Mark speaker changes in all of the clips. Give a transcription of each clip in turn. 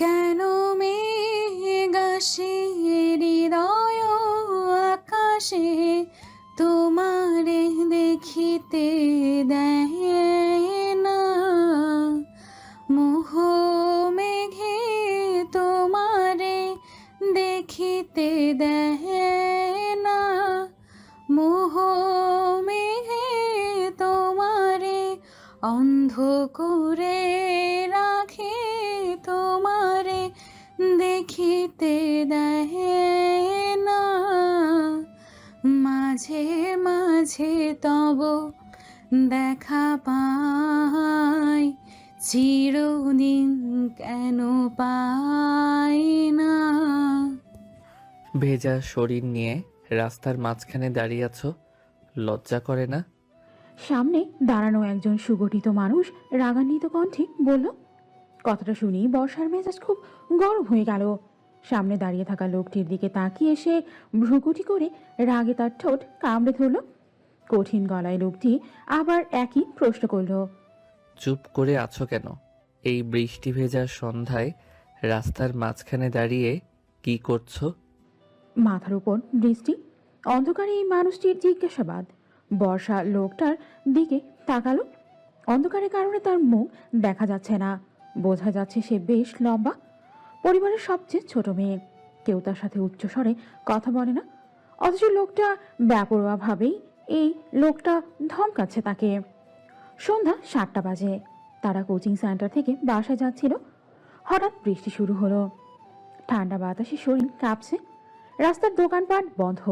Speaker 1: কেন মেঘ আসে হৃদয় আকাশে, তোমারে দেখিতে দেয় না। মোহ মেঘে তোমারে দেখিতে দেয় না। মোহ মেঘে তোমারে অন্ধ করে রাখে, তোমারে দেখিতে দেয় না। মাঝে মাঝে তব দেখা পাই, চিরদিন কেন পাই না।
Speaker 2: ভেজা শরীর নিয়ে রাস্তার মাঝখানে দাঁড়িয়ে আছো, লজ্জা করে না?
Speaker 3: সামনে দাঁড়ানো একজন সুগঠিত মানুষ রাগান্বিত কণ্ঠে বলল। কথাটা শুনেই বর্ষার মেজাজ খুব গরম হয়ে গেল। সামনে দাঁড়িয়ে থাকা লোকটির দিকে তাকিয়ে সে ভ্রুকুটি করে রাগে তার ঠোঁট কামড়ে ধরল। কঠিন গলায় লোকটি আবার একই প্রশ্ন করল।
Speaker 2: চুপ করে আছো কেন? এই বৃষ্টি ভেজা সন্ধ্যায় রাস্তার মাঝখানে দাঁড়িয়ে কি করছো?
Speaker 3: মাথার উপর বৃষ্টি, অন্ধকারে এই মানুষটির জিজ্ঞাসাবাদ। বর্ষা লোকটার দিকে তাকালো। অন্ধকারের কারণে তার মুখ দেখা যাচ্ছে না, বোঝা যাচ্ছে সে বেশ লম্বা, পরিবারের সবচেয়ে ছোট মেয়ে। কেউ তার সাথে উচ্চস্বরে কথা বলে না, অথচ লোকটা বেপরোয়াভাবেই এই লোকটা ধমকাচ্ছে তাকে। সন্ধ্যা 7টা বাজে। তারা কোচিং সেন্টার থেকে বাসায় যাচ্ছিল। হঠাৎ বৃষ্টি শুরু হলো। ঠান্ডা বাতাসে শরীর কাঁপছে। রাস্তার দোকানপাট বন্ধ।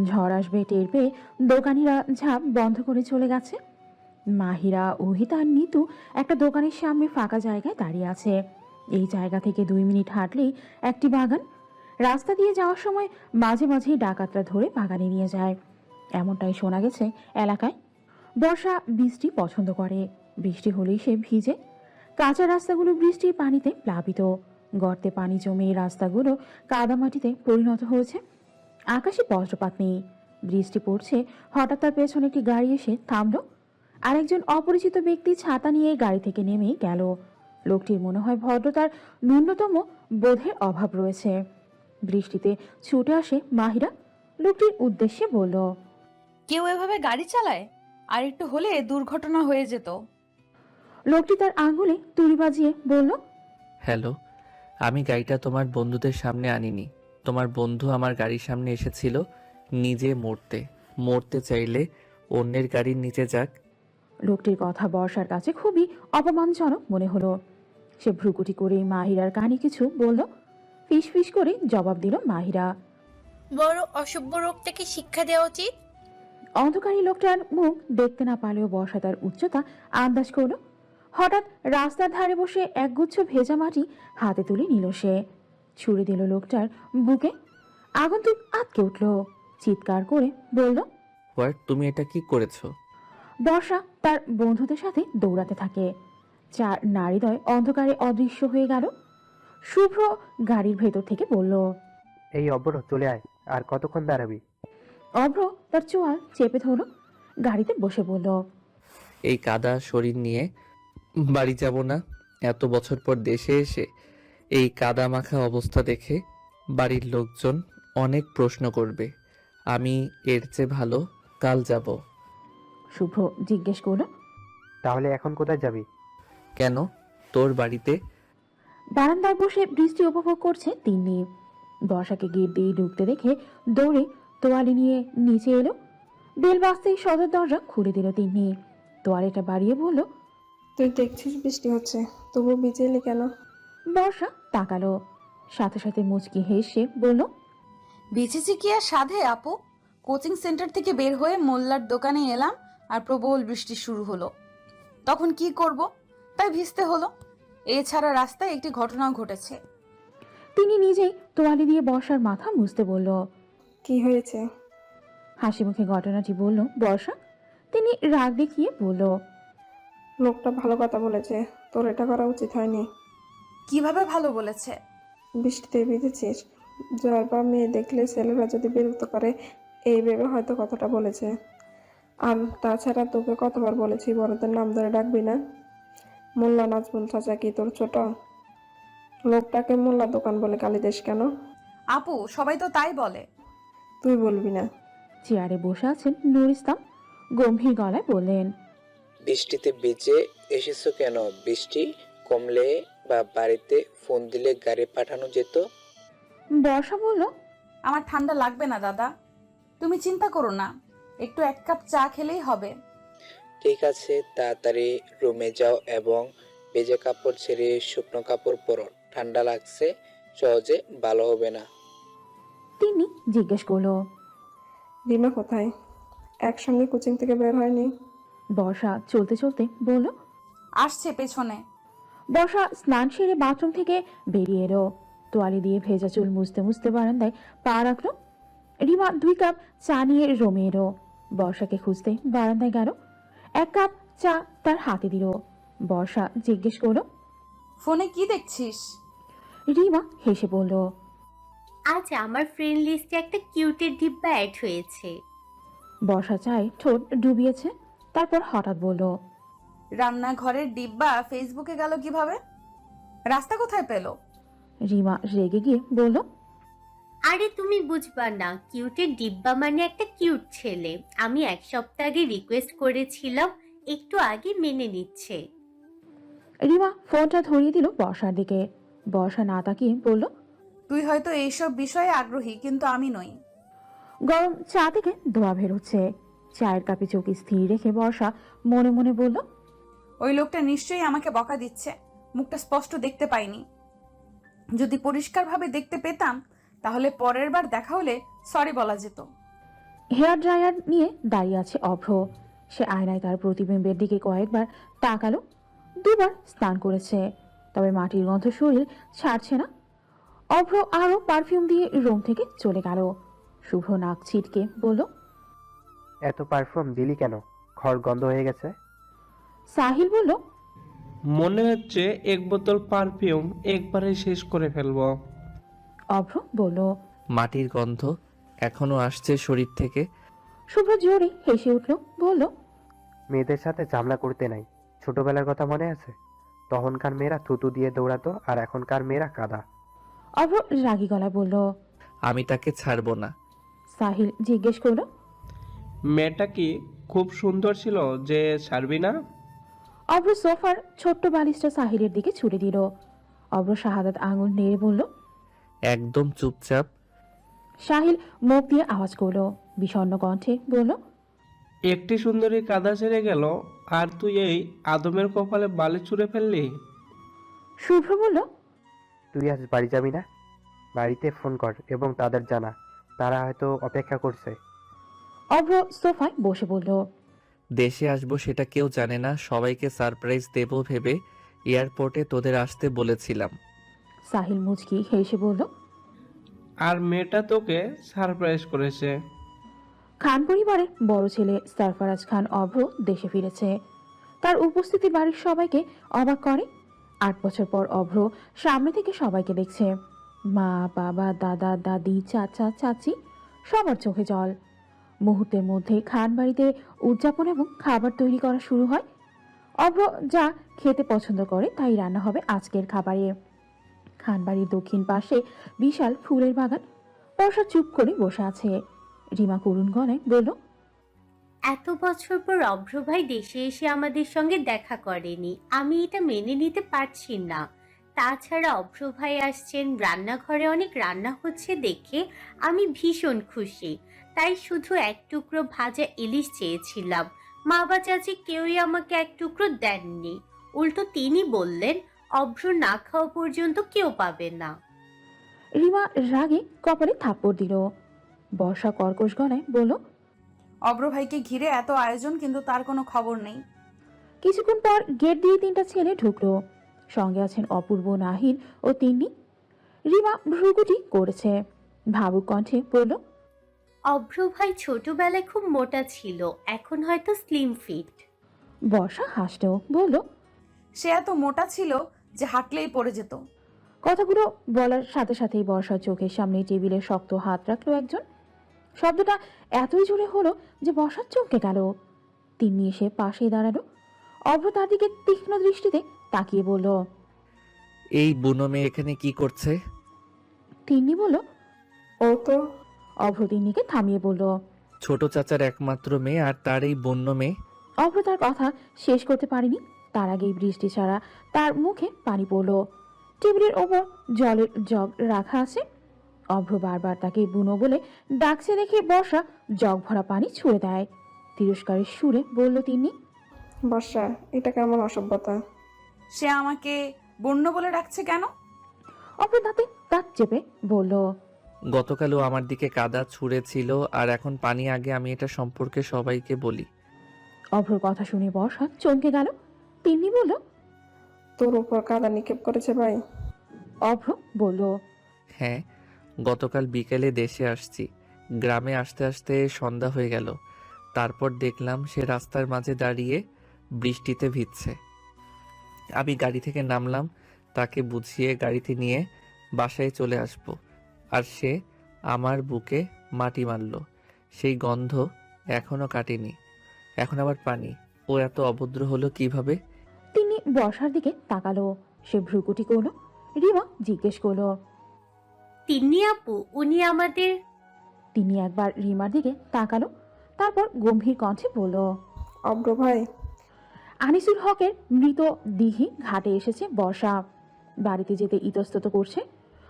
Speaker 3: ঝড় আসবে টের পেয়ে দোকানিরা ঝাঁপ বন্ধ করে চলে গেছে। মাহিরা, ওহিতা আর নিতু একটা দোকানের সামনে ফাঁকা জায়গায় দাঁড়িয়ে আছে। এই জায়গা থেকে 2 মিনিট হাঁটলেই একটি বাগান। রাস্তা দিয়ে যাওয়ার সময় মাঝে মাঝেই ডাকাতরা ধরে বাগানে নিয়ে যায়, এমনটাই শোনা গেছে এলাকায়। বর্ষা বৃষ্টি পছন্দ করে। বৃষ্টি হলেই সে ভিজে। কাঁচা রাস্তাগুলো বৃষ্টির পানিতে প্লাবিত। গর্তে পানি জমে রাস্তাগুলো কাদামাটিতে পরিণত হয়েছে। আকাশে বজ্রপাত নেই। বৃষ্টি পড়ছে। হঠাৎ তার পেছনে একটি গাড়ি এসে থামলো। আরেকজন অপরিচিত ব্যক্তি ছাতা নিয়ে গাড়ি থেকে নেমে গেল। লোকটির মনে হয় ভদ্রতার ন্যূনতম বোধের অভাব রয়েছে। বৃষ্টিতে ছুটে আসে মাহিরা। লোকটির উদ্দেশ্যে বলল।
Speaker 1: কেউ এভাবে গাড়ি চালায়? আর একটু হলে দুর্ঘটনা হয়ে যেত।
Speaker 3: লোকটি তার আঙুলে তুড়ি বাজিয়ে বলল।
Speaker 2: হ্যালো, আমি গাড়িটা তোমার বন্ধুদের সামনে আনিনি। তোমার বন্ধু আমার গাড়ির সামনে এসেছিল নিজে মরতে। মরতে চাইলে অন্যের গাড়ির নিচে যাক।
Speaker 3: লোকটির কথা বর্ষার কাছে খুবই অপমানজনক মনে হলো। সে ভ্রুকুটি করে মাহিরার কানে কিছু বলল। ফিস ফিস করে জবাব দিল মাহিরা।
Speaker 4: বড় অসভ্য লোকটাকে শিক্ষা দেওয়া উচিত।
Speaker 3: অন্ধকারী লোকটার মুখ দেখতে না পারলেও বর্ষা তার উচ্চতা আন্দাজ করল। হঠাৎ রাস্তার ধারে বসে একগুচ্ছ ভেজা মাটি হাতে তুলে নিল সে। ছুড়ে দিল লোকটার বুকে। আগন্তুক আটকে উঠল, চিৎকার করে বলল।
Speaker 2: হোয়াট, তুমি এটা কি করেছো?
Speaker 3: বর্ষা তার বন্ধুদের সাথে দৌড়াতে থাকে। 4 নারীদ্বয় অন্ধকারে অদৃশ্য হয়ে গেল। শুভ্র গাড়ির ভেতর থেকে বলল।
Speaker 5: এই অব্র, চলে আয়। আর কতক্ষণ দাঁড়াবি?
Speaker 3: অভ্র তার চোয়াল চেপে ধরল। গাড়িতে বসে বলল।
Speaker 2: এই কাদা শরীর নিয়ে বাড়ি যাব না? এত বছর পর দেশে এসে এই কাদা মাখা অবস্থা দেখে বাড়ির লোকজন অনেক প্রশ্ন করবে। আমি এর চেয়ে ভালো কাল যাব।
Speaker 3: শুভ্র জিজ্ঞেস করল।
Speaker 5: তাহলে এখন কোথায় যাবি?
Speaker 2: কেন? তোর বাড়িতে।
Speaker 3: বারান্দায় বসে বৃষ্টি উপভোগ করছে তিন্নি। বর্ষাকে গেট দিয়ে ঢুকতে দেখে দৌড়ে তোয়ালে নিয়ে নিচে এলো। বেল বাজতেই সদর দরজা খুলে দিল তিন্নি। তোয়ালেটা বাড়িয়ে বলল।
Speaker 6: তুই দেখছিস বৃষ্টি হচ্ছে, তবু ভিজে এলি কেন?
Speaker 3: বর্ষা তাকালো, সাথে সাথে মুচকি হেসে বলল।
Speaker 1: বেঁচেছি কি আর সাধে আপু? কোচিং সেন্টার থেকে বের হয়ে মোল্লার দোকানে এলাম, আর প্রবল বৃষ্টি শুরু হলো। তখন কি করব? তাই ভিজতে হলো। এছাড়া রাস্তায় একটি ঘটনাও ঘটেছে।
Speaker 3: তিনি নিজেই তোয়ালে দিয়ে বর্ষার মাথা মুছতে বলল।
Speaker 6: কি হয়েছে?
Speaker 3: হাসি মুখে ঘটনাটি বলল বর্ষা। তিনি রাগ দেখিয়ে বলল।
Speaker 6: লোকটা ভালো কথা বলেছে, তোর এটা করা উচিত হয়নি।
Speaker 1: কিভাবে ভালো বলেছে?
Speaker 6: বৃষ্টিতে ভিজেছিস, জ্বর বা মেয়ে দেখলে ছেলেরা যদি বিরক্ত করে, এই ভেবে হয়তো কথাটা বলেছে। আর তাছাড়া তোকে কতবার বলেছি বড়দের নাম ধরে ডাকবি না। মোল্লা নাজমুল চাচা কি তোর ছোট? লোকটাকে মোল্লার দোকান বলে গালি দিস কেন?
Speaker 1: আপু, সবাই তো তাই বলে।
Speaker 6: তুই বলবি না?
Speaker 3: চেয়ারে বসে আছেন নুর ইসলাম গম্ভীর গলায় বললেন,
Speaker 7: বৃষ্টিতে ভিজে এসেছো কেন? বৃষ্টি কমলে বা বাড়িতে ফোন দিলে গাড়ি পাঠানো যেত।
Speaker 3: বর্ষা বলল,
Speaker 1: আমার ঠান্ডা লাগবে না দাদা, তুমি চিন্তা করো না, একটু 1 কাপ চা খেলেই হবে।
Speaker 7: ঠিক আছে, তাড়াতাড়ি রুমে যাও এবং ভেজা কাপড় ছেড়ে শুকনো কাপড় পরো। ঠান্ডা লাগছে, সহজে ভালো হবে না।
Speaker 3: তিনি জিজ্ঞেস করলো।
Speaker 6: রিমা কোথায়? একসঙ্গে কোচিং থেকে বের হয়নি?
Speaker 3: বর্ষা চলতে চলতে বলল।
Speaker 1: আসছে পেছনে।
Speaker 3: বর্ষা স্নান সেরে বাথরুম থেকে বেরিয়ে এলো। তোয়ালি দিয়ে ভেজা চুল মুছতে মুছতে বারান্দায় পা রাখলো। রিমা 2 কাপ চা নিয়ে রুমে এলো। বর্ষাকে খুঁজতে বারান্দায় গেল। 1 কাপ চা তার হাতে দিল। বর্ষা জিজ্ঞেস করলো।
Speaker 1: ফোনে কি দেখছিস?
Speaker 3: রিমা হেসে বলল।
Speaker 8: আজ আমার ফ্রেন্ড লিস্টে একটা কিউটের ডিব্বা অ্যাড হয়েছে।
Speaker 3: বর্ষা চায় ঠোঁট ডুবিয়েছে, তারপর হঠাৎ বলল।
Speaker 1: রান্নাঘরের ডিব্বা ফেসবুকে গেল কিভাবে? রাস্তা কোথায় পেলো?
Speaker 3: রিমা রেগে গিয়ে বলল।
Speaker 8: আরে তুমি বুঝবা না, কিউটের ডিব্বা মানে একটা কিউট ছেলে। আমি 1 সপ্তাহ আগে রিকোয়েস্ট করেছিলাম, একটু আগে মেনে নিচ্ছে।
Speaker 3: রিমা ফোনটা ধরিয়ে দিল বর্ষার দিকে। বর্ষা না তাকিয়ে বলল।
Speaker 1: তুই হয়তো এইসব বিষয়ে আগ্রহী, কিন্তু আমি নই।
Speaker 3: গরম চা থেকে ধোয়া বেরোচ্ছে। চায়ের কাপে চোখ স্থির রেখে বর্ষা মনে মনে বলল।
Speaker 1: ওই লোকটা নিশ্চয়ই আমাকে বকা দিচ্ছে, মুখটা স্পষ্ট দেখতে পাইনি। যদি পরিষ্কারভাবে দেখতে পেতাম তাহলে পরের বার দেখা হলে সরি বলা যেত।
Speaker 3: হেয়ার ড্রায়ার নিয়ে দাঁড়িয়ে আছে অভ্র। সে আয়নায় তার প্রতিবিম্বের দিকে কয়েকবার তাকালো। 2 বার স্নান করেছে, তবে মাটির গন্ধ শরীর ছাড়ছে না। অভ্র আরো পারফিউম দিয়ে রুম থেকে চলে গেল। শুভ্র নাক ছিটকে বলল।
Speaker 5: এত পারফিউম দিলি কেন? ঘর গন্ধ হয়ে গেছে।
Speaker 3: সাহিল বলল।
Speaker 9: মনে হচ্ছে 1 বোতল পারফিউম একবারে শেষ করে ফেলবো।
Speaker 3: অভ্র বলল।
Speaker 2: মাটির গন্ধ এখনো আসছে শরীর থেকে।
Speaker 3: শুভ্র জোরে হেসে উঠল, বলল।
Speaker 5: মেয়েদের সাথে ঝামেলা করতে নাই। ছোটবেলার কথা মনে আছে? তখনকার মেয়েরা থুতু দিয়ে দৌড়াতো আর এখনকার মেয়েরা কাদা।
Speaker 3: অভ্র রাগী গলায় বলল।
Speaker 2: আমি তাকে ছাড়বো না।
Speaker 3: সাহিল জিজ্ঞেস করলো।
Speaker 9: মেয়েটা কি খুব সুন্দর ছিল যে ছাড়বি না?
Speaker 3: অভ্র সোফার ছোট্ট বালিশটা সাহিলের দিকে ছুড়ে দিল। অভ্র শাহাদাত আঙুল নেড়ে বলল।
Speaker 2: একদম চুপচাপ।
Speaker 3: সাহিল মুখ দিয়ে আওয়াজ করলো, বিষণ্ণ কণ্ঠে বলল।
Speaker 9: একটি সুন্দরী কাদা ছেড়ে গেল আর তুই এই আদমের কপালে বালি ছুঁড়ে ফেললি।
Speaker 3: শুভ্র বলল।
Speaker 5: তুই আজ বাড়ি যাবি না? বাড়িতে ফোন কর এবং তাদের জানা, তারা হয়তো অপেক্ষা করছে।
Speaker 3: অভ্র সোফায় বসে বলল।
Speaker 2: দেশে আসবো সেটা কেউ জানে না, সবাইকে সারপ্রাইজ দেবো ভেবে এয়ারপোর্টে তোদের আসতে বলেছিলাম।
Speaker 3: সাহিল মুচকি হেসে বলল।
Speaker 9: আর মেয়েটা তোকে সারপ্রাইজ করেছে।
Speaker 3: খান পরিবারের বড় ছেলে সরফরাজ খান অভ্র দেশে ফিরেছে। তার উপস্থিতি বাড়ির সবাইকে অবাক করে। 8 বছর পর অভ্র সামনে থেকে সবাইকে দেখছে। মা, বাবা, দাদা, দাদি, চাচা, চাচি, সবার চোখে জল। মুহূর্তের মধ্যে খান বাড়িতে উদযাপন এবং খাবার তৈরি করা শুরু হয়। অভ্র যা খেতে পছন্দ করে তাই রান্না হবে আজকের খাবারে। খান বাড়ির দক্ষিণ পাশে বিশাল ফুলের বাগান। বর্ষা চুপ করে বসে আছে। রিমা করুণ গলায় বলল।
Speaker 8: এত বছর পর অভ্র ভাই দেশে এসে আমাদের সঙ্গে দেখা করেনি, আমি এটা মেনে নিতে পারছি না। তাছাড়া অভ্র ভাই আসছেন, রান্নাঘরে অনেক রান্না হচ্ছে দেখে আমি ভীষণ খুশি। তাই শুধু 1 টুকরো ভাজা ইলিশ চেয়েছিলাম, মা বা চাচি কেউই আমাকে 1 টুকরো দেননি। উল্টো তিনি বললেন অভ্র না খাওয়া পর্যন্ত কেউ পাবে না।
Speaker 3: রিমা রাগে কপালে থাপ্পড় দিল। বর্ষা কর্কশ গলায় বলল।
Speaker 1: অব্র ভাইকে ঘিরে এত আয়োজন, কিন্তু তার কোনো খবর নেই।
Speaker 3: কিছুক্ষণ পর গেট দিয়ে 3টা ছেলে ঢুকলো। সঙ্গে আছেন অপূর্ব, নাহিদ ও তিন্নি। রিমা ভ্রুকুটি করেছে, ভাবুক কণ্ঠে বলল।
Speaker 8: অভ্র ভাই ছোটবেলায় খুব মোটা ছিল, এখন হয়তো স্লিম ফিট।
Speaker 3: বর্ষা হাসলো, বলল।
Speaker 1: সে এত মোটা ছিল যে হাঁটলেই পড়ে যেত।
Speaker 3: কথাগুলো বলার সাথে সাথেই বর্ষার চোখের সামনে টেবিলে শক্ত হাত রাখলো একজন। শব্দটা এতই জোরে হলো যে বর্ষার চমকে গেল। তিন্নি এসে পাশে দাঁড়ালো। অভ্র তার দিকে তীক্ষ্ণ দৃষ্টিতে তাকিয়ে বলল।
Speaker 2: এই বুনো মেয়ে এখানে কি করছে?
Speaker 3: তিন্নি বলল।
Speaker 6: ও তো
Speaker 3: অভ্র তিন্নিকে থামিয়ে বলল।
Speaker 2: ছোট চাচার একমাত্র মেয়ে আর তার এই বন্য মেয়ে।
Speaker 3: অভ্র তার কথা শেষ করতে পারেনি, তার আগেই বৃষ্টি ছাড়া তার মুখে পানি পড়ল। টেবিলের ওপর জলের জগ রাখা আছে। অভ্র বারবার তাকে বুনো বলে ডাকছে দেখে বর্ষা জগ ভরা পানি ছুঁড়ে দেয়। তিরস্কারের সুরে বলল তিন্নি।
Speaker 6: বর্ষা, এটা কেমন অসভ্যতা?
Speaker 1: সে আমাকে বন্য বলে ডাকছে কেন?
Speaker 3: অভ্র দাঁতে দাঁত চেপে বলল।
Speaker 2: গতকালও আমার দিকে কাদা ছুঁড়েছিল আর এখন পানি। আগে আমি এটা সম্পর্কে সবাইকে বলি।
Speaker 3: অভ্রর কথা শুনে বর্ষা চমকে গেল। তিন্নি বলল।
Speaker 6: তোর উপর কাদা নিক্ষেপ করেছে ভাই?
Speaker 3: অভ্র বলল।
Speaker 2: হ্যাঁ, গতকাল বিকেলে দেশে আসছি। গ্রামে আসতে আসতে সন্ধ্যা হয়ে গেল। তারপর দেখলাম সে রাস্তার মাঝে দাঁড়িয়ে বৃষ্টিতে ভিজছে। আমি গাড়ি থেকে নামলাম, তাকে বুঝিয়ে গাড়িতে নিয়ে বাসায় চলে আসব। আর সে আমার বুকে মাটি মারল। সেই গন্ধ এখনো কাটেনি। এখন আবার পানি। ও এত অভদ্র হলো কিভাবে?
Speaker 3: তিনি বর্ষার দিকে তাকালো। সে ভ্রুকুটি করলো। রিমা জিজ্ঞেস করলো।
Speaker 8: তিন্নি আপু, উনি আমাদের।
Speaker 3: তিনি একবার রিমার দিকে তাকালো, তারপর গম্ভীর কণ্ঠে বলল।
Speaker 6: অব্র ভাই।
Speaker 3: আনিসুল হকের মৃত দিঘি ঘাটে এসেছে বর্ষা। বাড়িতে যেতে ইতস্তত করছে।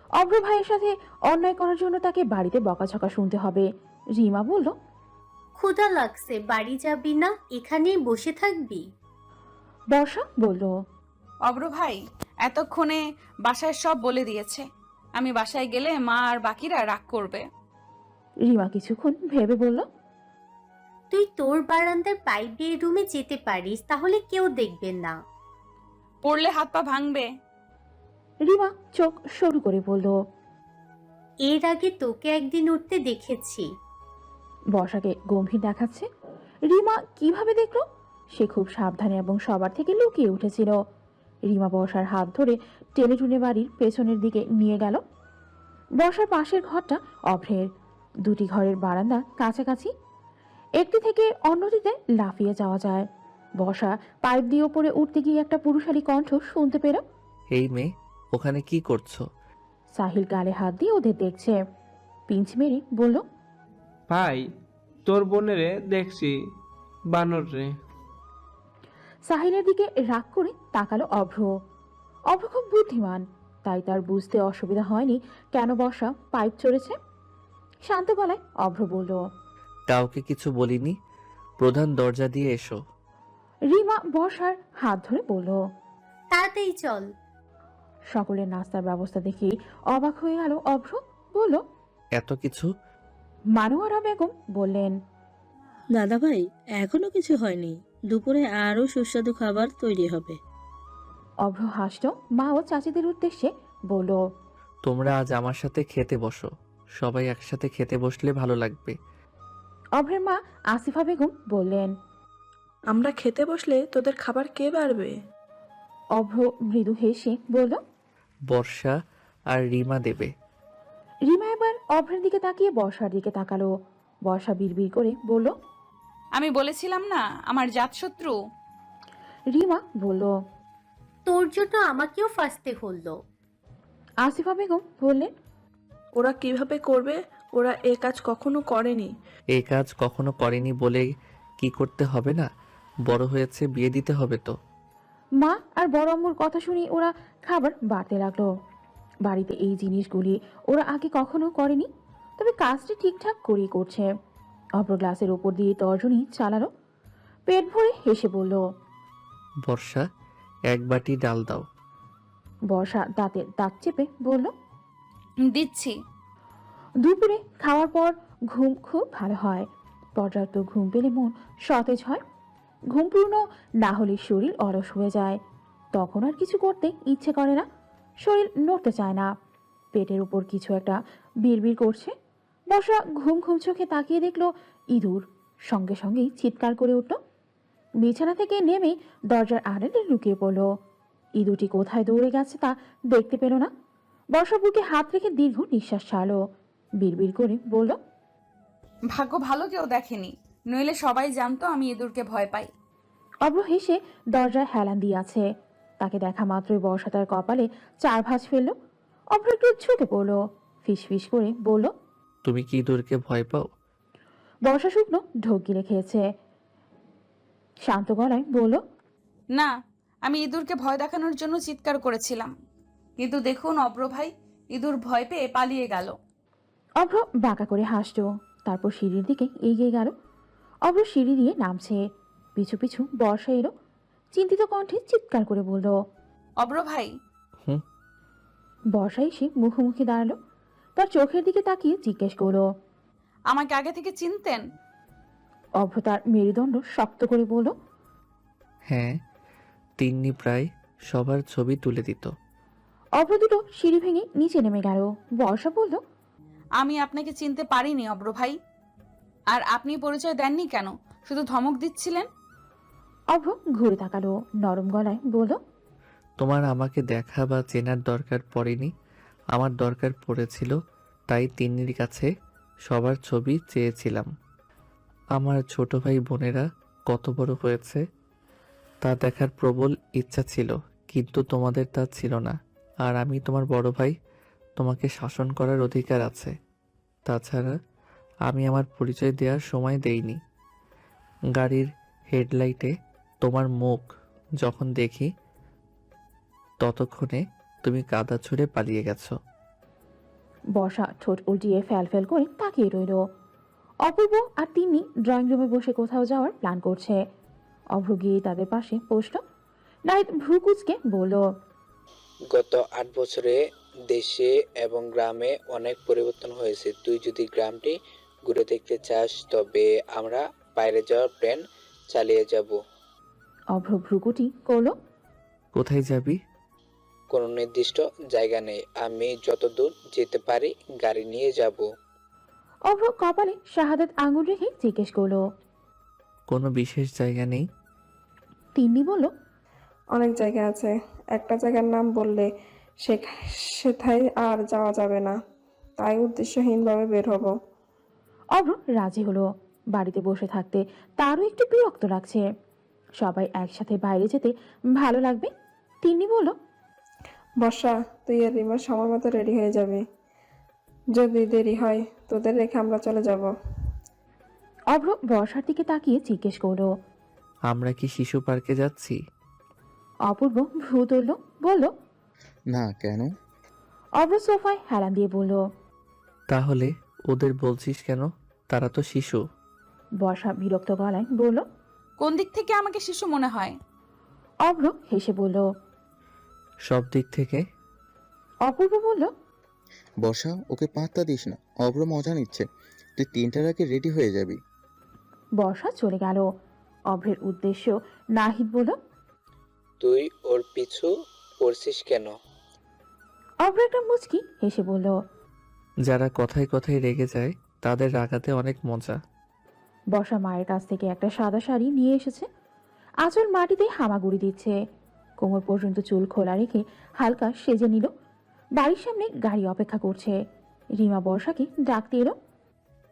Speaker 3: অভ্র ভাইয়ের সাথে অন্যায় করার জন্য তাকে বাড়িতে বকাঝকা শুনতে হবে। রিমা বলল।
Speaker 8: ক্ষুধা লাগছে, বাড়ি যাবি না? এখানেই বসে থাকবি?
Speaker 3: বর্ষা বলল।
Speaker 1: অব্র ভাই এতক্ষণে বাসায় সব বলে দিয়েছে। আমি বাসায় গেলে মা আর বাকিরা রাগ করবে।
Speaker 3: রিমা কিছুক্ষণ ভেবে বলল।
Speaker 8: তুই তোর বারান্দার পাইপ দিয়ে রুমে যেতে পারিস, তাহলে কেউ দেখবে না।
Speaker 1: পড়লে হাত পা ভাঙবে।
Speaker 3: রিমা চোখ সরু করে বলল।
Speaker 8: এর আগে তোকে একদিন উঠতে দেখেছি।
Speaker 3: বর্ষাকে গম্ভীর দেখাচ্ছে। রিমা কিভাবে দেখলো? সে খুব সাবধানে এবং সবার থেকে লুকিয়ে উঠেছিল। রিমা বর্ষার হাত ধরে টেনে টুনে বাড়ির পেছনের দিকে নিয়ে গেল। বর্ষার পাশের ঘরটা অভ্রের। দুটি ঘরের বারান্দা কাছাকাছি, একটি থেকে অন্যটিতে লাফিয়ে যাওয়া যায়। বর্ষা পাইপ দিয়ে ওপরে উঠতে গিয়ে একটা পুরুষালী কণ্ঠ শুনতে পেল।
Speaker 2: এই মেয়ে, ওখানে কি করছো?
Speaker 3: সাহিল গালে হাত দিয়ে ওদের দেখছে। পিঞ্চ মেরে বলল।
Speaker 9: ভাই, তোর বোনেরে দেখছি, বানর রে।
Speaker 3: সাহিলের দিকে রাগ করে তাকালো অভ্র। অভ্র খুব বুদ্ধিমান, তাই তার বুঝতে অসুবিধা হয়নি কেন বর্ষা পাইপ চড়েছে। শান্ত গলায় অভ্র বলল।
Speaker 2: কাউকে কিছু বলিনি। প্রধান দরজা দিয়ে এসো।
Speaker 3: রিমা বর্ষার হাত ধরে বলল।
Speaker 8: তাড়াতাড়ি চল।
Speaker 3: সকলের নাস্তার ব্যবস্থা দেখে অবাক হয়ে গেল অভ্র। বলল।
Speaker 2: এত কিছু?
Speaker 3: মানুয়ারা বেগম বললেন।
Speaker 10: দাদা ভাই, এখনো কিছু হয়নি, দুপুরে আরো সুস্বাদু খাবার তৈরি হবে।
Speaker 3: অভ্র হাসল। মা ও চাচিদের উদ্দেশ্যে বলল।
Speaker 2: তোমরা আজ আমার সাথে খেতে বসো। সবাই একসাথে খেতে বসলে ভালো লাগবে।
Speaker 3: অভ্রের মা আসিফা বেগম বললেন।
Speaker 11: আমরা খেতে বসলে তোদের খাবার কে বাড়বে?
Speaker 3: অভ্র মৃদু হেসে বলল।
Speaker 2: বর্ষা আর রিমা দেবে।
Speaker 3: রিমা এবার অভ্রের দিকে তাকিয়ে বর্ষার দিকে তাকালো। বর্ষা বিড়বিড় করে বলল।
Speaker 1: আমি বলেছিলাম না আমার জাতশত্রু।
Speaker 3: রিমা বলল।
Speaker 8: তোর জন্য আমাকেও ফাঁসতে হলো।
Speaker 3: আসিফা বেগম বললেন।
Speaker 11: ওরা কিভাবে করবে? ওরা এ কাজ কখনো করেনি।
Speaker 2: এই কাজ কখনো করেনি বলে কি করতে হবে না? বড় হয়েছে, বিয়ে দিতে হবে তো।
Speaker 3: মা আর বড় আম্মুর কথা শুনে ওরা খাবার বাড়তে লাগলো। বাড়িতে এই জিনিসগুলি ওরা আগে কখনো করেনি, তবে কাজটি ঠিকঠাক করেই করছে। অপর গ্লাসের ওপর দিয়ে তর্জনী চালালো। পেট ভরে হেসে বলল।
Speaker 2: বর্ষা, এক বাটি ডাল দাও।
Speaker 3: বর্ষা দাঁতে দাঁত চেপে বলল।
Speaker 1: দিচ্ছি।
Speaker 3: দুপুরে খাওয়ার পর ঘুম খুব ভালো হয়। পর্যাপ্ত ঘুম পেলে মন সতেজ হয়। ঘুম পূর্ণ না হলে শরীর অলস হয়ে যায়। তখন আর কিছু করতে ইচ্ছে করে না, শরীর নড়তে চায় না। পেটের উপর কিছু একটা বিড়বিড় করছে। বর্ষা ঘুম ঘুম চোখে তাকিয়ে দেখলো ইঁদুর। সঙ্গে সঙ্গেই চিৎকার করে উঠল। বিছানা থেকে নেমে দরজার আড়ালে লুকিয়ে পড়ল। ইঁদুরটি কোথায় দৌড়ে গেছে তা দেখতে পেল না। বর্ষা বুকে হাত রেখে দীর্ঘ নিঃশ্বাস ছাড়লো। বিড়বিড় করে বলল।
Speaker 1: ভাগ্য ভালো কেউ দেখেনি, নইলে সবাই জানতো আমি ইঁদুরকে ভয় পাই।
Speaker 3: অভ্র হেসে দরজায় হেলান দিয়ে আছে। তাকে দেখা মাত্রই বর্ষা তার কপালে 4 ভাঁজ ফেললো। অভ্র একটু ঝুঁকে পড়লো, ফিস ফিস করে বলল।
Speaker 2: তুমি কি ইঁদুরকে ভয় পাও?
Speaker 3: বর্ষা শুকনো ঢোক গিলে খেয়েছে, শান্ত গলায় বলল।
Speaker 1: না, আমি ইঁদুরকে ভয় দেখানোর জন্য চিৎকার করেছিলাম, কিন্তু দেখুন অব্র ভাই, ইঁদুর ভয় পেয়ে পালিয়ে গেল।
Speaker 3: অভ্র বাঁকা করে হাসলো, তারপর সিঁড়ির দিকে এগিয়ে গেল। অভ্র সিঁড়ি দিয়ে নামছে, পিছু পিছু বর্ষা এলো, চিন্তিত কণ্ঠে চিৎকার করে বলল।
Speaker 1: অব্র ভাই।
Speaker 2: হুম।
Speaker 3: বর্ষা এসে মুখোমুখি দাঁড়ালো, তার চোখের দিকে তাকিয়ে জিজ্ঞেস করলো।
Speaker 1: আমাকে আগে থেকে চিনতেন?
Speaker 3: অভ্র তার মেরুদণ্ড শক্ত করে বলল।
Speaker 2: হ্যাঁ, তিন্নি প্রায় সবার ছবি তুলে দিত।
Speaker 3: অভ্র দুটো সিঁড়ি ভেঙে নিচে নেমে গেল। বর্ষা বলল।
Speaker 1: আমি আপনাকে চিনতে পারিনি অব্র ভাই। আর আপনি পরিচয় দেননি কেন? শুধু ধমক দিচ্ছিলেন।
Speaker 3: অভ্র ঘুরে তাকালো, নরম গলায় বলল।
Speaker 2: তোমার আমাকে দেখা বা চেনার দরকার পড়েনি, আমার দরকার পড়েছিল, তাই তিন্নির কাছে সবার ছবি চেয়েছিলাম। আমার ছোট ভাই বোনেরা কত বড় হয়েছে তা দেখার প্রবল ইচ্ছা ছিল, কিন্তু তোমাদের তা ছিল না। আর আমি তোমার বড় ভাই, তোমাকে শাসন করার অধিকার আছে। তাছাড়া আমি আমার পরিচয় দেওয়ার সময় দেইনি। গাড়ির হেডলাইটে তোমার মুখ যখন দেখি ততক্ষণে তুমি কাদা ছুঁড়ে পালিয়ে গেছো।
Speaker 3: বর্ষা ঠোঁট উল্টিয়ে ফ্যাল ফ্যাল করে তাকিয়ে রইল। অপূর্ব আর তিনি ড্রয়িং রুমে বসে কোথাও যাওয়ার প্ল্যান করছে। অভ্র গিয়ে তাদের পাশে বসল। নাহিদ ভ্রু কুঁচকে বলল।
Speaker 7: গত 8 বছরে দেশে এবং গ্রামে অনেক পরিবর্তন হয়েছে। তুই যদি গ্রামটি ঘুরে দেখতে চাস তবে আমরা বাইরে যাওয়ার প্ল্যান চালিয়ে যাব।
Speaker 3: অভ্র ভ্রুকুটি করলো।
Speaker 2: কোথায় যাবি?
Speaker 7: কোনো নির্দিষ্ট জায়গা নেই, আমি যতদূর যেতে পারি গাড়ি নিয়ে যাব।
Speaker 3: অভ্র কপালে শাহাদাত আঙুল রেখে জিজ্ঞেস করলো।
Speaker 2: কোনো বিশেষ জায়গা নেই?
Speaker 3: তিন্নি বলল।
Speaker 6: অনেক জায়গা আছে, একটা জায়গার নাম বললে সেথায় আর যাওয়া যাবে না, তাই উদ্দেশ্যহীনভাবে বের হব।
Speaker 3: অভ্র রাজি হলো। বাড়িতে বসে থাকতে তারও একটু বিরক্ত লাগছে। সবাই একসাথে বাইরে যেতে ভালো লাগবে। তিন্নি বলল।
Speaker 6: বর্ষা, তুই আর রিমা সময় মতো রেডি হয়ে যাবি। যদি দেরি হয় তোদের রেখে আমরা চলে যাব।
Speaker 3: অভ্র বর্ষার দিকে তাকিয়ে জিজ্ঞেস করলো।
Speaker 2: আমরা কি শিশু পার্কে যাচ্ছি?
Speaker 3: অপূর্ব ভ্রু তুলল, বলল।
Speaker 12: না, কেন?
Speaker 3: অভ্র সোফায় হেলান দিয়ে বলল।
Speaker 2: তাহলে ওদের বলছিস কেন? তারা তো শিশু।
Speaker 3: বর্ষা বিরক্ত গলায় বলল।
Speaker 1: কোন দিক থেকে আমাকে শিশু মনে হয়?
Speaker 3: অভ্র হেসে বলল।
Speaker 2: সব দিক থেকে।
Speaker 3: অপূর্ব বলল।
Speaker 12: বর্ষা, ওকে পাত্তা দিস না, অভ্র মজা নিচ্ছে। তুই 3টার আগে রেডি হয়ে যাবি।
Speaker 3: বর্ষা চলে গেল। অভ্রের উদ্দেশ্য নাহিদ বলল।
Speaker 7: তুই ওর পিছু পড়ছিস কেন?
Speaker 3: অভ্র একটা মুচকি হেসে বলল।
Speaker 2: যারা কথায় কথায় রেগে যায় তাদের রাগাতে অনেক মজা।
Speaker 3: বর্ষা মায়ের কাছ থেকে একটা সাদা শাড়ি নিয়ে এসেছে। আঁচল মাটিতে হামাগুড়ি দিচ্ছে। কোমর পর্যন্ত চুল খোলা রেখে হালকা সেজে নিল। বাড়ির সামনে গাড়ি অপেক্ষা করছে। রিমা বর্ষাকে ডাকতে এলো।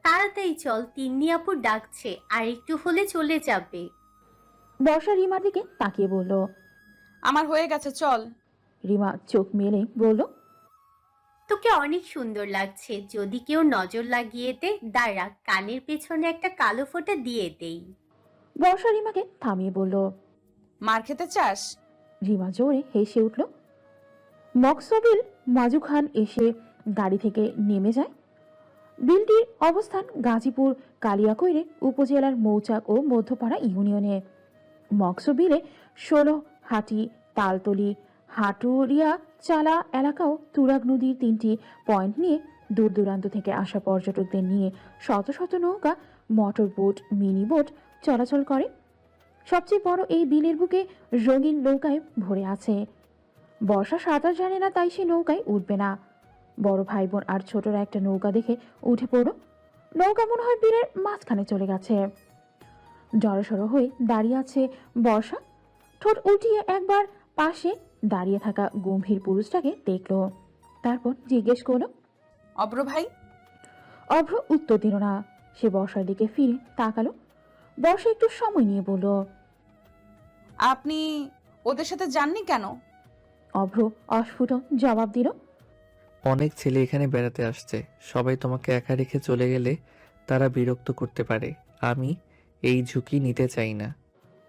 Speaker 8: তাড়াতাড়ি চল, তিন্নি আপু ডাকছে, আর একটু হলে চলে যাবে।
Speaker 3: বর্ষা রিমার দিকে তাকিয়ে বলল।
Speaker 1: আমার হয়ে গেছে, চল।
Speaker 3: রিমা চোখ মেলে বলল।
Speaker 8: তোকে অনেক সুন্দর লাগছে, যদি কেউ নজর লাগিয়ে দে, দাঁড়া, কানের পেছনে একটা কালো ফোঁটা দিয়ে দেই।
Speaker 3: বর্ষা রিমাকে থামিয়ে বলল।
Speaker 1: মার খেতে চাস?
Speaker 3: রিমা জোরে হেসে উঠল। মকসবিল মাজু খান এসে গাড়ি থেকে নেমে যায়। বিলটির অবস্থান গাজীপুর কালিয়াকৈরে উপজেলার মৌচাক ও মধ্যপাড়া ইউনিয়নে। মকসবিলে 16 হাটি, তালতলি, হাটুরিয়া চালা এলাকাও তুরাগ নদীর 3টি পয়েন্ট নিয়ে দূর দূরান্ত থেকে আসা পর্যটকদের নিয়ে শত শত নৌকা, মোটর বোট, মিনি বোট চলাচল করে। সবচেয়ে বড় এই বিলের বুকে রঙিন নৌকায় ভরে আছে। বর্ষা সাঁতার জানে না, তাই সে নৌকায় উঠবে না। বড় ভাই বোন আর ছোটরা একটা নৌকা দেখে উঠে পড়ো। নৌকা মনে হয় বিলের মাঝখানে চলে গেছে। জড়সড় হয়ে দাঁড়িয়ে আছে বর্ষা। ঠোঁট উল্টিয়ে একবার পাশে দাঁড়িয়ে থাকা গম্ভীর পুরুষটাকে দেখলো, তারপর জিজ্ঞেস করলো।
Speaker 1: অব্র ভাই?
Speaker 3: অভ্র উত্তর দিল না। সে বর্ষার দিকে ফিরে তাকালো। বর্ষা একটু সময় নিয়ে বলল।
Speaker 1: আপনি ওদের সাথে যাননি কেন?
Speaker 3: অভ্র অস্ফুট জবাব দিল।
Speaker 2: অনেক ছেলে এখানে বেড়াতে আসছে, সবাই তোমাকে একা রেখে চলে গেলে তারা বিরক্ত করতে পারে। আমি এই ঝুঁকি নিতে চাই না।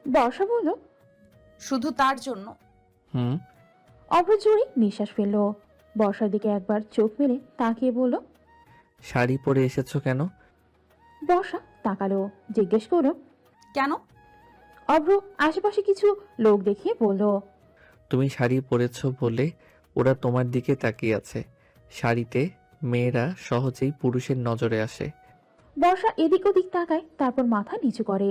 Speaker 3: বর্ষা বলল।
Speaker 1: শুধু তার জন্য?
Speaker 2: হুম।
Speaker 3: অভ্র জোরে নিঃশ্বাস ফেলল। বর্ষার দিকে একবার চোখ মেলে তাকিয়ে বলল।
Speaker 2: শাড়ি পরে এসেছো কেন?
Speaker 3: বর্ষা তাকালো, জিজ্ঞেস করলো
Speaker 1: কেন?
Speaker 3: অভ্র আশেপাশে কিছু লোক দেখিয়ে বলল।
Speaker 2: তুমি শাড়ি পরেছো বলে ওরা তোমার দিকে তাকিয়ে আছে। শাড়িতে মেয়েরা সহজেই পুরুষের নজরে আসে।
Speaker 3: বর্ষা এদিক ওদিক তাকায়, তারপর মাথা নিচু করে।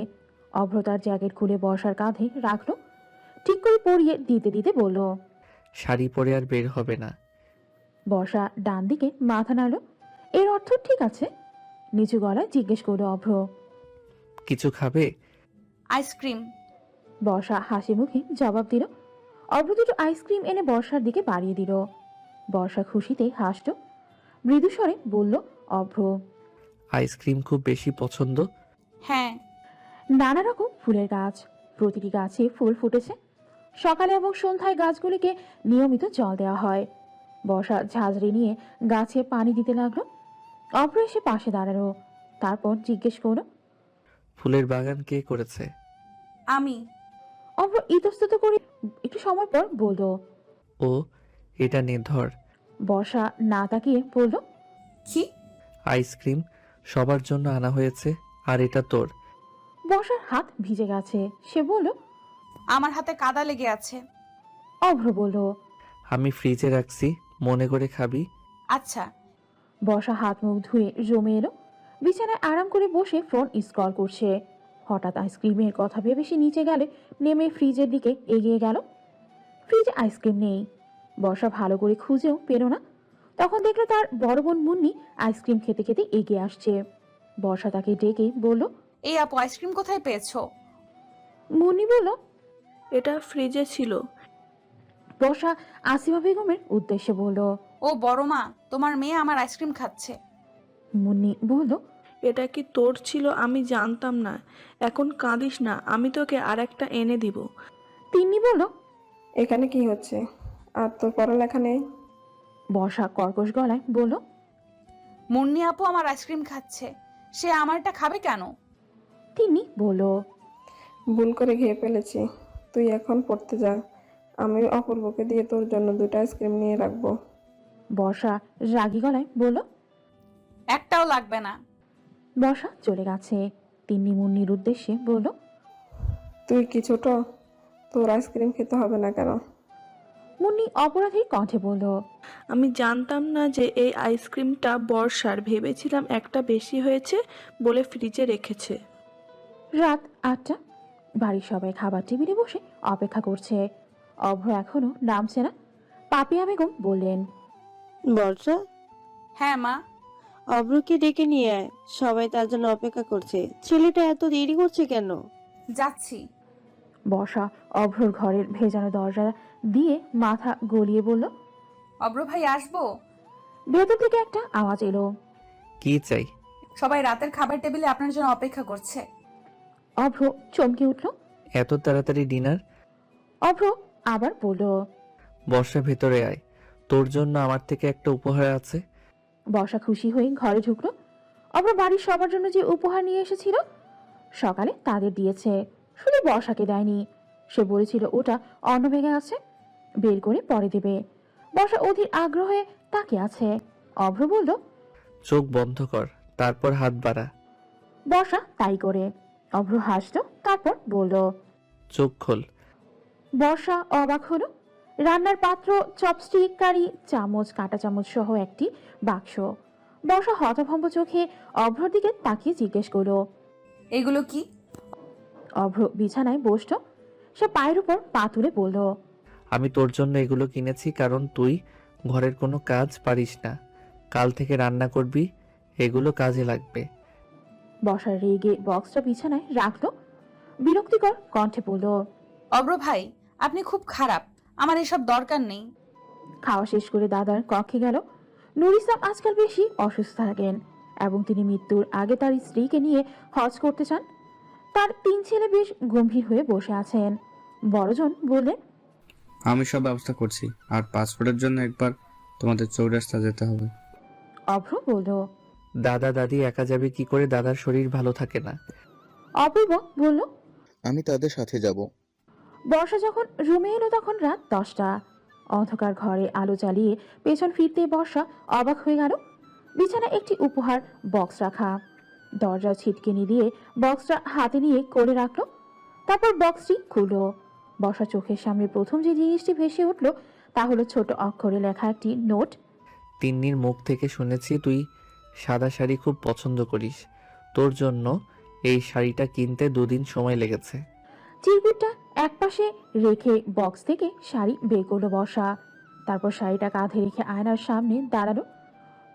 Speaker 3: অভ্র তার জ্যাকেট খুলে বর্ষার কাঁধে রাখলো, ঠিক করে পরিয়ে দিতে দিতে বলল।
Speaker 2: শাড়ি পরে আর বের হবে না।
Speaker 3: বর্ষা ডান দিকে মাথা নাড়ল। এর অর্থ ঠিক আছে। নিচু গলায় জিজ্ঞেস করলো অভ্র।
Speaker 2: কিছু খাবে?
Speaker 1: আইসক্রিম।
Speaker 3: বর্ষা হাসি মুখে জবাব দিল। অভ্র দুটো আইসক্রিম এনে বর্ষার দিকে বাড়িয়ে দিল। বর্ষা খুশিতে হাসল, মৃদু স্বরে বলল অভ্র।
Speaker 2: আইসক্রিম খুব বেশি পছন্দ?
Speaker 1: হ্যাঁ।
Speaker 3: নানা রকম ফুলের গাছ, প্রতিটি গাছে ফুল ফুটেছে। সকালে এবং সন্ধ্যায় গাছগুলিকে নিয়মিত জল দেওয়া হয়। বর্ষা ঝাঁঝরি নিয়ে গাছে পানি দিতে লাগলো। অভ্র এসে পাশে দাঁড়ালো, তারপর জিজ্ঞেস করলো।
Speaker 2: ফুলের বাগান কে করেছে?
Speaker 1: আমি।
Speaker 3: অভ্র ইতস্তত করে একটু সময় পর বলল।
Speaker 2: ও, এটা নে ধর।
Speaker 3: বর্ষা না তাকিয়ে বলল।
Speaker 1: কি?
Speaker 2: আইসক্রিম সবার জন্য আনা হয়েছে, আর এটা তোর।
Speaker 3: বর্ষার হাত ভিজে গেছে, সে বলল।
Speaker 1: আমার হাতে কাদা লেগে আছে।
Speaker 3: অভ্র বলল।
Speaker 2: আমি ফ্রিজে রাখছি, মনে করে খাবি।
Speaker 1: আচ্ছা।
Speaker 3: বর্ষা হাত মুখ ধুয়ে জমে এলো, বিছানায় আরাম করে বসে ফোন স্ক্রল করছে। হঠাৎ আইসক্রিমের কথা ভেবে সে নিচে গেলে নেমে ফ্রিজের দিকে এগিয়ে গেল। ফ্রিজে আইসক্রিম নেই। বর্ষা ভালো করে খুঁজেও পেল না। তখন দেখলো তার বড় বোন মুন্নি আইসক্রিম খেতে খেতে এগিয়ে আসছে। বর্ষা তাকে ডেকে বলল।
Speaker 1: এই আপু, আইসক্রিম কোথায় পেয়েছো?
Speaker 3: মুন্নি বলল।
Speaker 11: এটা ফ্রিজে ছিল।
Speaker 3: বর্ষা আসিমা বেগমের উদ্দেশ্যে বলল।
Speaker 1: ও বড় মা, তোমার মেয়ে আমার আইসক্রিম খাচ্ছে।
Speaker 3: মুন্নি বলল।
Speaker 11: এটা কি তোর ছিল? আমি জানতাম না। এখন কাঁদিস না, আমি তোকে আর একটা এনে দিব।
Speaker 3: তিন্নি বলল।
Speaker 6: এখানে কি হচ্ছে? আর তোর পড়ালেখা নেই?
Speaker 3: বর্ষা কর্কশ গলায় বলল।
Speaker 1: মুন্নি আপু আমার আইসক্রিম খাচ্ছে, সে আমারটা খাবে কেন?
Speaker 3: তিন্নি বলল।
Speaker 6: ভুল করে খেয়ে ফেলেছি, তুই এখন পড়তে যা। আমি অপূর্বকে দিয়ে তোর জন্য 2টা আইসক্রিম নিয়ে রাখবো।
Speaker 3: বর্ষা রাগী গলায় বলল।
Speaker 1: একটাও লাগবে না।
Speaker 3: বর্ষা চলে গেছে। তিন্নি মুন্নির উদ্দেশ্যে বলল।
Speaker 6: তুই কি ছোট? তোর আইসক্রিম খেতে হবে না কেন?
Speaker 3: মুন্নি অপরাধীর কণ্ঠে বলল।
Speaker 11: আমি জানতাম না যে এই আইসক্রিমটা বর্ষার, ভেবেছিলাম একটা বেশি হয়েছে বলে ফ্রিজে রেখেছে।
Speaker 3: রাত 8টা। বাড়ির সবাই খাবার টেবিলে বসে অপেক্ষা করছে। অভ্র এখনো নামছে না। পাপিয়া বেগম বললেন।
Speaker 10: বর্ষা,
Speaker 1: হ্যাঁ মা।
Speaker 10: অভ্রকে ডেকে নিয়ে আয়, সবাই তার জন্য অপেক্ষা করছে। ছেলেটা এত দেরি করছে কেন?
Speaker 1: যাচ্ছি।
Speaker 3: বর্ষা অভ্রর ঘরের ভেজানো দরজা দিয়ে মাথা গলিয়ে বলল।
Speaker 1: অব্র ভাই, আসবো?
Speaker 3: ভেতর থেকে একটা আওয়াজ এলো।
Speaker 2: কি চাই?
Speaker 1: সবাই রাতের খাবার টেবিলে আপনার জন্য অপেক্ষা করছে।
Speaker 3: অভ্র চমকে উঠল।
Speaker 2: এত তাড়াতাড়ি ডিনার?
Speaker 3: অভ্র আবার বলল।
Speaker 2: বর্ষা, ভেতরে আয়, তোর জন্য আমার থেকে একটা উপহার আছে।
Speaker 3: বর্ষা খুশি হয়ে ঘরে ঢুকলো। অভ্র বাড়ির সবার জন্য যে উপহার নিয়ে এসেছিল সকালে তাদের দিয়েছে, শুধু বর্ষাকে দেয়নি। সে বলেছিল ওটা অন্য ভেঙে আছে, বের করে পরে দেবে। বর্ষা অধীর আগ্রহে তাকিয়ে আছে। অভ্র বলল।
Speaker 2: চোখ বন্ধ কর, তারপর হাত বাড়া।
Speaker 3: বর্ষা তাই করে। অভ্র হাসলো, তারপর বলল।
Speaker 2: চোখ খোল।
Speaker 3: বর্ষা অবাক হলো। রান্নার পাত্র, চপস্টিক, কারি, চামচ, কাঁটা চামচ সহ একটি বাক্স। বর্ষা হতভম্ব চোখে অভ্রর দিকে তাকিয়ে জিজ্ঞেস করলো।
Speaker 1: এগুলো কি?
Speaker 3: অভ্র বিছানায় বসল। সে পায়ের উপর পা তুলে বলল।
Speaker 2: আমি তোর জন্য এগুলো কিনেছি কারণ তুই ঘরের কোনো কাজ পারিস না। কাল থেকে রান্না করবি, এগুলো কাজে লাগবে।
Speaker 3: বর্ষা রেগে বক্সটা বিছানায় রাখলো, বিরক্তিকর কণ্ঠে বলল।
Speaker 1: অব্র ভাই, আপনি খুব খারাপ, আমার এসব দরকার নেই।
Speaker 3: খাওয়া শেষ করে দাদার কক্ষে গেল। নুর ইসলাম আজকাল বেশি অসুস্থ থাকেন এবং তিনি মৃত্যুর আগে তার স্ত্রীকে নিয়ে হজ করতে চান। তার 3 ছেলে বেশ গম্ভীর হয়ে বসে আছেন। বড়জন বললেন।
Speaker 13: আমি সব ব্যবস্থা করছি, আর পাসপোর্টের জন্য একবার তোমাদের চৌরাস্তা যেতে হবে।
Speaker 3: অভ্র বলল।
Speaker 2: দাদা দাদি একা যাবে কি করে? দাদার শরীর ভালো থাকে না।
Speaker 3: অপূর্ব বলল।
Speaker 12: আমি তাদের সাথে যাব।
Speaker 3: বর্ষা যখন রুমে এলো তখন রাত 10টা। অন্ধকার ঘরে আলো জ্বালিয়ে পেছন ফিরতে বর্ষা অবাক হয়ে গেল। বিছানায় একটি উপহার বক্স রাখা। দরজা ছিটকিনি দিয়ে বক্সটা হাতে নিয়ে কোলে রাখলো। তারপর বক্সটি খুললো। বর্ষা চোখের সামনে প্রথম যে জিনিসটি ভেসে উঠল তা হলো ছোট অক্ষরে লেখা একটি নোট।
Speaker 2: তিন্নির মুখ থেকে শুনেছি তুই সাদা শাড়ি খুব পছন্দ করিস। তোর জন্য এই শাড়িটা কিনতে 2 দিন সময় লেগেছে।
Speaker 3: চিরকুটটা একপাশে রেখে বক্স থেকে শাড়ি বের করলো বর্ষা। তারপর শাড়িটা কাঁধে রেখে আয়নার সামনে দাঁড়ালো।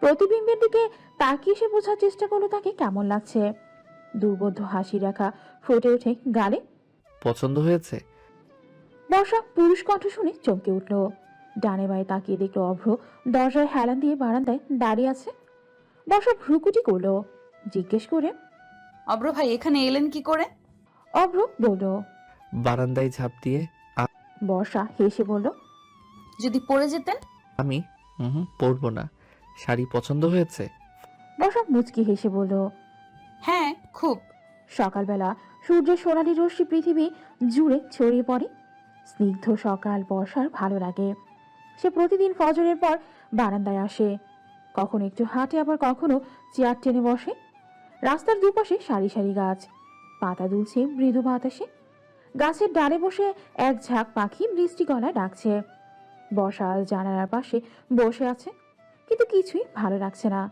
Speaker 3: প্রতিবিম্বের দিকে তাকিয়ে সে বোঝার চেষ্টা করলো তাকে কেমন লাগছে। দুর্বোধ্য হাসি রেখা ফুটে ওঠে গালে।
Speaker 2: পছন্দ হয়েছে?
Speaker 3: বর্ষা পুরুষ কণ্ঠ শুনে চমকে উঠল। ডানে বাঁয়ে তাকিয়ে দেখলো অভ্র দরজায় হেলান দিয়ে বারান্দায় দাঁড়িয়ে আছে। বর্ষা ভ্রুকুটি করলো। জিজ্ঞেস করে,
Speaker 1: অব্র ভাই এখানে এলেন কি করে?
Speaker 3: অভ্র বলল।
Speaker 2: বারান্দায় ঝাঁপ দিয়ে
Speaker 3: বর্ষা হেসে বলল,
Speaker 1: যদি পড়ে যেতেন?
Speaker 2: আমি পরবো না। শাড়ি পছন্দ হয়েছে?
Speaker 3: বর্ষা মুচকি হেসে বলল,
Speaker 1: হ্যাঁ খুব।
Speaker 3: সকালবেলা সূর্যের সোনালি রশ্মি পৃথিবী জুড়ে ছড়িয়ে পড়ে। স্নিগ্ধ সকাল বর্ষার ভালো লাগে। সে প্রতিদিন ফজরের পর বারান্দায় আসে। কখনো একটু হাঁটে, আবার কখনো চেয়ার টেনে বসে। রাস্তার দুপাশে সারি সারি গাছ, পাতা দুলছে মৃদু বাতাসে। গাছের ডালে বসে এক ঝাঁক পাখি বৃষ্টি গলায় ডাকছে। বর্ষা জানালার পাশে বসে আছে, কিন্তু কিছুই ভালো লাগছে না।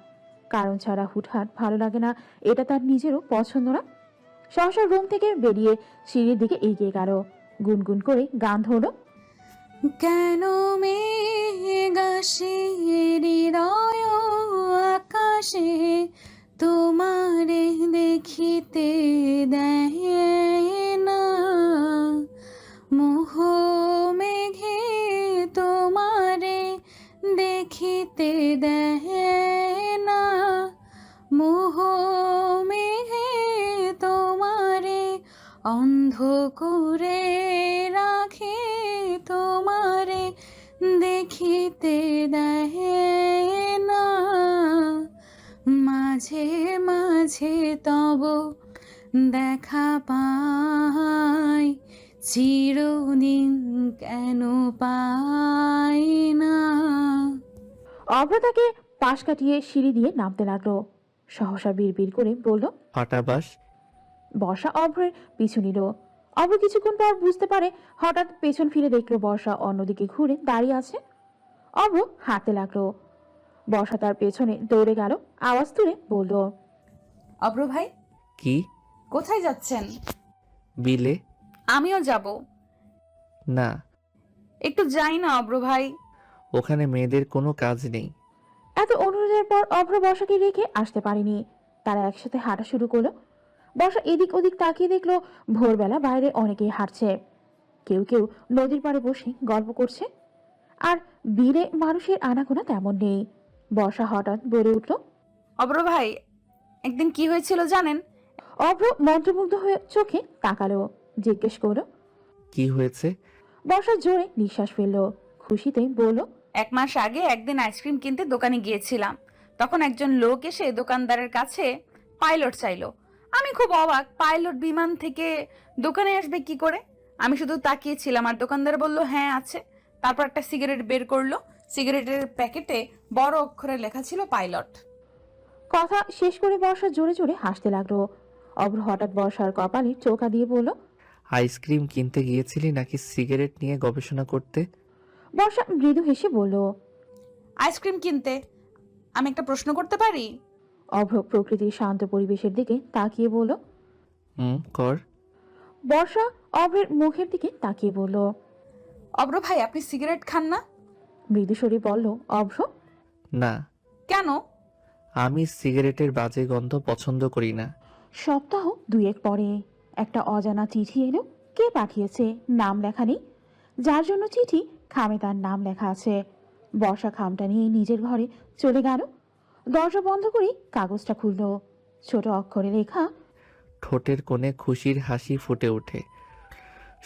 Speaker 3: কারণ ছাড়া হুটহাট ভালো লাগে না এটা তার নিজেরও পছন্দ না। সহসা রুম থেকে বেরিয়ে সিঁড়ির দিকে এগিয়ে গেল। গুনগুন করে গান ধরল,
Speaker 1: কেন মেঘ আসে হৃদয় আকাশে, তোমারে দেখিতে দেয় না, মোহ মেঘে তোমারে দেখিতে দেয় না, মোহ মেঘে তোমারে অন্ধ করে রাখে, তোমারে দেখিতে দেয় না, মাঝে মাঝে তব দেখা পাই, চিরদিন কেন পাই না।
Speaker 3: অভ্র তাকে পাশ কাটিয়ে সিঁড়ি দিয়ে নামতে লাগলো। সহসা বিড়বিড় করে বলল,
Speaker 2: ফাটাবাস।
Speaker 3: বর্ষা অভ্রের পিছু নিল। অভ্র কিছুক্ষণ পর বুঝতে পারে, হঠাৎ পেছন ফিরে দেখলো বর্ষা অন্যদিকে ঘুরে দাঁড়িয়ে আছে। অভ্র হাঁটতে লাগলো। বর্ষা তার পেছনে দৌড়ে গেল। আওয়াজ তুলে বলল,
Speaker 1: অব্র ভাই
Speaker 2: কি?
Speaker 1: কোথায় যাচ্ছেন?
Speaker 2: বিলে।
Speaker 1: আমিও যাব।
Speaker 2: না,
Speaker 1: একটু যাই না অব্র ভাই।
Speaker 2: ওখানে মেয়েদের কোনো কাজ নেই।
Speaker 3: এত অনুরোধের পর অভ্র বর্ষাকে রেখে আসতে পারেনি। তারা একসাথে হাঁটা শুরু করলো। বর্ষা এদিক ওদিক তাকিয়ে দেখলো ভোরবেলা বাইরে অনেকেই হাঁটছে। কেউ কেউ নদীর পাড়ে বসে গল্প করছে। আর বিলে মানুষের আনাগোনা তেমন নেই। বর্ষা হঠাৎ বলে উঠল,
Speaker 1: অব্র ভাই একদিন কি হয়েছিল জানেন?
Speaker 3: অভ্র মন্ত্রমুগ্ধ হয়ে চোখে তাকালো। জিজ্ঞেস করলো,
Speaker 2: কি হয়েছে?
Speaker 3: বর্ষা জোরে নিঃশ্বাস ফেললো। খুশিতে বলল,
Speaker 1: 1 মাস আগে একদিন আইসক্রিম কিনতে দোকানে গিয়েছিলাম। তখন একজন লোক এসে দোকানদারের কাছে পাইলট চাইলো। আমি খুব অবাক, পাইলট বিমান থেকে দোকানে আসবে কি করে? আমি শুধু তাকিয়েছিলাম আর দোকানদার বলল হ্যাঁ আছে। তারপর একটা সিগারেট বের করলো। সিগারেটের প্যাকেটে বড় অক্ষরে লেখা ছিল পাইলট।
Speaker 3: কথা শেষ করে বর্ষা জোরে জোরে হাসতে লাগলো। অভ্র হঠাৎ বর্ষার কপালে চোখা দিয়ে বলল,
Speaker 2: আইসক্রিম কিনতে গিয়েছিলি নাকি সিগারেট নিয়ে গবেষণা করতে?
Speaker 3: বর্ষা মৃদু হেসে বলল,
Speaker 1: আইসক্রিম কিনতে। আমি একটা প্রশ্ন করতে পারি?
Speaker 3: অভ্র প্রকৃতির শান্ত পরিবেশের দিকে তাকিয়ে বলল।
Speaker 2: কর।
Speaker 3: বর্ষা অভ্রের মুখের দিকে তাকিয়ে বলল,
Speaker 1: অব্র ভাই আপনি সিগারেট খান না?
Speaker 3: মৃদুস্বরে বলল অভ্র।
Speaker 2: না।
Speaker 1: কেন?
Speaker 2: আমি সিগারেটের বাজে গন্ধ পছন্দ করি না।
Speaker 3: সপ্তাহ 2 পরে একটা অজানা চিঠি এলো। কে পাঠিয়েছে নাম লেখা নেই। যার জন্য চিঠি, খামে তার নাম লেখা আছে। বর্ষা খামটা নিয়ে নিজের ঘরে চলে গেল। দরজা বন্ধ করে কাগজটা খুলল। ছোট অক্ষরে লেখা,
Speaker 2: ঠোঁটের কোণে খুশির হাসি ফুটে ওঠে।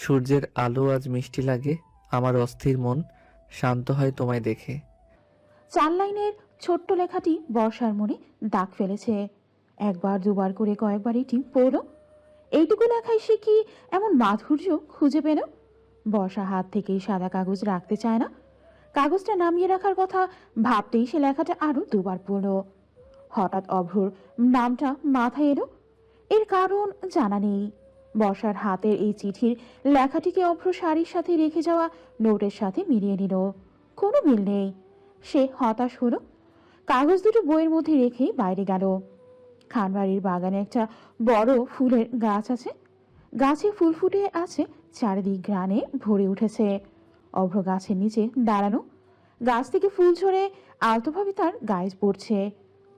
Speaker 2: সূর্যের আলো আজ মিষ্টি লাগে, আমার অস্থির মন শান্ত হয় তোমায় দেখে।
Speaker 3: 4 লাইনের ছোট্ট লেখাটি বর্ষার মনে দাগ ফেলেছে। একবার দুবার করে কয়েকবার এটি পড়ল। এইটুকু লেখায় সে কি এমন মাধুর্য খুঁজে পেল? বর্ষা হাত থেকেই সাদা কাগজ রাখতে চায় না। কাগজটা নামিয়ে রাখার কথা ভাবতেই সে লেখাটা আরো দুবার পড়ল। হঠাৎ অভ্রর নামটা মাথায় এলো। এর কারণ জানা নেই। বর্ষার হাতের এই চিঠির লেখাটিকে অভ্র শাড়ির সাথে রেখে যাওয়া নোটের সাথে মিলিয়ে নিল। কোনো মিল নেই। সে হতাশ হলো। কাগজ দুটো বইয়ের মধ্যে রেখেই বাইরে গেল। খানবাড়ির বাগানে একটা বড় ফুলের গাছ আছে। গাছে ফুল ফুটে আছে, চারিদিক গ্রানে ভরে উঠেছে। অভ্র গাছের নিচে দাঁড়ানো। গাছ থেকে ফুল ঝরে আলতোভাবে তার গায়ে পড়ছে।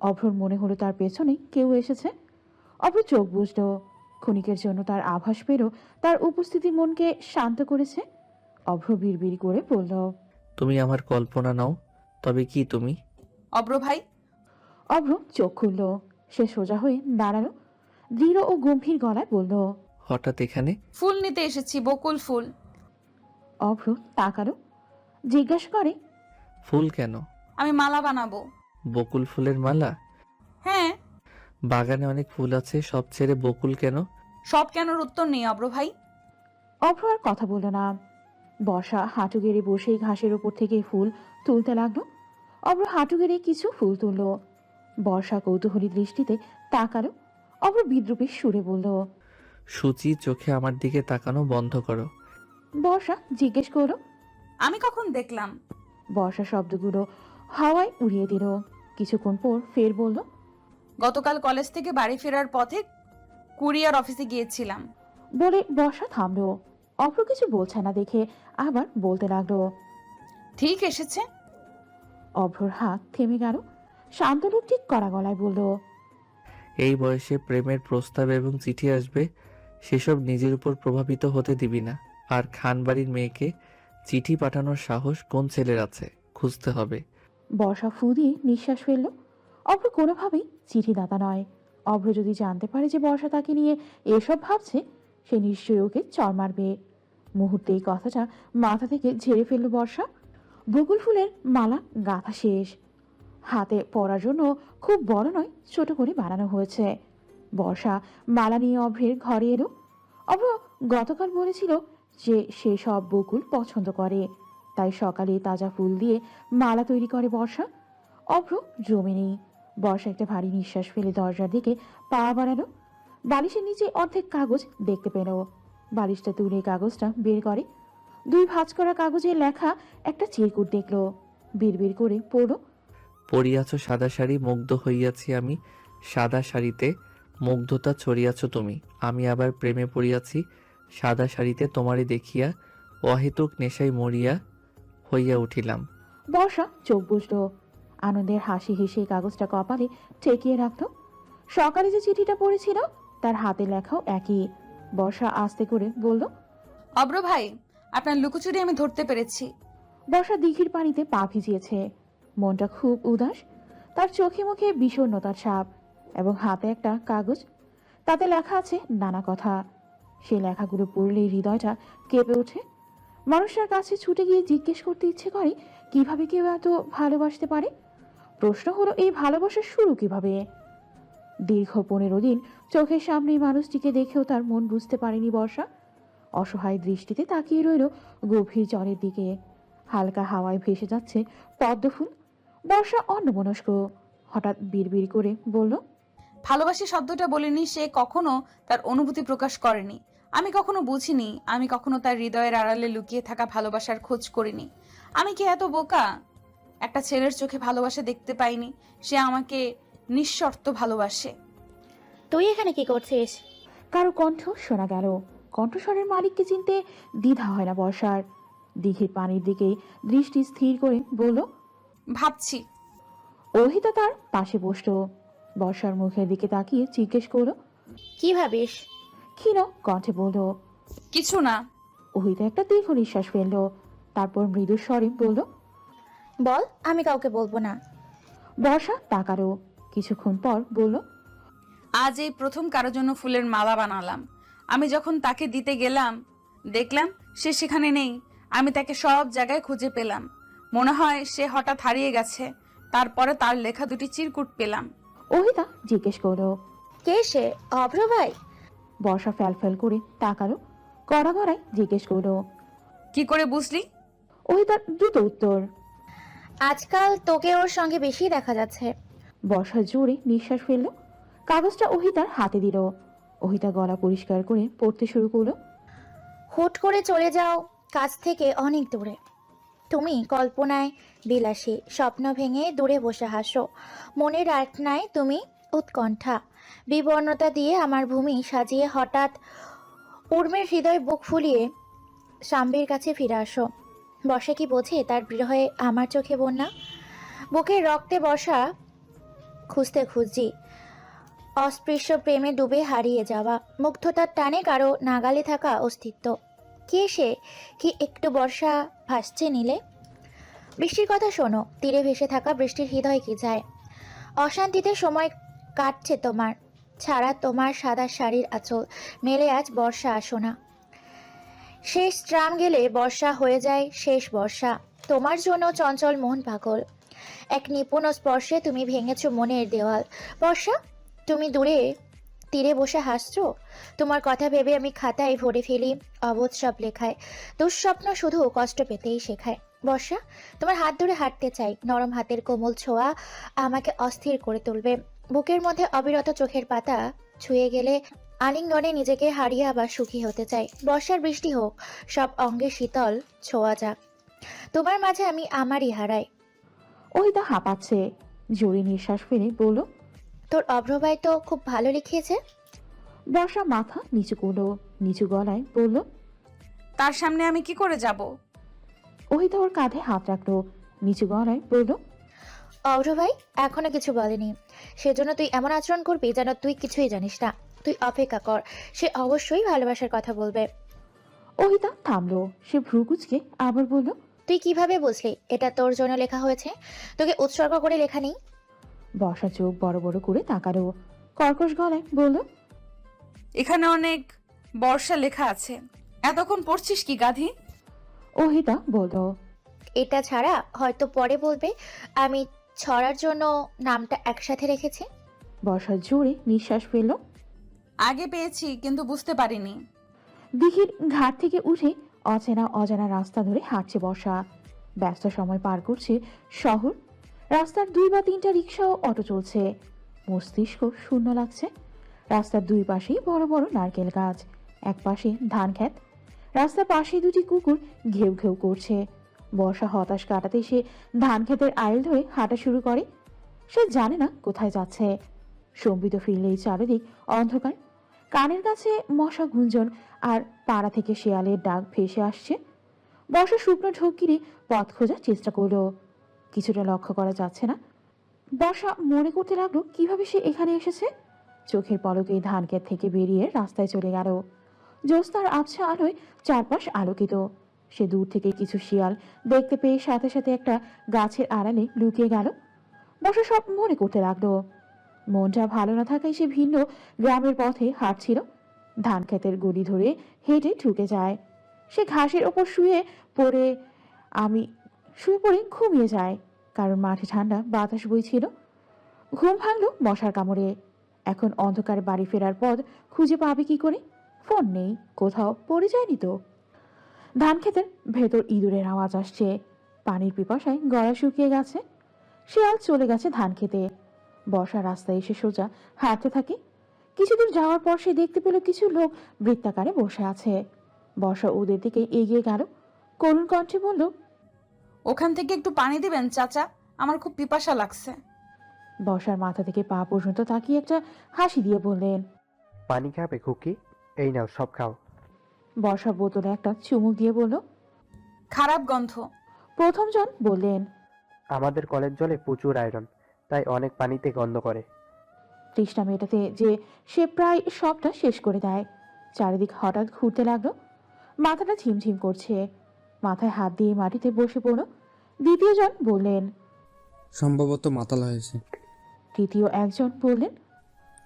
Speaker 3: অভ্রর মনে হলো তার পেছনে কেউ এসেছে। অভ্র চোখ বুঝল। ক্ষণিকের জন্য তার আভাস পেল তার উপস্থিতি মনকে শান্ত করেছে। অভ্র বিড়বিড় করে বলল,
Speaker 2: তুমি আমার কল্পনা নাও। তবে কি তুমি?
Speaker 1: অব্র ভাই।
Speaker 3: অভ্র চোখ খুলল। সে সোজা হয়ে দাঁড়ালো। দৃঢ় ও গম্ভীর গলায় বলল,
Speaker 2: হঠাৎ এখানে?
Speaker 1: ফুল নিতে এসেছি, বকুল ফুল।
Speaker 3: অভ্র তাকালো। জিজ্ঞাসা করে,
Speaker 2: ফুল কেন?
Speaker 1: আমি মালা বানাবো।
Speaker 2: বকুল ফুলের মালা?
Speaker 1: হ্যাঁ।
Speaker 2: বাগানে অনেক ফুল আছে, সব ছেড়ে বকুল কেন?
Speaker 1: সব কেনর উত্তর নেই অব্র ভাই।
Speaker 3: অভ্র আর কথা বলল না। বর্ষা হাঁটু গেড়ে বসেই ঘাসের ওপর থেকে ফুল তুলতে লাগলো। অভ্র হাঁটু গেড়ে কিছু ফুল তুলল। বর্ষা কৌতূহলী দৃষ্টিতে তাকালো। অভ্র বিদ্রুপের সুরে বলল,
Speaker 2: সূচি, চোখে আমার দিকে তাকানো বন্ধ করো।
Speaker 3: বর্ষা জিজ্ঞেস করলো,
Speaker 1: আমি কখন দেখলাম?
Speaker 3: বর্ষা শব্দগুলো হাওয়ায় উড়িয়ে দিল। কিছুক্ষণ পর ফের বলল,
Speaker 1: গতকাল কলেজ থেকে বাড়ি ফেরার পথে কুরিয়ার অফিসে গিয়েছিলাম।
Speaker 3: বলে বর্ষা থামলো। অভ্র কিছু বলছে না দেখে আবার বলতে লাগলো,
Speaker 1: ঠিক এসেছে।
Speaker 3: অভ্রর হাত থেমে গেল। শান্তনু ঠিক কড়া গলায় বলল,
Speaker 2: এই বয়সে প্রেমের প্রস্তাব এবং চিঠি আসবে, সেসব নিজের উপর প্রভাবিত হতে দিবি না। আর খানবাড়ির মেয়েকে চিঠি পাঠানোর সাহস কোন ছেলের আছে? খুঁজতে হবে।
Speaker 3: বর্ষা ফু দিয়ে নিঃশ্বাস ফেলল। অভ্র কোনোভাবেই চিঠিদাতা নয়। অভ্র যদি জানতে পারে যে বর্ষা তাকে নিয়ে এসব ভাবছে, সে নিশ্চয়ই ওকে চড় মারবে। মুহূর্তে এই কথাটা মাথা থেকে ঝেড়ে ফেলল বর্ষা। বকুল ফুলের মালা গাঁথা শেষ। হাতে পরার জন্য খুব বড় নয়, ছোট করে বানানো হয়েছে। বর্ষা মালা নিয়ে অভ্রের ঘরে এলো। অভ্র গতকাল বলেছিল যে সে সব বকুল পছন্দ করে, তাই সকালে তাজা ফুল দিয়ে মালা তৈরি করে বর্ষা। অভ্র জমে নেই। বর্ষা একটা ভারী নিঃশ্বাস ফেলে দরজার দিকে পা বাড়ালো। বালিশের নিচে অর্ধেক কাগজ দেখতে পেল। বালিশটা তুলে কাগজটা বের করে। 2 ভাঁজ করা কাগজে লেখা একটা চিরকুট দেখলো। বিড়বিড় করে পড়ল,
Speaker 2: পরিয়াছ সাদা শাড়ি, মুগ্ধ হইয়াছি আমি সাদা শাড়িতে, মুগ্ধতা ছড়িয়াছ তুমি। আমি আবার প্রেমে পড়িয়াছি সাদা শাড়িতে, তোমারে দেখিয়া অহেতুক নেশায় মরিয়া হইয়া উঠিলাম।
Speaker 3: বর্ষা চোখ বুঝলো। আনন্দের হাসি হেসে কাগজটা কপালে ঠেকিয়ে রাখলো। সকালে যে চিঠিটা পড়েছিল তার হাতে লেখাও একই। বর্ষা আস্তে করে বলল,
Speaker 1: অব্র ভাই, আপনার লুকোচুরি আমি ধরতে পেরেছি।
Speaker 3: বর্ষা দিঘির পানিতে পা ভিজিয়েছে। মনটা খুব উদাস। তার চোখে মুখে বিষণ্ণতার ছাপ এবং হাতে একটা কাগজ। তাতে লেখা আছে নানা কথা। সেই লেখাগুলো পড়লেই হৃদয়টা কেঁপে ওঠে। মানুষটার কাছে ছুটে গিয়ে জিজ্ঞেস করতে ইচ্ছে করে কিভাবে কেউ এত ভালোবাসতে পারে। প্রশ্ন হলো, এই ভালোবাসার শুরু কিভাবে? দীর্ঘ 15 দিন চোখের সামনে মানুষটিকে দেখেও তার মন বুঝতে পারেনি বর্ষা। অসহায় দৃষ্টিতে তাকিয়ে রইল গভীর জলের দিকে। হালকা হাওয়ায় ভেসে যাচ্ছে পদ্মফুল। বর্ষা অন্যমনস্ক। হঠাৎ বিড়বিড় করে বলল,
Speaker 1: ভালোবাসি শব্দটা বলিনি, সে কখনো তার অনুভূতি প্রকাশ করেনি। আমি কখনো বুঝিনি, আমি কখনো তার হৃদয়ের আড়ালে লুকিয়ে থাকা ভালোবাসার খোঁজ করিনি। আমি কি এত বোকা? একটা ছেলের চোখে ভালোবাসা দেখতে পাইনি, সে আমাকে নিঃশর্ত ভালোবাসে।
Speaker 14: তুই এখানে কি করছিস?
Speaker 3: কারো কণ্ঠ শোনা গেল। কণ্ঠস্বরের মালিককে চিনতে দ্বিধা হয় না বর্ষার। দিঘির পানির দিকে দৃষ্টি স্থির করে বলল,
Speaker 1: ভাবছি।
Speaker 3: অহিতা তার পাশে বসল। বর্ষার মুখের দিকে তাকিয়ে জিজ্ঞেস করলো,
Speaker 14: কি ভাবিস?
Speaker 3: ক্ষীণ কণ্ঠে বলল,
Speaker 1: কিছু না।
Speaker 3: অহিতা একটা দীর্ঘ নিঃশ্বাস ফেললো। তারপর মৃদু স্বরে বলল,
Speaker 14: বল, আমি কাউকে বলবো না।
Speaker 3: বর্ষা তাকালো। কিছুক্ষণ পর বলল,
Speaker 1: আজ এই প্রথম কারোর জন্য ফুলের মালা বানালাম। আমি যখন তাকে দিতে গেলাম, দেখলাম সে সেখানে নেই। আমি তাকে সব জায়গায় খুঁজে পেলাম। মনে হয় সে হঠাৎ হারিয়ে গেছে। তারপরে তার লেখা দুটি চিরকুট পেলাম।
Speaker 3: অহিতা জিজ্ঞেস করলো।
Speaker 14: কে সে? অভ্র ভাই?
Speaker 3: বর্ষা ফ্যাল করে তাকালো। কড়া গড়ায় জিজ্ঞেস করলো।
Speaker 1: কি করে বুঝলি?
Speaker 3: অহিতার দ্রুত উত্তর।
Speaker 14: আজকাল তোকে ওর সঙ্গে বেশি দেখা যাচ্ছে।
Speaker 3: বর্ষা জোরে নিঃশ্বাস ফেললো। কাগজটা অহিতার হাতে দিল। অহিতা গলা পরিষ্কার করে পড়তে শুরু করলো।
Speaker 14: হুট করে চলে যাও কাছ থেকে অনেক দূরে। তুমি কল্পনায় বিলাসী, স্বপ্ন ভেঙে দূরে বসে হাসো। মনের আটনায় তুমি উৎকণ্ঠা, বিবর্ণতা দিয়ে আমার ভূমি সাজিয়ে হঠাৎ উর্মের হৃদয় বুক ফুলিয়ে সাম্বের কাছে ফিরে আসো। বর্ষা কি বোঝে তার বিরহে আমার চোখে বন্যা? বুকের রক্তে বর্ষা খুঁজতে খুঁজি অস্পৃশ্য প্রেমে ডুবে হারিয়ে যাওয়া, মুগ্ধতার টানে কারো নাগালে থাকা অস্তিত্ব। কে সে? কি একটু বর্ষা ভাসছে নীলে? বৃষ্টির কথা শোনো, তীরে ভেসে থাকা বৃষ্টির হৃদয় কি যায়? অশান্তিতে সময় কাটছে তোমার ছাড়া, তোমার সাদা শাড়ির আঁচল মেলে আজ বর্ষা আসো না। শেষ ট্রাম গেলে বর্ষা হয়ে যায় শেষ বর্ষা। তোমার জন্য চঞ্চল মন পাগল। এক নিপুণ স্পর্শে তুমি ভেঙেছো মনের দেওয়াল। বর্ষা, তুমি দূরে তীরে বসে হাসছো। তোমার কথা ভেবে আমি খাতায় ভরে ফেলি অবোধ সব লেখায়। দুঃস্বপ্ন শুধু কষ্ট পেতেই শেখায়। বর্ষা, তোমার হাত ধরে হাঁটতে চাই। নরম হাতের কোমল ছোঁয়া আমাকে অস্থির করে তুলবে। বুকের মধ্যে অবিরত চোখের পাতা ছুঁয়ে গেলে আলিঙ্গনে নিজেকে হারিয়ে আবার সুখী হতে চাই। বর্ষার বৃষ্টি হোক, সব অঙ্গে শীতল ছোঁয়া যাক। তোমার মাঝে আমি আমারই হারাই।
Speaker 3: অহিতা হাঁপাচ্ছে। জোরে নিঃশ্বাস ফেলে বলল।
Speaker 14: তোর অভ্রভাই তো খুব ভালো লিখিয়েছে।
Speaker 3: বর্ষা মাথা নিচু করলো। নিচু গলায় বলল।
Speaker 1: তার সামনে আমি কি করে যাব?
Speaker 3: অহিতা ওর কাঁধে হাত রাখলো। নিচু গলায় বলল।
Speaker 14: অভ্রভাই এখনো কিছু বলেনি, সেজন্য তুই এমন আচরণ করবি যেন তুই কিছুই জানিস না। তুই অপেক্ষা কর, সে অবশ্যই ভালোবাসার কথা বলবে।
Speaker 3: অহিতা থামলো। সে ভ্রু কুঁচকে আবার বলল।
Speaker 14: তুই কিভাবে বুঝলি এটা তোর জন্য লেখা হয়েছে? তোকে উৎসর্গ করে লেখা নেই।
Speaker 3: বর্ষা চোখ বড় বড় করে তাকালো। কর্কশ গলায় বলল।
Speaker 1: এখানে অনেক বর্ষা লেখা আছে। এতক্ষণ পড়ছিস কি গাধি?
Speaker 3: অহিতা বলল।
Speaker 14: এটা ছাড়া হয়তো পরে বলবে আমি ছড়ার জন্য নামটা একসাথে রেখেছি।
Speaker 3: বর্ষা জোরে নিঃশ্বাস ফেলল।
Speaker 1: আগে পেয়েছি কিন্তু বুঝতে পারিনি।
Speaker 3: দিঘির ঘাট থেকে উঠে অচেনা অজানা রাস্তা ধরে হাঁটছে বর্ষা। ব্যস্ত সময় পার করছে শহর। রাস্তার 2 বা 3টা রিক্সা ও অটো চলছে। মস্তিষ্ক শূন্য লাগছে। রাস্তার দুই পাশেই বড় বড় নারকেল গাছ, এক পাশে ধান ক্ষেত। রাস্তার পাশে 2টি কুকুর ঘেউ ঘেউ করছে। বর্ষা হতাশ কাটাতে সে ধান ক্ষেতের আইল ধরে হাঁটা শুরু করে। সে জানে না কোথায় যাচ্ছে। সম্বিত ফিরলেই চারিদিক অন্ধকার। কানের কাছে মশা গুঞ্জন আর পাড়া থেকে শেয়ালের ডাক ভেসে আসছে। বর্ষা শুকনো ঢোক গিরে পথ খোঁজার চেষ্টা করলো। কিছুটা লক্ষ্য করা যাচ্ছে না। বর্ষা মনে করতে লাগলো কিভাবে সে এখানে এসেছে। চোখের পলকে ধান ক্ষেত থেকে বেরিয়ে রাস্তায় চলে গেল। জ্যোৎস্নার আবছা আলোয় চারপাশ আলোকিত। সে দূর থেকে কিছু শিয়াল দেখতে পেয়ে সাথে সাথে একটা গাছের আড়ালে লুকিয়ে গেল। বর্ষা সব মনে করতে লাগলো। মনটা ভালো না থাকায় সে ভিন্ন গ্রামের পথে হাঁটছিল। ধান ক্ষেতের গলি ধরে হেঁটে ঢুকে যায়। সে ঘাসের ওপর শুয়ে পড়ে ঘুমিয়ে যায়, কারণ মাঠে ঠান্ডা বাতাস বইছিল। ঘুম ভাঙলো মশার কামড়ে। এখন অন্ধকার বাড়ি ফেরার পথ খুঁজে পাবে কি করে? ফোন নেই, কোথাও পড়ে যায়নি তো। ধান ক্ষেতের ভেতর ইঁদুরের আওয়াজ আসছে। পানির পিপাসায় গলা শুকিয়ে গেছে। শিয়াল চলে গেছে ধান খেতে। বর্ষা রাস্তায় এসে সোজা হাঁটতে থাকে। কিছুদূর যাওয়ার পর সে দেখতে পেল কিছু লোক বৃত্তাকারে বসে আছে। বর্ষা ওদের দিকে এগিয়ে গেল। করুণ কণ্ঠে বলল।
Speaker 1: ওখান থেকে একটু পানি দিবেন চাচা, আমার খুব পিপাসা লাগছে।
Speaker 3: বর্ষার মাথা থেকে পা পর্যন্ত তাকিয়ে একটা হাসি দিয়ে বললেন।
Speaker 5: পানি খাবে খুকি? এই নাও, সব খাও।
Speaker 3: বর্ষা বোতলে একটা চুমুক দিয়ে বলল।
Speaker 1: খারাপ গন্ধ।
Speaker 3: প্রথম জন বললেন।
Speaker 5: আমাদের কলের জলে প্রচুর আয়রন, তাই অনেক পানিতে গন্ধ করে।
Speaker 3: তৃষ্ণা মেটাতে যে সে প্রায় সবটা শেষ করে দেয়। চারিদিক হঠাৎ ঘুরতে লাগলো। মাথাটা ঝিমঝিম করছে। মাথায় হাত দিয়ে মাটিতে বসে পড়ল। দ্বিতীয় জন বললেন।
Speaker 13: সম্ভবত মাতাল হয়েছে।
Speaker 3: তৃতীয় একজন বললেন।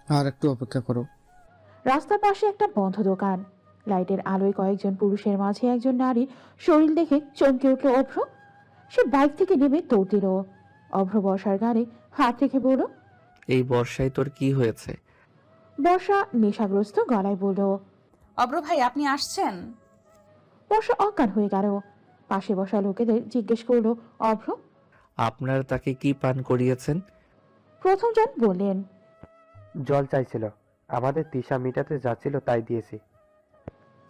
Speaker 13: আর একটু অপেক্ষা করো।
Speaker 3: রাস্তার পাশে একটা বন্ধ দোকান। লাইটের আলোয় কয়েকজন পুরুষের মাঝে একজন নারীর শরীর দেখে চমকে উঠল অভ্র। সে বাইক থেকে নেমে দৌড় দিল। অভ্র বর্ষার গাড়ি হাত রেখে বলল,
Speaker 2: এই বর্ষায় তোর কি হয়েছে?
Speaker 3: বর্ষা নেশাগ্রস্ত গলায় বলল।
Speaker 1: অব্র ভাই আপনি আসছেন?
Speaker 3: বর্ষা অজ্ঞান হয়ে গেল। পাশে বসা লোকেদের জিজ্ঞেস করলো অভ্র।
Speaker 2: আপনারা তাকে কি পান করিয়েছেন?
Speaker 3: প্রথম জন বললেন,
Speaker 5: জল চাইছিল, আমাদের তৃষা মিটাতে যাচ্ছিল তাই দিয়েছি।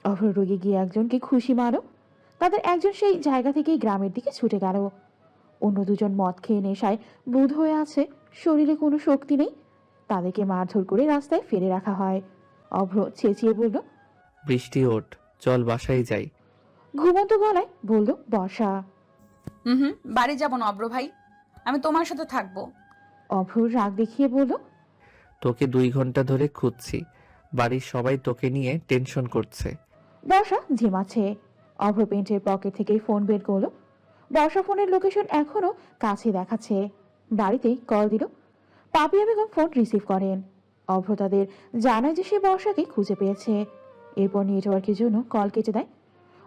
Speaker 3: অভ্র রোগী গিয়ে একজনকে খুশি মারো। তাদের একজন সেই জায়গা থেকেই গ্রামের দিকে ছুটে গেল। অন্য দুজন মদ খেয়ে নেশায় বুধ হয়ে আছে, শরীরে কোনো শক্তি নেই। তাদেরকে মারধর করে রাস্তায় ফেলে রাখা হয়। অভ্র চেঁচিয়ে বলল,
Speaker 2: বৃষ্টি ওঠ, চল বাসায় যাই।
Speaker 3: ঘুমন্ত গলায় বলল বর্ষা।
Speaker 1: হুম, বাড়ি যাব না অব্র ভাই, আমি তোমার সাথে থাকবো।
Speaker 3: অভ্র রাগ দেখিয়ে বলল,
Speaker 2: তোকে 2 ঘন্টা ধরে খুঁজছি, বাড়ির সবাই তোকে নিয়ে টেনশন করছে।
Speaker 3: বর্ষা ঝিমাচ্ছে। অভ্র পেন্টের পকেট থেকে ফোন বের করলো। বর্ষা ফোনের লোকেশন এখনো কাছে দেখাচ্ছে। বাড়িতেই কল দিল। পাপিয়া বেগম ফোন রিসিভ করেন। অভ্র তাদের জানায় যে সে বর্ষাকে খুঁজে পেয়েছে। এরপর নেটওয়ার্কের জন্য কল কেটে দেয়।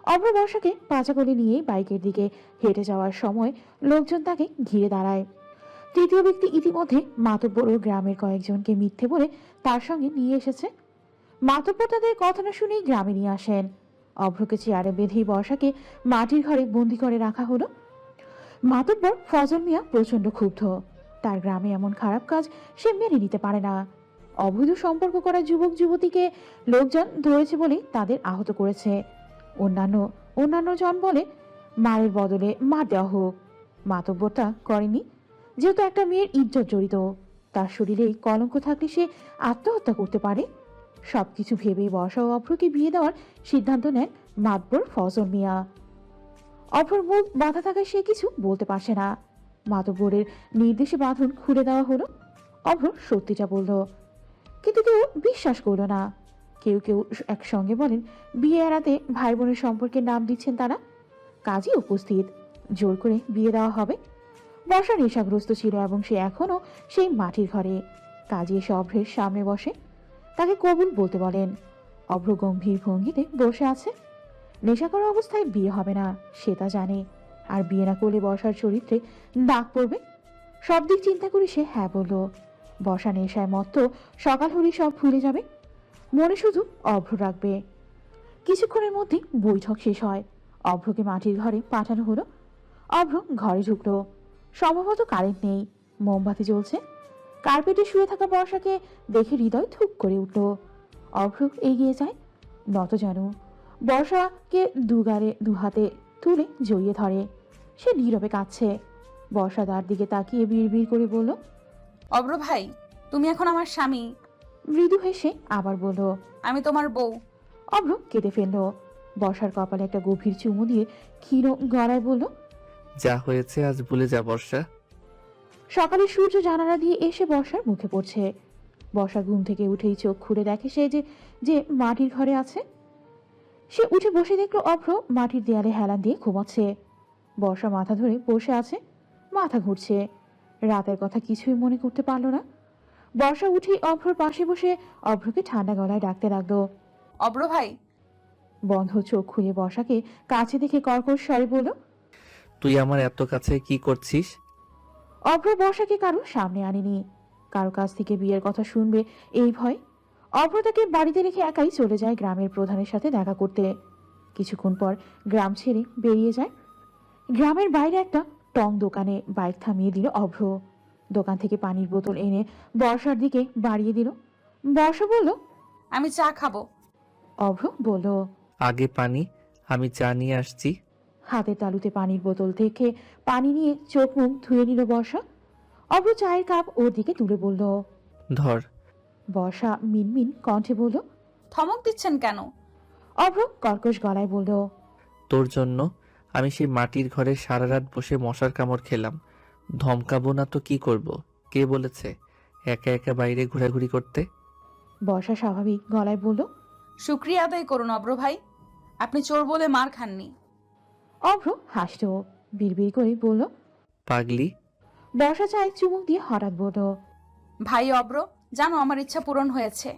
Speaker 3: অভ্র বর্ষাকে পাচাকলি নিয়ে বাইকের দিকে হেঁটে যাওয়ার সময় লোকজন তাকে ঘিরে দাঁড়ায়। তৃতীয় ব্যক্তি ইতিমধ্যে মাতব্বর ও গ্রামের কয়েকজনকে মিথ্যে বলে তার সঙ্গে নিয়ে এসেছে। মাতব্বর তাদের কথা না শুনেই গ্রামে নিয়ে আসেন। অভ্রকে চেয়ারে বেঁধেই বর্ষাকে মাটির ঘরে বন্দি করে রাখা হলো। মাতব্বর ফজল মিয়া প্রচন্ড ক্ষুব্ধ। তার গ্রামে এমন খারাপ কাজ সে মেনে নিতে পারে না। অবৈধ সম্পর্ক করা যুবক যুবতীকে লোকজন ধরেছে বলে তাদের আহত করেছে। অন্যান্য জন বলে মারের বদলে মার দেওয়া হোক। মাতব্বর তা করেনি, যেহেতু একটা মেয়ের ইজ্জত জড়িত। তার শরীরে কলঙ্ক থাকলে সে আত্মহত্যা করতে পারে। সবকিছু ভেবেই বর্ষা ও অভ্রকে বিয়ে দেওয়ার সিদ্ধান্ত নেন মাতব্বর ফজল মিয়া। অভ্রর মুখ বাধা থাকায় সে কিছু বলতে পারছে না। মাতব্বরের নির্দেশে বাঁধন খুলে দেওয়া হলো। অভ্র সত্যিটা বলল, কিন্তু কেউ বিশ্বাস করল না। কেউ কেউ একসঙ্গে বলেন বিয়ে এড়াতে ভাই বোনের সম্পর্কের নাম দিচ্ছেন তারা। কাজী উপস্থিত, জোর করে বিয়ে দেওয়া হবে। বর্ষা নেশাগ্রস্ত ছিল এবং সে এখনো সেই মাটির ঘরে। কাজী এসে অভ্রের সামনে বসে, তাকে কবুল বলতে বলেন। অভ্র গম্ভীর ভঙ্গিতে বসে আছে। নেশা করা অবস্থায় বিয়ে হবে না, সে তা জানে। আর বিয়ে না করলে বর্ষার চরিত্রে দাগ পড়বে। সব দিক চিন্তা করে সে হ্যাঁ বলল। বর্ষা নেশায় মত্ত সকাল হলে সব ভুলে যাবে, মনে শুধু অভ্র রাখবে। কিছুক্ষণের মধ্যে বৈঠক শেষ হয়। অভ্রকে মাটির ঘরে পাঠানো হলো। অভ্র ঘরে ঢুকলো। সম্ভবত কারেন্ট নেই, মোমবাতি জ্বলছে। কার্পেটে শুয়ে থাকা বর্ষাকে দেখে হৃদয় ধুক করে উঠল। অভ্র এগিয়ে যায়, নত যেন। বর্ষাকে দু হাতে তুলে জড়িয়ে ধরে। সে নীরবে কাঁদছে। বর্ষা তার দিকে তাকিয়ে বিড়বিড় করে বলল,
Speaker 1: অব্র ভাই তুমি এখন আমার স্বামী।
Speaker 3: মৃদু হেসে আবার বলল,
Speaker 1: আমি তোমার বউ।
Speaker 3: অভ্র কেঁদে ফেলল। বর্ষার কপালে একটা গভীর চুমু দিয়ে ক্ষীণ গলায় বলল,
Speaker 2: যা হয়েছে আজ ভুলে যা বর্ষা।
Speaker 3: সকালে সূর্য জানালা দিয়ে এসে বর্ষার মুখে পড়ছে। বর্ষা ঘুম থেকে উঠেই চোখ খুলে দেখে সে যে মাটির ঘরে আছে। সে উঠে বসে দেখলো অভ্র মাটির দেয়ালে হেলান দিয়ে ঘুমাচ্ছে। বর্ষা মাথা ধরে বসে আছে, মাথা ঘুরছে। রাতের কথা কিছুই মনে করতে পারল না। বর্ষা উঠেই অভ্রর পাশে বসে অভ্রকে ঠান্ডা গলায় ডাকতে লাগলো,
Speaker 1: অব্র ভাই।
Speaker 3: বন্ধ চোখ খুলে বর্ষাকে কাছে দেখে কর্কশ স্বরে বলল,
Speaker 2: তুই আমার এত কাছে কি করছিস?
Speaker 3: অভ্র বর্ষাকে কারো সামনে আনেনি, কারো কাছ থেকে বিয়ের কথা শুনবে এই ভয়। অভ্র তাকে বাড়িতে রেখে একাই চলে যায় গ্রামের প্রধানের সাথে দেখা করতে। কিছুক্ষণ পর গ্রাম ছেড়ে বেরিয়ে যায়। গ্রামের বাইরে একটা টং দোকানে বাইক থামিয়ে দিল অভ্র। দোকান থেকে পানির বোতল এনে বর্ষার দিকে বাড়িয়ে দিল। বর্ষা বলল,
Speaker 1: আমি চা খাবো।
Speaker 3: অভ্র বলল,
Speaker 2: আগে পানি, আমি চা নিয়ে আসছি।
Speaker 3: হাতের তালুতে পানির বোতল থেকে পানি নিয়ে চোখ মুখ ধুয়ে নিল বর্ষা। অভ্র চায়ের কাপ ওর দিকে তুলে বলল,
Speaker 2: ধর।
Speaker 3: বর্ষা মিনমিন কণ্ঠে বলল,
Speaker 1: ধমক দিচ্ছেন কেন?
Speaker 3: অভ্র কর্কশ গলায় বলল,
Speaker 2: তোর জন্য আমি সেই মাটির ঘরে সারা রাত বসে মশার কামড় খেলাম। ধমকাবো না তো কি করব? কে বলেছে একা একা বাইরে ঘোরাঘুরি করতে?
Speaker 3: বর্ষা স্বাভাবিক গলায় বলল,
Speaker 1: শুক্রিয়া আদায় করুন অব্র ভাই, আপনি চোর বলে মার খাননি।
Speaker 3: অভ্র হাসল, বিড়বিড় করে বলল,
Speaker 2: পাগলি।
Speaker 3: বর্ষা চায় চুমুক দিয়ে হঠাৎ বলল,
Speaker 1: ভাই অব্র, জানো আমার ইচ্ছা পূরণ হয়েছে।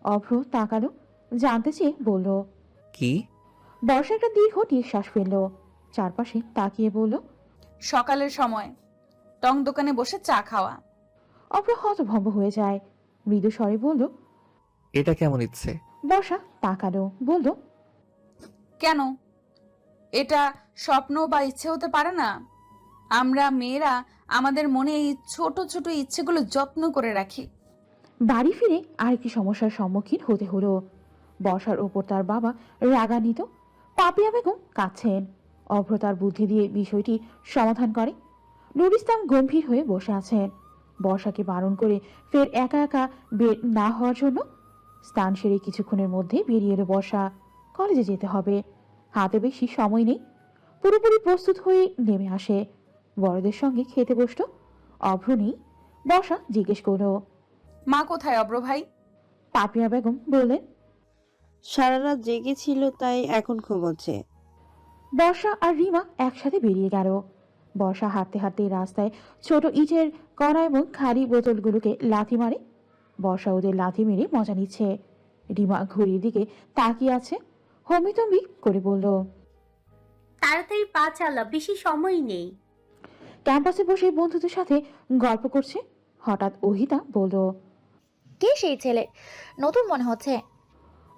Speaker 3: অভ্র তাকালো। জানতে চেয়ে বলল।
Speaker 2: কি?
Speaker 3: বর্ষা একটা দীর্ঘ নিঃশ্বাস ফেলল, চারপাশে তাকিয়ে বলল।
Speaker 1: সকালের সময় টং দোকানে বসে চা খাওয়া।
Speaker 3: অভ্র হতভম্ব হয়ে যায়, মৃদু স্বরে বলল।
Speaker 2: এটা কেমন ইচ্ছে?
Speaker 3: বর্ষা তাকালো, বলল।
Speaker 1: কেন? এটা স্বপ্ন বা ইচ্ছে হতে পারে না? আমরা মেয়েরা আমাদের মনে এই ছোট ছোট ইচ্ছেগুলো যত্ন করে রাখি।
Speaker 3: বাড়ি ফিরে আরেকটি সমস্যার সম্মুখীন হতে হলো। বর্ষার ওপর তার বাবা রাগান্বিত, পাপিয়া বেগম কাঁদছেন। অভ্র তার বুদ্ধি দিয়ে বিষয়টি সমাধান করে। নুর ইসলাম গম্ভীর হয়ে বসে আছেন। বর্ষাকে বারণ করে ফের একা একা বের না হওয়ার জন্য। স্নান সেরে কিছুক্ষণের মধ্যে বেরিয়ে এলো বর্ষা। কলেজে যেতে হবে, হাতে বেশি সময় নেই। পুরোপুরি প্রস্তুত হয়ে নেমে আসে, বড়দের সঙ্গে খেতে বসলো। অভ্র নেই। বর্ষা জিজ্ঞেস করলো,
Speaker 1: মা কোথায় অব্র ভাই?
Speaker 3: পাপিয়া বেগম বললেন।
Speaker 15: সারা রাত জেগেছিল, তাই এখন ঘুমোচ্ছে।
Speaker 3: বর্ষা আর রিমা একসাথে বেরিয়ে গেল। বর্ষা হাঁটতে হাঁটতে রাস্তায় ছোট ইটের কড়া এবং খালি বোতলগুলোকে লাথি মারে। বর্ষা ওদের লাথি মেরে মজা নিচ্ছে। রিমা ঘড়ির দিকে তাকিয়ে আছে, হমিতম্বি করে বলল।
Speaker 8: তাড়াতাড়ি পা চালা, বেশি সময় নেই।
Speaker 3: ক্যাম্পাসে বসে বন্ধুদের সাথে গল্প করছে। হঠাৎ ওহিতা বলল।
Speaker 14: কে সেই ছেলে? নতুন মনে হচ্ছে।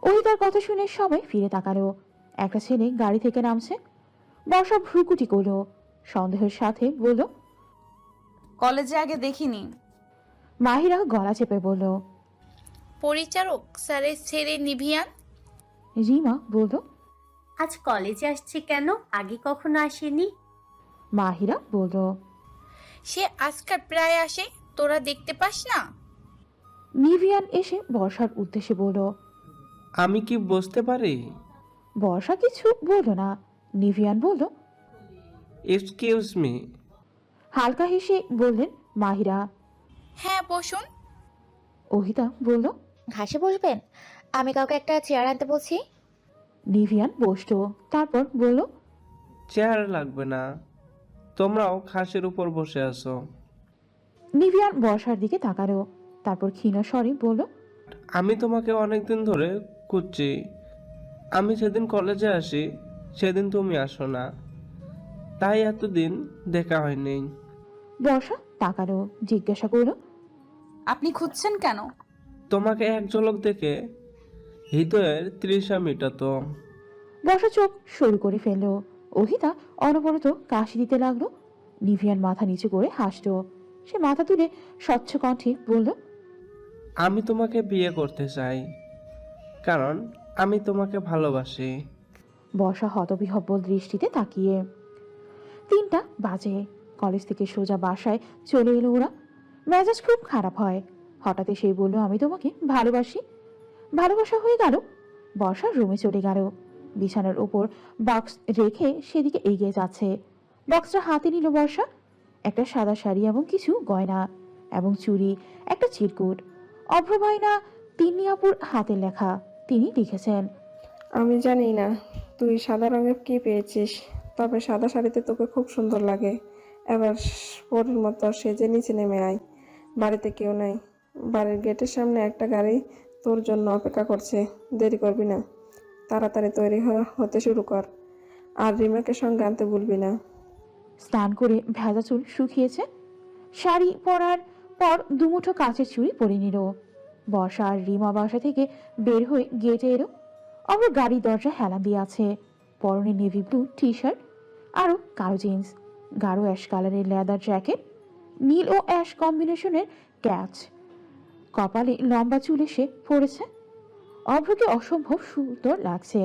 Speaker 3: ওহিতার কথা শুনে সবাই ফিরে তাকালো। একটা ছেলে গাড়ি থেকে নামছে। বর্ষা ভ্রুকুটি করল, সন্দেহের সাথে বলল।
Speaker 1: কলেজে আগে দেখিনি।
Speaker 3: মাহিরা গলা চেপে বলল।
Speaker 4: পরিচারক স্যারের ছেলে নিভিয়ান।
Speaker 3: রিমা বলল।
Speaker 8: আজ কলেজে আসছে কেন? আগে কখনো আসেনি।
Speaker 3: মাহিরা বলল।
Speaker 4: সে আজকাল প্রায় আসে, তোরা দেখতে পাস না?
Speaker 3: নিভিয়ান এসে বর্ষার উদ্দেশ্যে বলল।
Speaker 9: আমি কি বুঝতে পারি?
Speaker 3: বর্ষা কিছু বলল না। নিভিয়ান বলল।
Speaker 9: Excuse me.
Speaker 3: হালকা হেসে বললেন মাহিরা।
Speaker 4: হ্যাঁ বসুন।
Speaker 3: ওহিতা বলল।
Speaker 14: ঘাসে বসবেন? আমি কাউকে একটা চেয়ার আনতে বলছি।
Speaker 3: নিভিয়ান বসলো, তারপর বলল।
Speaker 9: চেয়ার লাগবে না, তোমরাও ঘাসের উপর বসে আছো।
Speaker 3: নিভিয়ান বর্ষার দিকে তাকালো, তারপর ক্ষীণ স্বরে বলল।
Speaker 9: আমি তোমাকে অনেকদিন ধরে খুঁজছি। আমি সেদিন কলেজে আসি, সেদিন তুমি আসো না, তাই এতদিন দেখা হয়নি।
Speaker 3: বর্ষা তাকালো, জিজ্ঞাসা করল।
Speaker 1: আপনি খুঁজছেন কেন?
Speaker 9: তোমাকে এক ঝলক দেখে হৃদয়ের তৃষা মেটাতো।
Speaker 3: বর্ষা চোখ শুরু করে ফেললো। ওহিতা অনবরত কাশি দিতে লাগলো। নিভিয়ান মাথা নিচু করে হাসলো। সে মাথা তুলে স্বচ্ছ কণ্ঠে বলল।
Speaker 9: আমি তোমাকে বিয়ে করতে চাই, কারণ আমি তোমাকে ভালোবাসি।
Speaker 3: বর্ষা হতবিহ্বল দৃষ্টিতে তাকিয়ে। 3টা বাজে। কলেজ থেকে সোজা বাসায় চলে এলো ওরা। মেজাজ খুব খারাপ হয়। হঠাৎ সেই বলল, আমি তোমাকে ভালোবাসি। ভালোবাসা হয়ে গেল। বর্ষা রুমে চলে গেল। বিছানার ওপর বক্স রেখে সেদিকে এগিয়ে যাচ্ছে। বক্সটা হাতে নিল বর্ষা। একটা সাদা শাড়ি এবং কিছু গয়না এবং চুড়ি, একটা চিরকুট। অভ্রবাইনা তিন্নিয়াপুর হাতের লেখা। তিনি লিখেছেন।
Speaker 6: আমি জানি না তুই সাদা রঙের কি পেয়েছিস, তবে সাদা শাড়িতে তোকে খুব সুন্দর লাগে। এবার পরের মতো সেজে নিচে নেমে আয়। বাড়িতে কেউ নাই। বাড়ির গেটের সামনে একটা গাড়ি তোর জন্য অপেক্ষা করছে। দেরি করবি না, তাড়াতাড়ি তৈরি হতে শুরু কর। আর রিমাকে সঙ্গে আনতে ভুলবি না।
Speaker 3: স্নান করে ভেজা চুল শুকিয়েছে। শাড়ি পরার পর দুমুঠো কাঁচের চুড়ি পরে নিল। বর্ষা আর রিমা বাসা থেকে বের হয়ে গেটে এলো। অমর গাড়ির দরজা হেলান দিয়ে আছে। পরনে নেভি ব্লু টি শার্ট, আরও কালো জিন্স, গাঢ় অ্যাশ কালারের লেদার জ্যাকেট, নীল ও অ্যাশ কম্বিনেশনের ক্যাচ। কপালে লম্বা চুল এসে পড়েছে। অভ্রকে অসম্ভব সুন্দর লাগছে।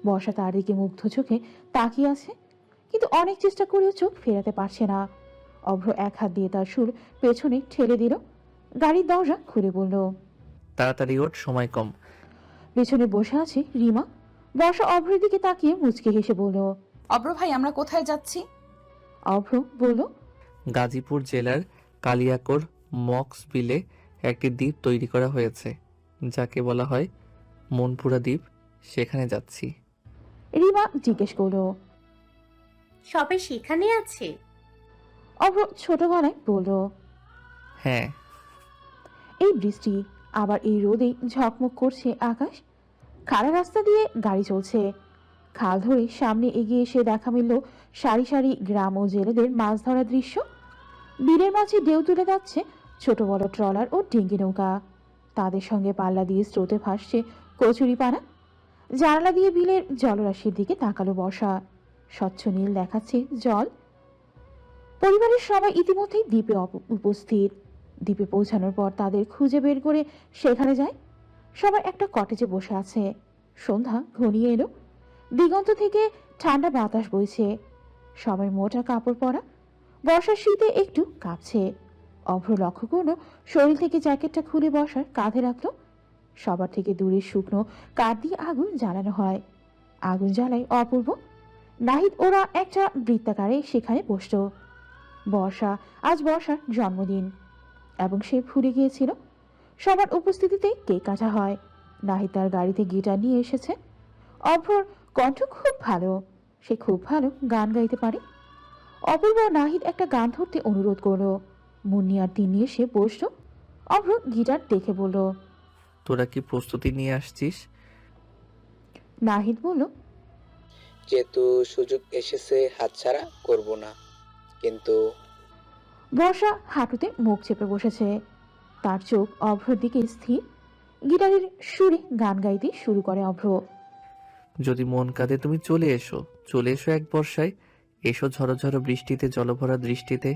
Speaker 3: বর্ষা তার দিকে মুগ্ধ চোখে তাকিয়ে আছে, কিন্তু অনেক চেষ্টা করেও চোখ ফেরাতে পারছে না। অভ্র এক হাত দিয়ে তার সুর পেছনে ঠেলে দিল। গাড়ির দরজা খুলে বলল।
Speaker 2: তাড়াতাড়ি ওঠ, সময় কম।
Speaker 3: পেছনে বসে আছে রিমা। বর্ষা অভ্রের দিকে তাকিয়ে মুচকে হেসে বলল।
Speaker 1: অব্র ভাই, আমরা কোথায় যাচ্ছি?
Speaker 3: অভ্র বলল।
Speaker 2: গাজীপুর জেলার কালিয়াকোর মক্স বিলে একটি দ্বীপ তৈরি করা হয়েছে, যাকে বলা হয় মনপুরা দ্বীপ। সেখানে যাচ্ছি।
Speaker 3: রিমা জিজ্ঞেস করল।
Speaker 8: সবাই সেখানে আছে?
Speaker 3: অভ্র ছোট গলায় বলল।
Speaker 2: হ্যাঁ।
Speaker 3: এই বৃষ্টি, আবার এই রোদে ঝকমক করছে আকাশ। খাড়া রাস্তা দিয়ে গাড়ি চলছে। খাল ধরে সামনে এগিয়ে এসে দেখা মিলল সারি সারি গ্রাম ও জেলেদের মাছ ধরার দৃশ্য। বিলের মাঝে ঢেউ তুলে যাচ্ছে ছোট বড় ট্রলার ও ডিঙ্গি নৌকা। তাদের সঙ্গে পাল্লা দিয়ে স্রোতে ভাসছে কচুরিপানা। জানালা দিয়ে বিলের জলরাশির দিকে তাকালো বর্ষা। স্বচ্ছ নীল দেখাচ্ছে জল। পরিবারের সবাই ইতিমধ্যেই দ্বীপে উপস্থিত। দ্বীপে পৌঁছানোর পর তাদের খুঁজে বের করে সেখানে যায়। সবাই একটা কটেজে বসে আছে। সন্ধ্যা ঘনিয়ে এলো। দিগন্ত থেকে ঠান্ডা বাতাস বইছে। সবাই মোটা কাপড় পরা। বর্ষার শীতে একটু কাঁপছে। অভ্র লক্ষ্য করলো শরীর থেকে জ্যাকেটটা খুলে বর্ষার কাঁধে রাখলো। সবার থেকে দূরে শুকনো কাঠ দিয়ে আগুন জ্বালানো হয়। আগুন জ্বালায় অপূর্ব, নাহিদ ওরা একটা বৃত্তাকারে সেখানে বসত। আজ বর্ষার জন্মদিন এবং সে ভুলে গিয়েছিল। সবার উপস্থিতিতে কেক কাটা হয়। নাহিদ তার গাড়িতে গিটার নিয়ে এসেছে। অভ্রর কণ্ঠ খুব ভালো, সে খুব ভালো গান গাইতে পারে। অপূর্ব নাহিদ একটা গান ধরতে অনুরোধ করলো। মুন্নি আর তিনি এসে বসলো। অভ্র গিটার দেখে বলল,
Speaker 2: তোরা কি প্রস্তুতি নিয়ে আসছিস?
Speaker 3: নাহিদ বলল,
Speaker 7: যেহেতু সুযোগ এসেছে হাতছাড়া করব না। কিন্তু
Speaker 3: বর্ষা হাঁটুতে মুখ চেপে বসেছে। তার চোখ অভ্রর দিকে স্থির। গিটারের সুরে গান গাইতে শুরু করে অভ্র।
Speaker 2: যদি মন কাঁদে তুমি চলে এসো, চলে এসো এক বর্ষায়। এসো ঝড়ো ঝড়ো বৃষ্টিতে, জলভরা দৃষ্টিতে।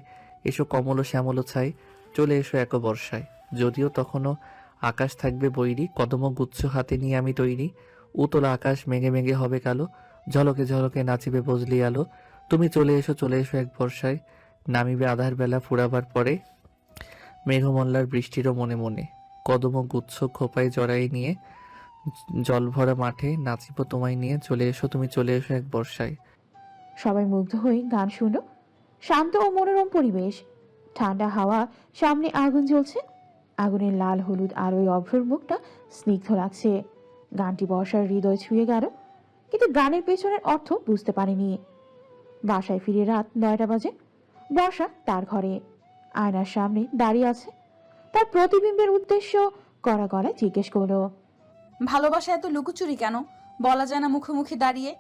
Speaker 2: এসো কমল শ্যামল ছাই, চলে এসো এক বর্ষায়। যদিও তখনও আকাশ থাকবে বৈরী, কদম গুচ্ছ হাতে নিয়ে আমি তৈরি। উতলা আকাশ মেঘে মেঘে হবে কালো, ঝলকে ঝলকে নাচিবে বজলি আলো। তুমি চলে এসো এক বর্ষায়। নামিবে আধার বেলা ফুরাবার পরে, মেঘমল্লার বৃষ্টিরও মনে মনে। কদম গুচ্ছ খোপায় জড়াই নিয়ে, জলভরা মাঠে নাচিব তোমায় নিয়ে। তুমি চলে এসো এক বর্ষায়।
Speaker 3: সবাই মুগ্ধ হয়ে গান শুনল। শান্ত ও মনোরম পরিবেশ। ঠান্ডা হাওয়া, সামনে আগুন জ্বলছে। আগুনের লাল হলুদ আলোয় অভ্রর মুখটা স্নিগ্ধ লাগছে। গানটি বর্ষার হৃদয় ছুঁয়ে গেল, কিন্তু গানের পেছনের অর্থ বুঝতে পারেনি। বাসায় ফিরে রাত 9টা বাজে। বর্ষা তার ঘরে আয়নার সামনে দাঁড়িয়ে আছে। তার প্রতিবিম্বের উদ্দেশ্য কড়া গলায় জিজ্ঞেস করলো,
Speaker 1: ভালোবাসা এত লুকোচুরি কেন? বলা যায় না মুখোমুখি দাঁড়িয়ে?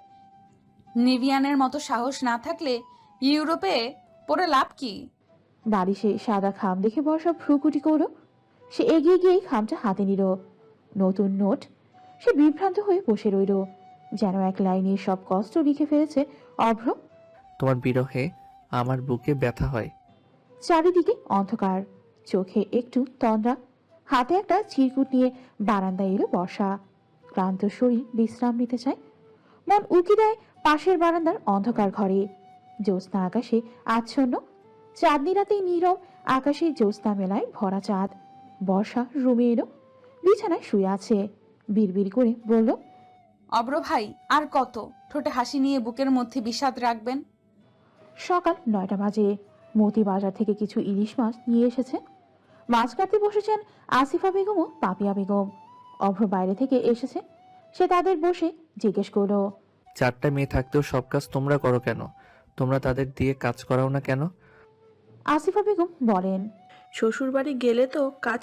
Speaker 1: নিভিয়ানের মতো সাহস না থাকলে ইউরোপে পড়ে লাভ কি?
Speaker 3: বালিশে সাদা খাম দেখে বর্ষা ভ্রুকুটি করলো। সে এগিয়ে গিয়েই খামটা হাতে নিল। নতুন নোট। সে বিভ্রান্ত হয়ে বসে রইল, যেন এক লাইনে সব কষ্ট লিখে ফেলেছে অভ্র।
Speaker 2: তোমার বিরহে আমার বুকে ব্যথা হয়।
Speaker 3: চারিদিকে অন্ধকার, চোখে একটু তন্দ্রা। হাতে একটা চিরকুট নিয়ে বারান্দায় এলো বর্ষা। ক্লান্ত শরীর বিশ্রাম নিতে চায়। মন উকি দেয় পাশের বারান্দার অন্ধকার ঘরে। জ্যোৎস্না আকাশে আচ্ছন্ন। চাঁদনি রাতেই নীরব আকাশে জ্যোৎস্না মেলায় ভরা চাঁদ। বর্ষা রুমে এলো। বিছানায় শুয়ে আছে। বিড়বিড় করে বলল,
Speaker 1: অব্র ভাই, আর কত ঠোঁটে হাসি নিয়ে বুকের মধ্যে বিষাদ রাখবেন?
Speaker 3: সকাল 9টা বাজে। মতি বাজার থেকে কিছু ইলিশ মাছ নিয়ে এসেছে। মাছ কাটতে বসেছেন আসিফা বেগম ও পাপিয়া বেগম। অভ্র বাইরে থেকে এসেছে। সে তাদের বসে জিজ্ঞেস করলো,
Speaker 2: 4টা মেয়ে থাকতেও সব কাজ তোমরা করো কেন? তোমরা তাদের দিয়ে কাজ করাও না কেন?
Speaker 3: আসিফা বেগম বলেন,
Speaker 11: শ্বশুর বাড়ি গেলে তো কাজ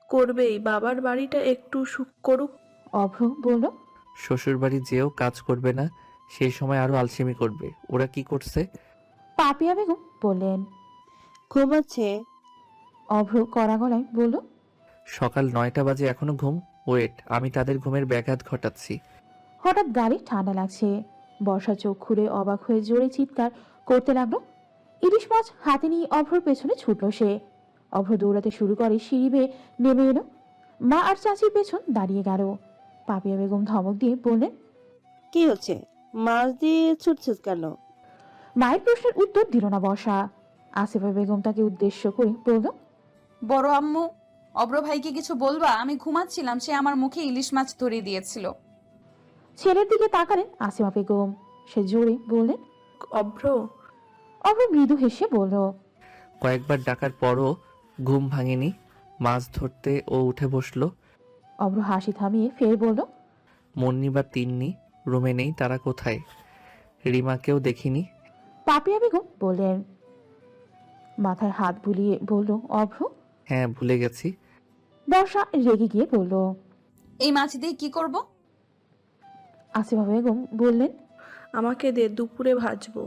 Speaker 11: করবেই, বাবার বাড়িটা একটু সুখ করুক।
Speaker 3: অভ্র বলল,
Speaker 2: শ্বশুর বাড়ি যেও কাজ করবে না, সেই সময় আরো আলসেমি করবে। ওরা কি করছে?
Speaker 3: পাপিয়া বেগম বললেন,
Speaker 15: ঘুমাচ্ছে।
Speaker 3: অভ্র কড়া গলায় বলল,
Speaker 2: সকাল 9টা বাজে এখনো ঘুম? ওয়েট, আমি তাদের ঘুমের ব্যাঘাত ঘটাচ্ছি।
Speaker 3: হঠাৎ গাড়ি ঠান্ডা লাগছে। বর্ষা চোখ খুলে অবাক হয়ে জোরে চিৎকার করতে লাগলো। ইলিশ মাছ হাতে নিয়ে অভ্রর পেছনে ছুটল সে। অভ্র দৌড়াতে শুরু করে, সিঁড়ি বেয়ে নেমে এলো। মা আর চাচির পেছন দাঁড়িয়ে গেল। পাপিয়া বেগম ধমক দিয়ে বললেন,
Speaker 15: কি হচ্ছে? মাছ দিয়ে ছুটছিস কেন?
Speaker 3: মায়ের প্রশ্নের উত্তর দিল না বর্ষা। আসিফা বেগম তাকে উদ্দেশ্য করে বলল,
Speaker 1: বড় আম্মু, অব্র ভাইকে কিছু বলবা? আমি ঘুমাচ্ছিলাম, সে আমার মুখে ইলিশ মাছ ধরিয়ে দিয়েছিল।
Speaker 3: ছেলের দিকে তাকালেন আসিফা বেগম। সে জোরে বললেন,
Speaker 11: অভ্র।
Speaker 3: অভ্র মৃদু হেসে বলল,
Speaker 2: কয়েকবার ডাকার পরও ঘুম ভাঙেনি। মাছ ধরতে ও উঠে বসলো।
Speaker 3: অভ্র হাসি থামিয়ে ফের বলল,
Speaker 2: মুন্নি বা তিন্নি রুমে নেই, তারা কোথায়? রিমাকেও দেখিনি।
Speaker 3: পাপিয়া বেগম বললেন। মাথায় হাত বুলিয়ে বলল অভ্র,
Speaker 2: হ্যাঁ, ভুলে গেছি।
Speaker 3: বর্ষা রেগে গিয়ে বলল,
Speaker 1: এই মাছ দিয়ে কি করব?
Speaker 3: আসিফা বেগম বললেন।
Speaker 11: আমাকে দে, দুপুরে ভাজবো।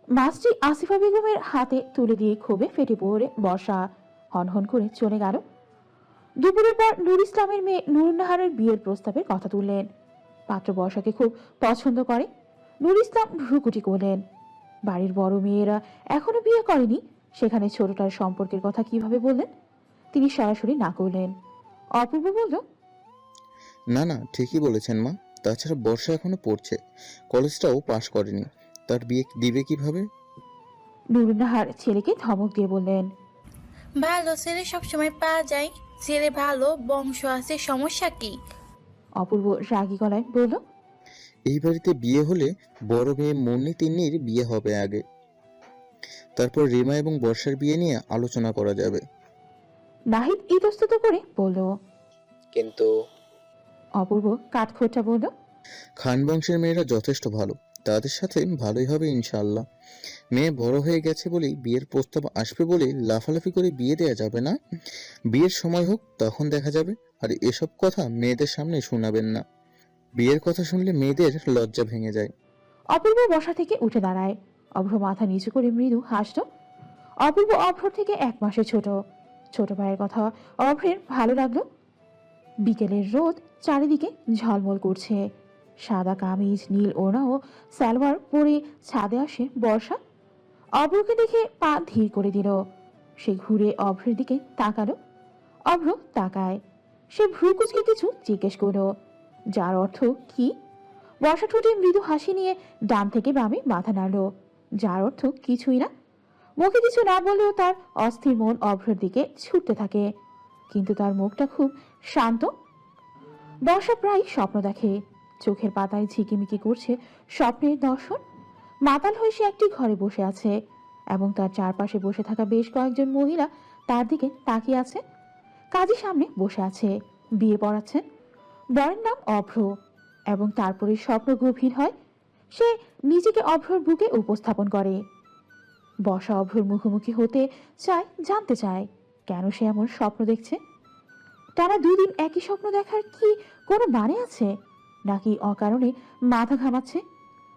Speaker 3: মাছটি আসিফা বেগমের হাতে তুলে দিয়ে ক্ষোভে ফেটে পড়ে বর্ষা হনহন করে চলে গেল। দুপুরের পর নূর ইসলামের মেয়ে নুরুন্নাহারের বিয়ের প্রস্তাবের কথা তুললেন। পাত্র বর্ষাকে খুব পছন্দ করে। নূর ইসলাম ভ্রুকুটি করলেন। বাড়ির বড় মেয়েরা এখনো বিয়ে করেনি, সেখানে ছোটটার সম্পর্কের কথা কিভাবে বললেন? তিনি সরাসরি না করলেন। অপূর্ব বলল,
Speaker 12: না না, ঠিকই বলেছেন মা। তাছাড়া বর্ষা এখনো পড়ছে, কলেজটাও পাশ করেনি, তার বিয়ে দিবে কিভাবে?
Speaker 3: নুরুন্নাহার ছেলেকে ধমক দিয়ে বললেন,
Speaker 4: ভালো ছেলে সবসময় পাওয়া যায়, ছেলে ভালো বংশ আছে, সমস্যা কি?
Speaker 3: অপূর্ব রাগী গলায় বলল,
Speaker 12: এই বাড়িতে বিয়ে হলে বড় মেয়ে মুন্নি তিন্নির বিয়ে হবে আগে, তারপর রিমা এবং বর্ষার বিয়ে নিয়ে আলোচনা করা যাবে।
Speaker 3: নাহিদ ইতস্তত করে বলল।
Speaker 7: কিন্তু
Speaker 3: অপূর্ব কাঠখোট্টা বলল,
Speaker 12: খান বংশের মেয়েরা যথেষ্ট ভালো, তাদের সাথে ভালোই হবে ইনশাআল্লাহ। মেয়ে বড় হয়ে গেছে বলেই বিয়ের প্রস্তাব আসবে বলে লাফালাফি করে বিয়ে দেয়া যাবে না। বিয়ের সময় হোক, তখন দেখা যাবে। আর এসব কথা মেয়েদের সামনে শোনাবেন না, বিয়ের কথা শুনলে মেয়েদের লজ্জা ভেঙে যায়।
Speaker 3: অপূর্ব বসা থেকে উঠে দাঁড়ায়। অভ্র মাথা নিচু করে মৃদু হাসল। অপূর্ব অভ্রর থেকে 1 মাসের ছোট। ছোট ভাইয়ের কথা অভ্রের ভালো লাগলো। বিকেলের রোদ চারিদিকে ঝলমল করছে। সাদা কামিজ, নীল ওড়না ও সালোয়ার পরে ছাদে আসে বর্ষা। অভ্রকে দেখে পা ধীর করে দিল। সে ঘুরে অভ্রের দিকে তাকালো। অভ্র তাকায়। সে ভ্রু কুচকে কিছু জিজ্ঞেস করলো, যার অর্থ কি? বর্ষা ঠোঁটে মৃদু হাসি নিয়ে ডান থেকে বামে মাথা নাড়ল, যার অর্থ কিছুই না। মুখে কিছু না বললেও তার অস্থির মন অভ্রের দিকে ছুটতে থাকে, কিন্তু তার মুখটা খুব শান্ত। বর্ষা প্রায় স্বপ্ন দেখে, চোখের পাতায় ঝিকিমিকি করছে স্বপ্নের দর্শন। মাতাল হয়ে সে একটি ঘরে বসে আছে এবং তার চারপাশে বসে থাকা বেশ কয়েকজন মহিলা তার দিকে তাকিয়ে আছে। কাজী সামনে বসে আছে, বিয়ে পড়াচ্ছেন। বরের নাম অভ্র এবং তারপরে স্বপ্ন গভীর হয়। সে নিজেকে অভ্রর বুকে উপস্থাপন করে। বর্ষা অভ্রর মুখোমুখি হতে চায়, জানতে চায় কেন সে এমন স্বপ্ন দেখছে। টানা 2 দিন একই স্বপ্ন দেখার কি কোনো মানে আছে, নাকি অকারণে মাথা ঘামাচ্ছে?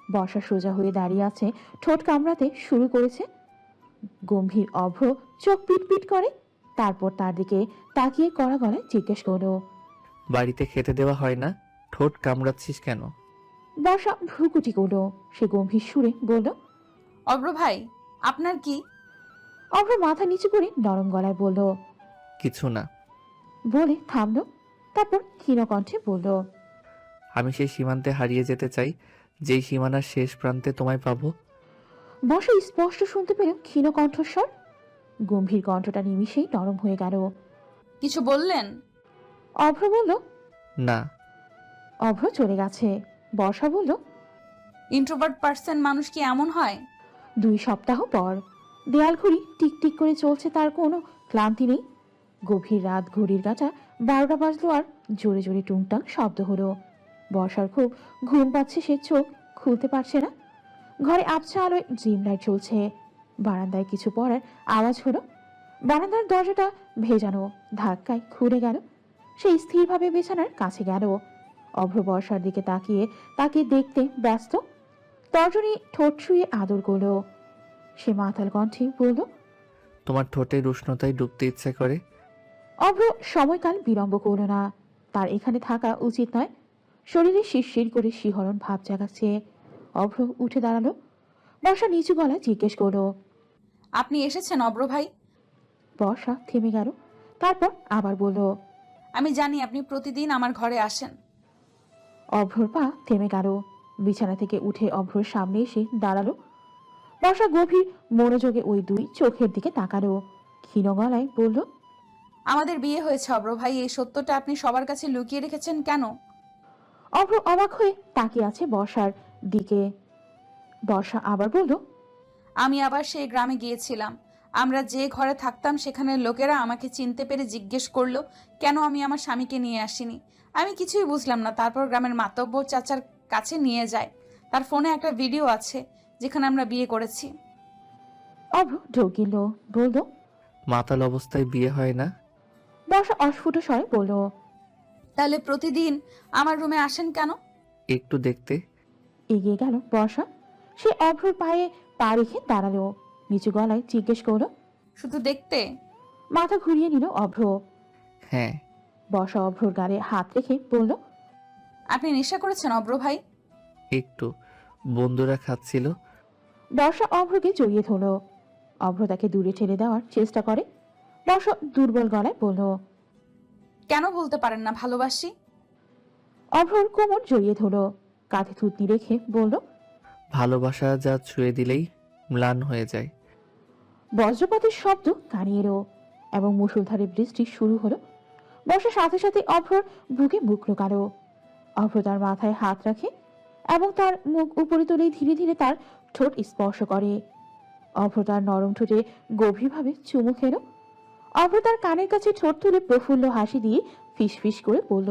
Speaker 3: বর্ষা সোজা হয়ে দাঁড়িয়ে আছে, ঠোঁট কামড়াতে শুরু করেছে। গম্ভীর অভ্র চোখ পিটপিট করে, তারপর তার দিকে তাকিয়ে কড়া গলায় জিজ্ঞেস করলো,
Speaker 2: বাড়িতে খেতে দেওয়া হয় না, ঠোঁট কামড়াচ্ছিস কেন?
Speaker 3: বর্ষা ভ্রুকুটি করলো। সে গম্ভীর সুরে বলল,
Speaker 1: অভ্র ভাই, আপনার কি?
Speaker 3: অভ্র মাথা নিচু করে নরম গলায় বলল,
Speaker 2: কিছু না।
Speaker 3: বলে থামলো। তারপর ক্ষীণ কণ্ঠে বলল,
Speaker 2: আমি সেই সীমান্তে হারিয়ে যেতে চাই, যেই সীমানার শেষ প্রান্তে তোমায় পাবো।
Speaker 3: বর্ষা স্পষ্ট শুনতে পেল ক্ষীণ কণ্ঠস্বর। গম্ভীর কণ্ঠটা নিমিষেই নরম হয়ে গেল।
Speaker 1: কিছু বললেন?
Speaker 3: অভ্র বলল,
Speaker 2: না।
Speaker 3: অভ্র চলে গেছে। বর্ষা বলল,
Speaker 1: ইন্ট্রোভার্ট পার্সন মানুষ কি এমন হয়?
Speaker 3: 2 সপ্তাহ পর দেয়াল ঘড়ি টিকটিক করে চলছে, তার কোনো ক্লান্তি নেই। গভীর রাত, ঘড়ির কাঁটা 12টা বাজলো আর জোরে জোরে টুংটাং শব্দ হলো। বর্ষার খুব ঘুম পাচ্ছে, সে চোখ খুলতে পারছে না। ঘরে আবছা আলোয় ড্রিম লাইট চলছে। বারান্দায় কিছু পড়ার আওয়াজ হলো। বারান্দার দরজাটা ভেজানো ধাক্কায় খুলে গেল। সে স্থিরভাবে বিছানার কাছে গেল। অভ্র বর্ষার দিকে তাকিয়ে তাকে দেখতে ব্যস্ত। তর্জনী ঠোঁট ছুঁয়ে আদর করলো। সে মাতাল কণ্ঠে বলল,
Speaker 2: তোমার ঠোঁটের উষ্ণতায় ডুবতে ইচ্ছে করে।
Speaker 3: অভ্র সময়কাল বিলম্ব করল না, তার এখানে থাকা উচিত নয়। শরীরে শিরশির করে শিহরণ ভাব জাগাচ্ছে। অভ্র উঠে দাঁড়ালো। বর্ষা নিচু গলায় জিজ্ঞেস করলো,
Speaker 1: আপনি এসেছেন অভ্র ভাই?
Speaker 3: বর্ষা থেমে গেল, তারপর আবার বলল,
Speaker 1: আমি জানি আপনি প্রতিদিন আমার ঘরে আসেন।
Speaker 3: অভ্রর পা থেমে গেল। বিছানা থেকে উঠে অভ্রর সামনে এসে দাঁড়ালো। বর্ষা গভীর মনোযোগে ওই 2 চোখের দিকে তাকালো। ক্ষীণ গলায় বলল,
Speaker 1: আমাদের বিয়ে হয়েছে অভ্র ভাই, এই সত্যটা আপনি সবার কাছে লুকিয়ে রেখেছেন কেন?
Speaker 3: অভ্র অবাক হয়ে তাকিয়ে আছে বর্ষার দিকে। বর্ষা আবার বলল,
Speaker 1: আমি আবার সেই গ্রামে গিয়েছিলাম। আমরা যে ঘরে থাকতাম সেখানের লোকেরা আমাকে চিনতে পেরে জিজ্ঞেস করলো কেন আমি আমার স্বামীকে নিয়ে আসিনি। আমি কিছুই বুঝলাম না। তারপর গ্রামের মাতব্বর চাচার কাছে নিয়ে যায়। তার ফোনে একটা ভিডিও আছে যেখানে আমরা বিয়ে করেছি।
Speaker 3: অভ্র ঢোকিল, বলল,
Speaker 2: মাতাল অবস্থায় বিয়ে হয় না।
Speaker 3: বর্ষা অস্ফুট স্বরে বলল,
Speaker 1: তাহলে প্রতিদিন আমার রুমে আসেন কেন?
Speaker 2: একটু দেখতে।
Speaker 3: এগিয়ে গেল বর্ষা। সে অভ্রর পায়ে পা রেখে দাঁড়ালো। নিচু গলায় জিজ্ঞেস করলো।
Speaker 1: শুধু দেখতে?
Speaker 3: মাথা ঘুরিয়ে নিল অভ্র।
Speaker 2: হ্যাঁ।
Speaker 3: বর্ষা অভ্রর গালে হাত রেখে বলল,
Speaker 1: আপনি নেশা করেছেন অব্র ভাই?
Speaker 2: একটু, বন্ধুরা খাচ্ছিল।
Speaker 3: বর্ষা অভ্রকে জড়িয়ে ধরল। অভ্র তাকে দূরে ঠেলে দেওয়ার চেষ্টা করে। বর্ষা দুর্বল গলায় বলল,
Speaker 1: কেন বলতে পারেন না ভালোবাসি?
Speaker 3: অভ্রর কোমর জড়িয়ে ধরল। কাঁধে থুতনি রেখে বলল,
Speaker 2: ভালোবাসা যা ছুঁয়ে দিলেই ম্লান হয়ে যায়।
Speaker 3: বজ্রপাতের শব্দ কানে এলো এবং মুষলধারে বৃষ্টি শুরু হলো। বর্ষার সাথে সাথে অভ্রর বুকে মুখ লুকালো। অভ্র তার মাথায় হাত রাখে এবং তার মুখ উপরে তুলেই ধীরে ধীরে তার ঠোঁট স্পর্শ করে। অভ্র তার নরম ঠোঁটে গভীরভাবে চুমু খেল। অভ্র তার কানের কাছে ঠোঁট তুলে প্রফুল্ল হাসি দিয়ে ফিস ফিস করে বলল,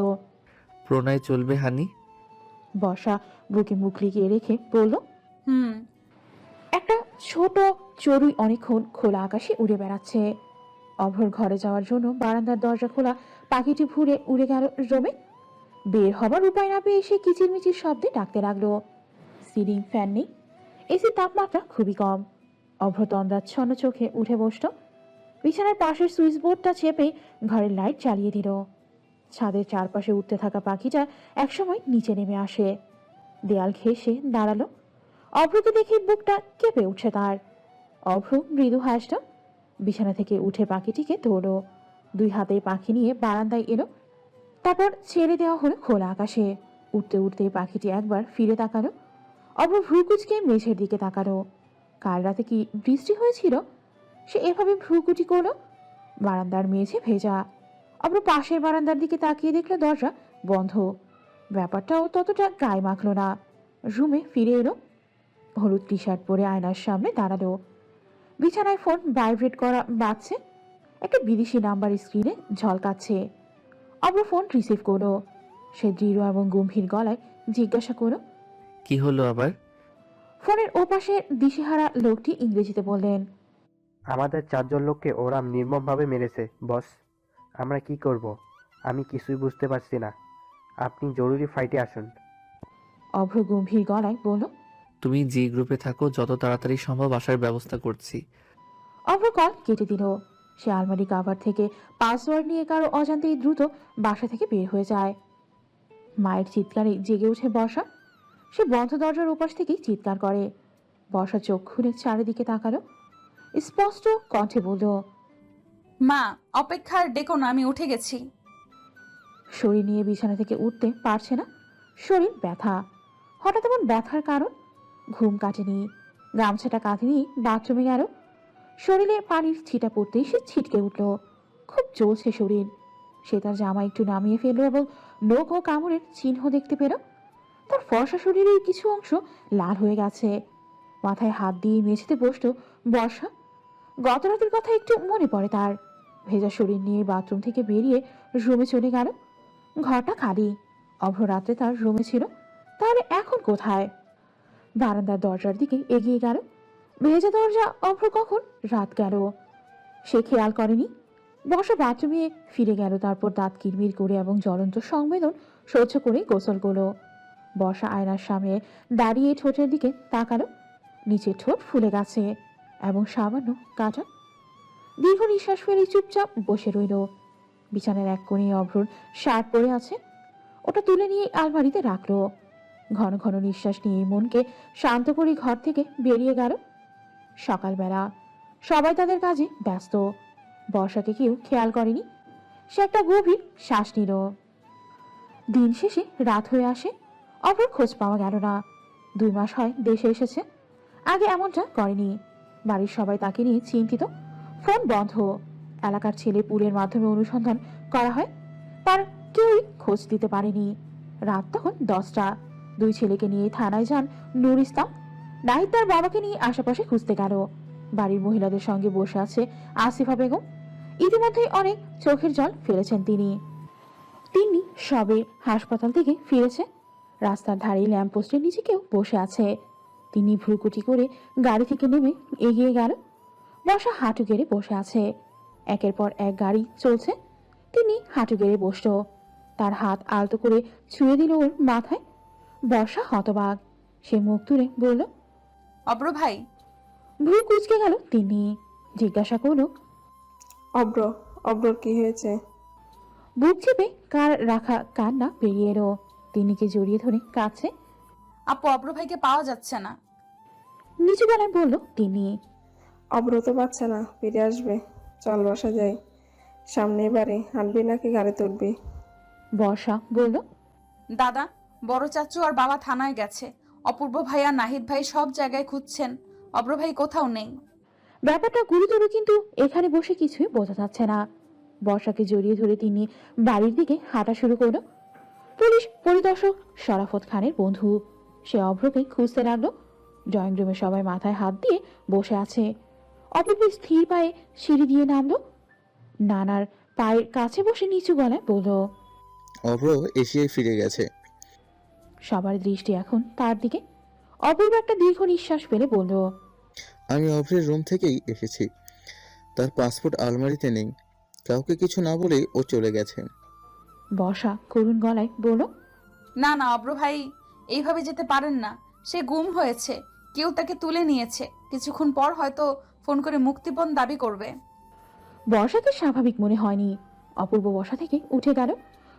Speaker 2: প্রণয় চলবে হানি?
Speaker 3: বর্ষা বুকে মুখ লিগিয়ে রেখে বলল,
Speaker 1: হুম।
Speaker 3: একটা ছোট চড়ুই অনেকক্ষণ খোলা আকাশে উড়ে বেড়াচ্ছে। অভ্রর ঘরে যাওয়ার জন্য বারান্দার দরজা খোলা পাখিটি ঘুরে উড়ে গেল রোমে। বের হবার উপায় না পেয়ে সে কিচিরমিচির শব্দে ডাকতে লাগলো। সিলিং ফ্যান নেই, এসির তাপমাত্রা খুবই কম। অভ্র তন্দ্রাচ্ছন্ন চোখে উঠে বসল। বিছানার পাশের সুইচ বোর্ডটা চেপে ঘরের লাইট জ্বালিয়ে দিল। ছাদের চারপাশে উঠতে থাকা পাখিটা একসময় নিচে নেমে আসে। দেয়াল ঘেঁষে দাঁড়ালো। অভ্রকে দেখে বুকটা কেঁপে উঠছে তার। অভ্র মৃদু হাসল। বিছানা থেকে উঠে পাখিটিকে ধরল। দুই হাতে পাখি নিয়ে বারান্দায় এলো। তারপর ছেড়ে দেওয়া হলো খোলা আকাশে। উঠতে উঠতে পাখিটি একবার ফিরে তাকালো। অভ্র ভ্রু কুচকে মেঝের দিকে তাকালো। কাল রাতে কি বৃষ্টি হয়েছিল? সে এভাবে ভ্রুকুটি করলো। বারান্দার মেঝে ভেজা। অভ্র পাশের বারান্দার দিকে তাকিয়ে দেখলো দরজা বন্ধ। ব্যাপারটাও ততটা গায়ে মাখলো না। রুমে ফিরে এলো। হলুদ টি শার্ট পরে আয়নার সামনে দাঁড়ালো। বিছানায় ফোন ভাইব্রেট করা বাজছে। একটা বিদেশি নাম্বার স্ক্রিনে ঝলকাচ্ছে। অভ্র ফোন রিসিভ করলো। সে দৃঢ় এবং গম্ভীর গলায় জিজ্ঞাসা করলো,
Speaker 2: কি হলো আবার?
Speaker 3: ফোনের ওপাশে দিশেহারা লোকটি ইংরেজিতে বললেন,
Speaker 5: আমাদের 4 জন লোককে ওরা নির্মমভাবে মেরেছে বস। আমরা কি করব? আমি কিছুই বুঝতে পারছি না। আপনি জরুরি ফ্লাইটে আসুন।
Speaker 3: অভ্র গম্ভীর গলায় বলল,
Speaker 2: তুমি যে গ্রুপে থাকো, যত তাড়াতাড়ি সম্ভব আসার ব্যবস্থা করছি।
Speaker 3: অভ্র কল কেটে দিল। সে আলমারি কাভার থেকে পাসওয়ার্ড নিয়ে কারো অজান্তেই দ্রুত বাসা থেকে বের হয়ে যায়। মায়ের চিৎকারে জেগে ওঠে বর্ষা। সে বন্ধ দরজার ওপাশ থেকেই চিৎকার করে। বর্ষা চোখ খুলে চারিদিকে তাকালো। স্পষ্ট কণ্ঠে বলল,
Speaker 1: মা, অপেক্ষার ডেকো না, আমি উঠে গেছি।
Speaker 3: শরীর নিয়ে বিছানা থেকে উঠতে পারছে না। শরীর ব্যথা। হঠাৎ এমন ব্যথার কারণ? ঘুম কাটেনি। গামছাটা কাঁধে নিয়ে বাথরুমে গেল। শরীরে পানির ছিটা পড়তেই সে ছিটকে উঠল। খুব জ্বলছে শরীর। সে তার জামা একটু নামিয়ে ফেলল এবং নখ ও কামড়ের চিহ্ন দেখতে পেল। তার ফর্সা শরীরের কিছু অংশ লাল হয়ে গেছে। মাথায় হাত দিয়ে মেঝেতে বসল বর্ষা। গত রাতের কথা একটু মনে পড়ে তার। ভেজা শরীর নিয়ে বাথরুম থেকে বেরিয়ে রুমে চলে গেল। ঘরটা খালি। অভ্র রাত্রে তার রুমে ছিল, তাহলে এখন কোথায়? বারান্দার দরজার দিকে এগিয়ে গেল। ভেজা দরজা। অভ্র কখন রাত গেল সে খেয়াল করেনি। বর্ষা বাথরুমে ফিরে গেল। তারপর দাঁত কিরমির করে এবং জ্বলন্ত সংবেদন সহ্য করে গোসল করলো। বর্ষা আয়নার সামনে দাঁড়িয়ে ঠোঁটের দিকে তাকালো। নিচে ঠোঁট ফুলে গেছে এবং সামান্য কাটা। দীর্ঘ নিঃশ্বাস ফেলে চুপচাপ বসে রইল। বিছানার এক কোণে অভ্রর শার্ট পরে আছে। ওটা তুলে নিয়ে আলমারিতে রাখলো। ঘন ঘন নিঃশ্বাস নিয়ে মনকে শান্ত করে ঘর থেকে বেরিয়ে গেল। সকালবেলা সবাই তাদের কাজে ব্যস্ত। বর্ষাকে কেউ খেয়াল করেনি। সে একটা গভীর শ্বাস নিল। দিন শেষে রাত হয়ে আসে। অভ্রর খোঁজ পাওয়া গেল না। 2 মাস হয় দেশে এসেছে। আগে এমনটা করেনি। বাড়ির সবাই তাকে নিয়ে চিন্তিত। ফোন বন্ধ। এলাকার ছেলে পুলের মাধ্যমে অনুসন্ধান করা হয়। তার কেউই খোঁজ দিতে পারেনি। রাত তখন 10টা। 2 ছেলেকে নিয়ে থানায় যান নুর ইসলাম। নাহিদ তার বাবাকে নিয়ে আশেপাশে খুঁজতে গেল। বাড়ির মহিলাদের সঙ্গে বসে আছে আসিফা বেগম। ইতিমধ্যেই অনেক চোখের জল ফেলেছেন তিনি। তিনি সবে হাসপাতাল থেকে ফিরেছে। রাস্তার ধারে ল্যাম্পপোস্টের নিচে কেউ বসে আছে। তিনি ভ্রুকুটি করে গাড়ি থেকে নেমে এগিয়ে গেল। বর্ষা হাঁটু গেড়ে বসে আছে। একের পর এক গাড়ি চলছে। তিনি হাঁটু গেড়ে বসল। তার হাত আলতো করে ছুঁয়ে দিল ওর মাথায়। বর্ষা হতবাক, সে মুখ তুলে বলল,
Speaker 1: অব্র ভাই।
Speaker 3: ভ্রু কুচকে গেল তিনি। জিজ্ঞাসা করলো,
Speaker 6: অব্র, অব্রর কি হয়েছে?
Speaker 3: বুক চেপে কার রাখা কান্না বেরিয়ে এলো। তিন্নিকে জড়িয়ে ধরে কাছে।
Speaker 1: আপু, অব্র ভাইকে পাওয়া যাচ্ছে না।
Speaker 3: নিচু গলায় বলল তিনি।
Speaker 6: অব্র তো পাচ্ছে না, ফিরে আসবে। চল বসা যাই। সামনে বাড়ি, হাঁটবি নাকি গাড়ি তুলবি?
Speaker 3: বর্ষা বলল,
Speaker 1: দাদা, বড় চাচু আর বাবা থানায় গেছে। অপূর্ব ভাই আর নাহিদ ভাই সব জায়গায় খুঁজছেন, অব্র ভাই কোথাও নেই।
Speaker 3: ব্যাপারটা গুরুতর, কিন্তু এখানে বসে কিছুই বোঝা যাচ্ছে না। বর্ষাকে জড়িয়ে ধরে তিনি বাড়ির দিকে হাঁটা শুরু করলো। পুলিশ পরিদর্শক শরাফত খানের বন্ধু, সে অভ্রকে খুঁজতে লাগলো। ড্রয়িং রুমে সবাই মাথায় হাত দিয়ে বসে আছে। অপূর্ব স্থির পায়ে সিঁড়ি দিয়ে নামলো। নানার পায়ের কাছে বসে নিচু গলায় বলল,
Speaker 12: অভ্র এশিয়ায় ফিরে গেছে।
Speaker 3: সবার দৃষ্টি এখন তার দিকে। অপূর্ব একটা দীর্ঘ নিঃশ্বাস ফেলে বলল,
Speaker 12: আমি অভ্রের রুম থেকেই এসেছি। তার পাসপোর্ট আলমারিতে নেই। কাউকে কিছু না বলেই ও চলে গেছে।
Speaker 3: বর্ষা করুণ গলায় বলল,
Speaker 1: না না, অব্র ভাই এইভাবে যেতে পারেন না। সে গুম হয়েছে, কেউ তাকে তুলে নিয়েছে। কিছুক্ষণ পর হয়তো ফোন করে মুক্তিপণ দাবি করবে।
Speaker 3: বর্ষাকে স্বাভাবিক মনে হয়নি। অপূর্ব বসা থেকে উঠে গেল।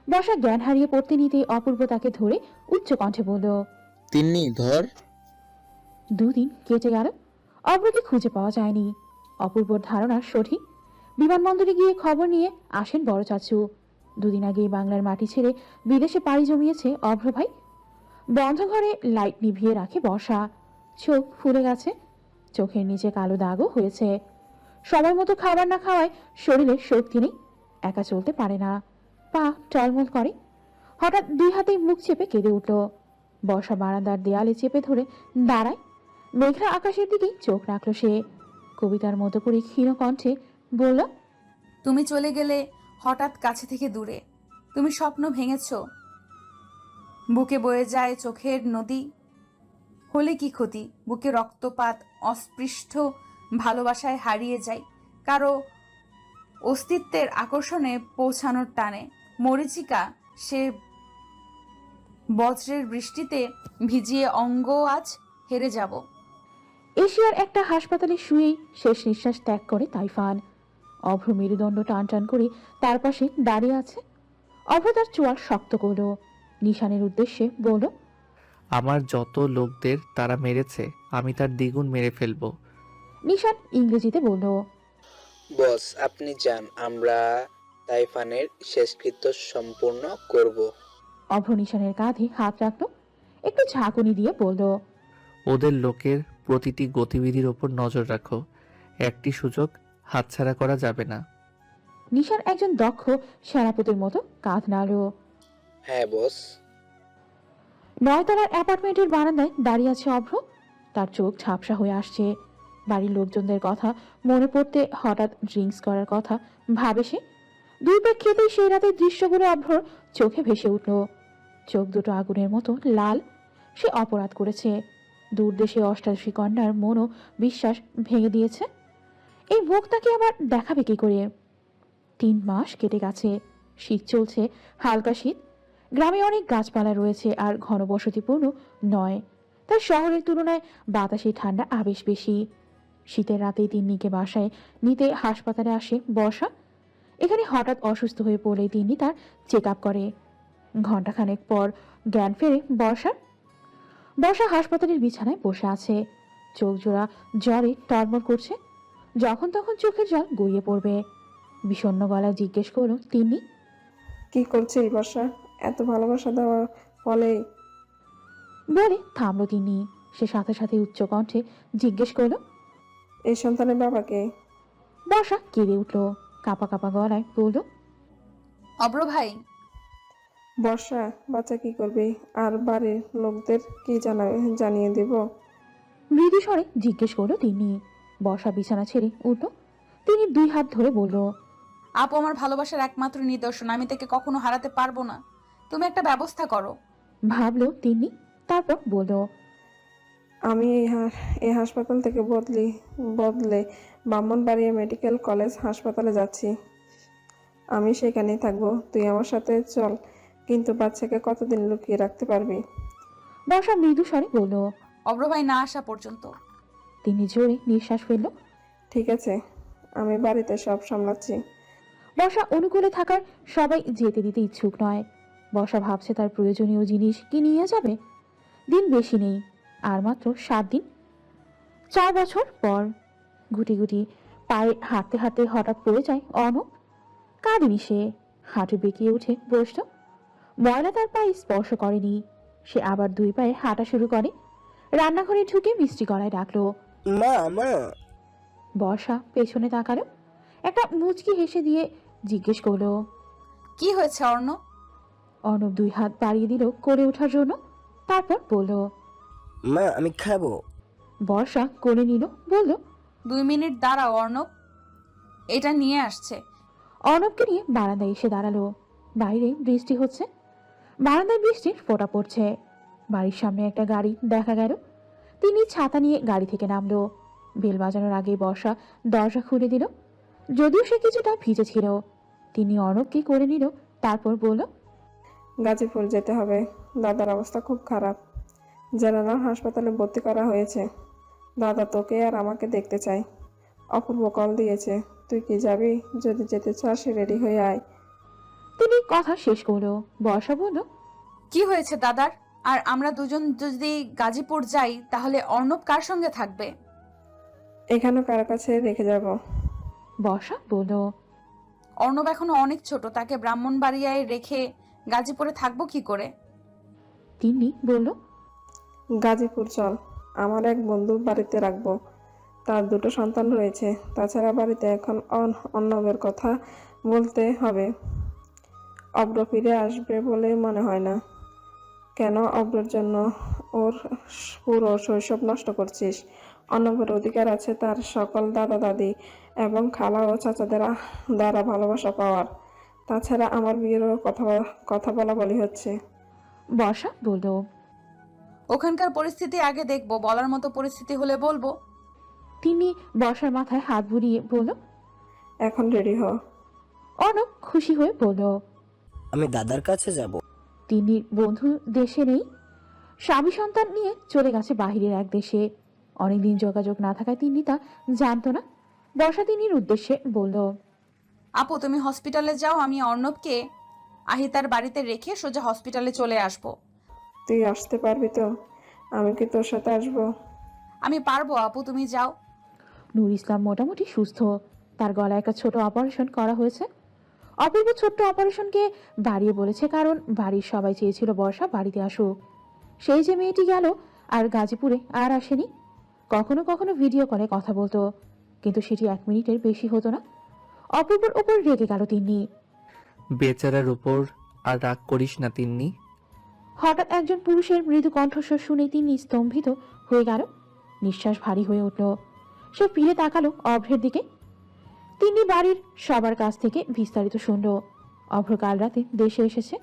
Speaker 3: বর্ষা জ্ঞান হারিয়ে পড়তে নিতে অপূর্ব তাকে ধরে উচ্চ কণ্ঠে বলল,
Speaker 12: তিন্নি ধর।
Speaker 3: 2 দিন কেটে গেল, অপূর্বকে খুঁজে পাওয়া যায়নি। অপূর্বর ধারণা সঠিক। বিমানবন্দরে গিয়ে খবর নিয়ে আসেন বড় চাচু। 2 দিন আগেই বাংলার মাটি ছেড়ে বিদেশে পাড়ি জমিয়েছে অভ্র ভাই। বন্ধ ঘরে লাইট নিভিয়ে রাখে বর্ষা। চোখ ফুলে গেছে, চোখের নিচে কালো দাগও হয়েছে। সময় মতো খাবার না খাওয়ায় শরীরে শক্তি নেই, একা চলতে পারে না, পা টলমল করে। হঠাৎ 2 হাতে মুখ চেপে কেঁদে উঠল। বর্ষা বারান্দার দেয়ালে চেপে ধরে দাঁড়ায়। মেঘলা আকাশের দিকেই চোখ রাখলো সে। কবিতার মতো করে ক্ষীণ কণ্ঠে বলল,
Speaker 1: তুমি চলে গেলে হঠাৎ কাছে থেকে দূরে। তুমি স্বপ্ন ভেঙেছ, বুকে বয়ে যায় চোখের নদী। হলে কি ক্ষতি? বুকে রক্তপাত, অস্পৃষ্ট ভালোবাসায় হারিয়ে যায়, কারো অস্তিত্বের আকর্ষণে পৌঁছানোর টানে। মরীচিকা সে বজ্রের বৃষ্টিতে ভিজিয়ে অঙ্গ, আজ হেরে যাব।
Speaker 3: এশিয়ার একটা হাসপাতালে শুয়েই শেষ নিঃশ্বাস ত্যাগ করে তাইফান। অভ্র মেরুদণ্ড টান টান করে তার পাশে দাঁড়িয়ে আছে। অভ্র তার চোয়াল শক্ত করল, নিশানের উদ্দেশ্যে বলল,
Speaker 2: আমার যত লোকদের তারা মেরেছে আমি তার দ্বিগুণ মেরে ফেলবো।
Speaker 3: নিশান ইংরেজিতে বলল,
Speaker 7: বস, আপনি যান, আমরা তাইফানের শেষকৃত্য সম্পূর্ণ করব।
Speaker 3: অভ্র নিশানের কাঁধে হাত রাখল, একটু ঝাঁকুনি দিয়ে বলল,
Speaker 2: ওদের লোকের প্রতিটি গতিবিধির ওপর নজর রাখো, একটি সুযোগ হাতছাড়া করা যাবে না।
Speaker 3: নিশান একজন দক্ষ সেনাপতির মতো কাঁধ নাড়ল।
Speaker 7: হ্যাঁ বস।
Speaker 3: 9 তলার অ্যাপার্টমেন্টের বারান্দায় দাঁড়িয়ে আছে অভ্র। তার চোখ ঝাপসা হয়ে আসছে। বাড়ির লোকজনদের কথা মনে পড়তে হঠাৎ ড্রিঙ্কস করার কথা ভাবে সে। 2 প্যাক খেতেই সেই রাতের দৃশ্যগুলো অভ্রর চোখে ভেসে উঠল। চোখ দুটো আগুনের মতো লাল। সে অপরাধ করেছে। দূর দেশে অষ্টাদশী কন্যার মনও বিশ্বাস ভেঙে দিয়েছে। এই মুখ তাকে আবার দেখাবে কি করে? 3 মাস কেটে গেছে। শীত চলছে, হালকা শীত। গ্রামে অনেক গাছপালা রয়েছে আর ঘনবসতিপূর্ণ নয়, তাই শহরের তুলনায় বাতাসে ঠান্ডা আবেশ বেশি। শীতের রাতেই তিন্নিকে বাসায় নিতে হাসপাতালে আসে বর্ষা। এখানে হঠাৎ অসুস্থ হয়ে পড়লে তিন্নি তার চেক আপ করে। ঘণ্টাখানেক পর জ্ঞান ফেরে বর্ষার। বর্ষা হাসপাতালের বিছানায় বসে আছে, চোখ জোড়া জ্বরে টলমল করছে। যখন তখন চোখের জল গড়িয়ে পড়বে। বিষণ্ণ গলায় জিজ্ঞেস করলো তিন্নি,
Speaker 6: কি করছিস বর্ষা? এত ভালোবাসা দেওয়ার ফলে?
Speaker 3: বলে থামলো তিনি। সে সাথে সাথে উচ্চ কণ্ঠে জিজ্ঞেস করলো,
Speaker 6: এই সন্তানের বাবাকে?
Speaker 3: বর্ষা কেঁদে উঠল, কাঁপা কাঁপা গলায় বলল,
Speaker 1: অব্র ভাই।
Speaker 6: বর্ষা, বাচ্চা কি করবি? আর বাড়ির লোকদের কি জানিয়ে দেব?
Speaker 3: মৃদু স্বরে জিজ্ঞেস করলো তিনি। বর্ষা বিছানা ছেড়ে উঠল। তিনি 2 হাত ধরে বলল,
Speaker 1: আপু আমার ভালোবাসার একমাত্র নিদর্শন, আমি তাকে কখনো হারাতে পারবো না। তুমি একটা ব্যবস্থা করো।
Speaker 3: ভাবলো তিনি, তারপর বলল,
Speaker 6: আমি এই হাসপাতাল থেকে বদলে ব্রাহ্মণবাড়িয়া মেডিকেল কলেজ হাসপাতালে যাচ্ছি। আমি সেখানেই থাকবো। তুই আমার সাথে চল, কিন্তু বাচ্চাকে কতদিন লুকিয়ে রাখতে পারবি?
Speaker 3: বর্ষা মৃদু স্বরে বলল।
Speaker 1: অভ্র ভাই না আসা পর্যন্ত।
Speaker 3: তিনি জোরে নিঃশ্বাস ফেলল।
Speaker 6: ঠিক আছে, আমি বাড়িতে সব সামলাচ্ছি।
Speaker 3: বর্ষা অনুকূলে থাকার সবাই যেতে দিতে ইচ্ছুক নয়। বর্ষা ভাবছে তার প্রয়োজনীয় জিনিস কি নিয়ে যাবে। দিন বেশি নেই, আর মাত্র 7 দিন। 4 বছর পর গুটি গুটি পায়ে হাঁটতে হাঁটতে হঠাৎ পড়ে যায় অর্ণব। কাঁদেনি সে, হাঁটু বেঁকিয়ে উঠে বসল। ময়লা তার পায়ে স্পর্শ করেনি। সে আবার 2 পায়ে হাঁটা শুরু করে। রান্নাঘরে ঢুকে মিষ্টি গলায় ডাকলো,
Speaker 16: মা মা।
Speaker 3: বর্ষা পেছনে তাকালো। একটা মুচকি হেসে দিয়ে জিজ্ঞেস করলো,
Speaker 1: কি হয়েছে অর্ণব?
Speaker 3: অর্ণব 2 হাত বাড়িয়ে দিল কোলে ওঠার জন্য। তারপর বলল,
Speaker 16: মা আমি খাবো।
Speaker 3: বর্ষা কোলে নিল, বলল,
Speaker 1: 2 মিনিট দাঁড়াও অর্ণব, এটা নিয়ে আসছে।
Speaker 3: অর্ণবকে নিয়ে বারান্দায় এসে দাঁড়ালো। বাইরে বৃষ্টি হচ্ছে। বারান্দায় বৃষ্টির ফোঁটা পড়ছে। বাড়ির সামনে একটা গাড়ি দেখা গেল। তিনি ছাতা নিয়ে গাড়ি থেকে নামলো। বেল বাজানোর আগে বর্ষা দরজা খুলে দিল। যদিও সে কিছুটা ভিজে ছিল। তিনি অর্ণবকে করে নিল, তারপর বলল,
Speaker 6: গাজীপুর যেতে হবে, দাদার অবস্থা খুব খারাপ। জেনারেল হাসপাতালে ভর্তি করা হয়েছে। দাদা তোকে আর আমাকে দেখতে চাই। অপূর্ব কল দিয়েছে, তুই কি যাবি? যদি যেতে চাস রেডি হয়ে আয়।
Speaker 3: তিনি কথা শেষ করলো। বর্ষা বলল,
Speaker 1: কি হয়েছে দাদার? আর আমরা দুজন যদি গাজীপুর যাই তাহলে অর্ণব কার সঙ্গে থাকবে?
Speaker 6: এখানে কার কাছে রেখে যাব?
Speaker 3: বর্ষা বলল,
Speaker 1: অর্ণব এখনো অনেক ছোট, তাকে ব্রাহ্মণবাড়িয়ায় রেখে গাজীপুরে থাকবো কি করে?
Speaker 3: তিনি বলল,
Speaker 6: গাজীপুর চল, আমার এক বন্ধু বাড়িতে রাখবো। তার 2টো সন্তান রয়েছে। তাছাড়া বাড়িতে এখন অর্ণবের কথা বলতে হবে। অব্র ফিরে আসবে বলে মনে হয় না। কেন অব্রের জন্য ওর পুরো শৈশব নষ্ট করছিস? অর্ণবের অধিকার আছে তার সকল দাদা দাদি এবং খালা ও চাচাদের দ্বারা ভালোবাসা পাওয়ার। তাছাড়া আমার বিয়েরও কথা বলা বলি হচ্ছে।
Speaker 3: বর্ষা বলল,
Speaker 1: ওখানকার পরিস্থিতি আগে দেখবো, বলার মতো পরিস্থিতি হলে বলবো।
Speaker 3: তিনি বর্ষার মাথায় হাত বুলিয়ে বলল,
Speaker 6: এখন রেডি হ।
Speaker 3: অর্ণব খুশি হয়ে বলল,
Speaker 16: আমি দাদার কাছে যাব।
Speaker 3: তিনি বন্ধু দেশে নেই। স্বামী সন্তান নিয়ে চলে গেছে বাহিরের এক দেশে। অনেকদিন যোগাযোগ না থাকায় তিনি তা জানতো না। বর্ষা তিনির উদ্দেশ্যে বলল,
Speaker 1: আপু তুমি হসপিটালে যাও, আমি অর্ণবকে আহিতার বাড়িতে রেখে সোজা হসপিটালে চলে আসব।
Speaker 6: তুই আসতে পারবি তো? আমি কি তোর সাথে আসবো?
Speaker 1: আমি পারবো আপু, তুমি যাও।
Speaker 3: নূর ইসলাম মোটামুটি সুস্থ। তার গলায় একটা ছোট অপারেশন করা হয়েছে। অপূর্ব ছোট্ট অপারেশনকে দাঁড়িয়ে বলেছে, কারণ বাড়ির সবাই চেয়েছিল বর্ষা বাড়িতে আসুক। সেই যে মেয়েটি গেল আর গাজীপুরে আর আসেনি। কখনো কখনো ভিডিও কলে কথা বলতো, কিন্তু সেটি 1 মিনিটের বেশি হতো না। অপূর্বর ওপর রেগে গেল তিনি।
Speaker 2: বেচারার উপর আর রাগ করিস না তিন্নি।
Speaker 3: হঠাৎ একজন পুরুষের মৃদু কণ্ঠস্বর শুনে তিনি স্তম্ভিত হয়ে গেল। নিঃশ্বাস ভারী হয়ে উঠল। সে ফিরে তাকালো অভ্রের দিকে। তিনি বাড়ির সবার কাছ থেকে বিস্তারিত শুনল। অভ্র কাল রাতে দেশে এসেছে,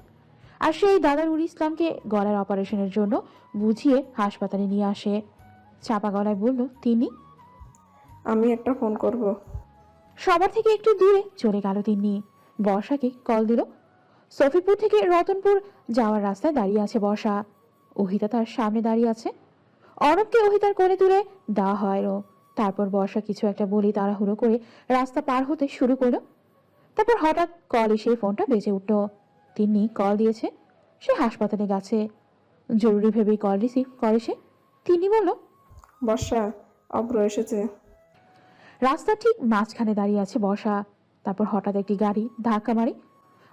Speaker 3: আর সেই দাদা নুর ইসলামকে গলার অপারেশনের জন্য বুঝিয়ে হাসপাতালে নিয়ে আসে। চাপা গলায় বলল তিনি,
Speaker 6: আমি একটা ফোন করব।
Speaker 3: সবার থেকে একটু দূরে চলে গেল তিনি। বর্ষাকে কল দিল। সফিপুর থেকে রতনপুর যাওয়ার রাস্তায় দাঁড়িয়ে আছে বর্ষা। অহিতা তার সামনে দাঁড়িয়ে আছে। অর্ণবকে অহিতার কোলে তুলে দেওয়া হয়। তারপর বর্ষা কিছু একটা বলে তাড়াহুড়ো করে রাস্তা পার হতে শুরু করলো। তারপর হঠাৎ কল এসে ফোনটা বেজে উঠল। তিনি কল দিয়েছে, সে হাসপাতালে গেছে। জরুরি ভেবেই কল রিসিভ করে সে। তিনি বলল,
Speaker 6: বর্ষা, অব্র এসেছে।
Speaker 3: রাস্তা ঠিক মাঝখানে দাঁড়িয়ে আছে বর্ষা। তারপর হঠাৎ একটি গাড়ি ধাক্কা মারে।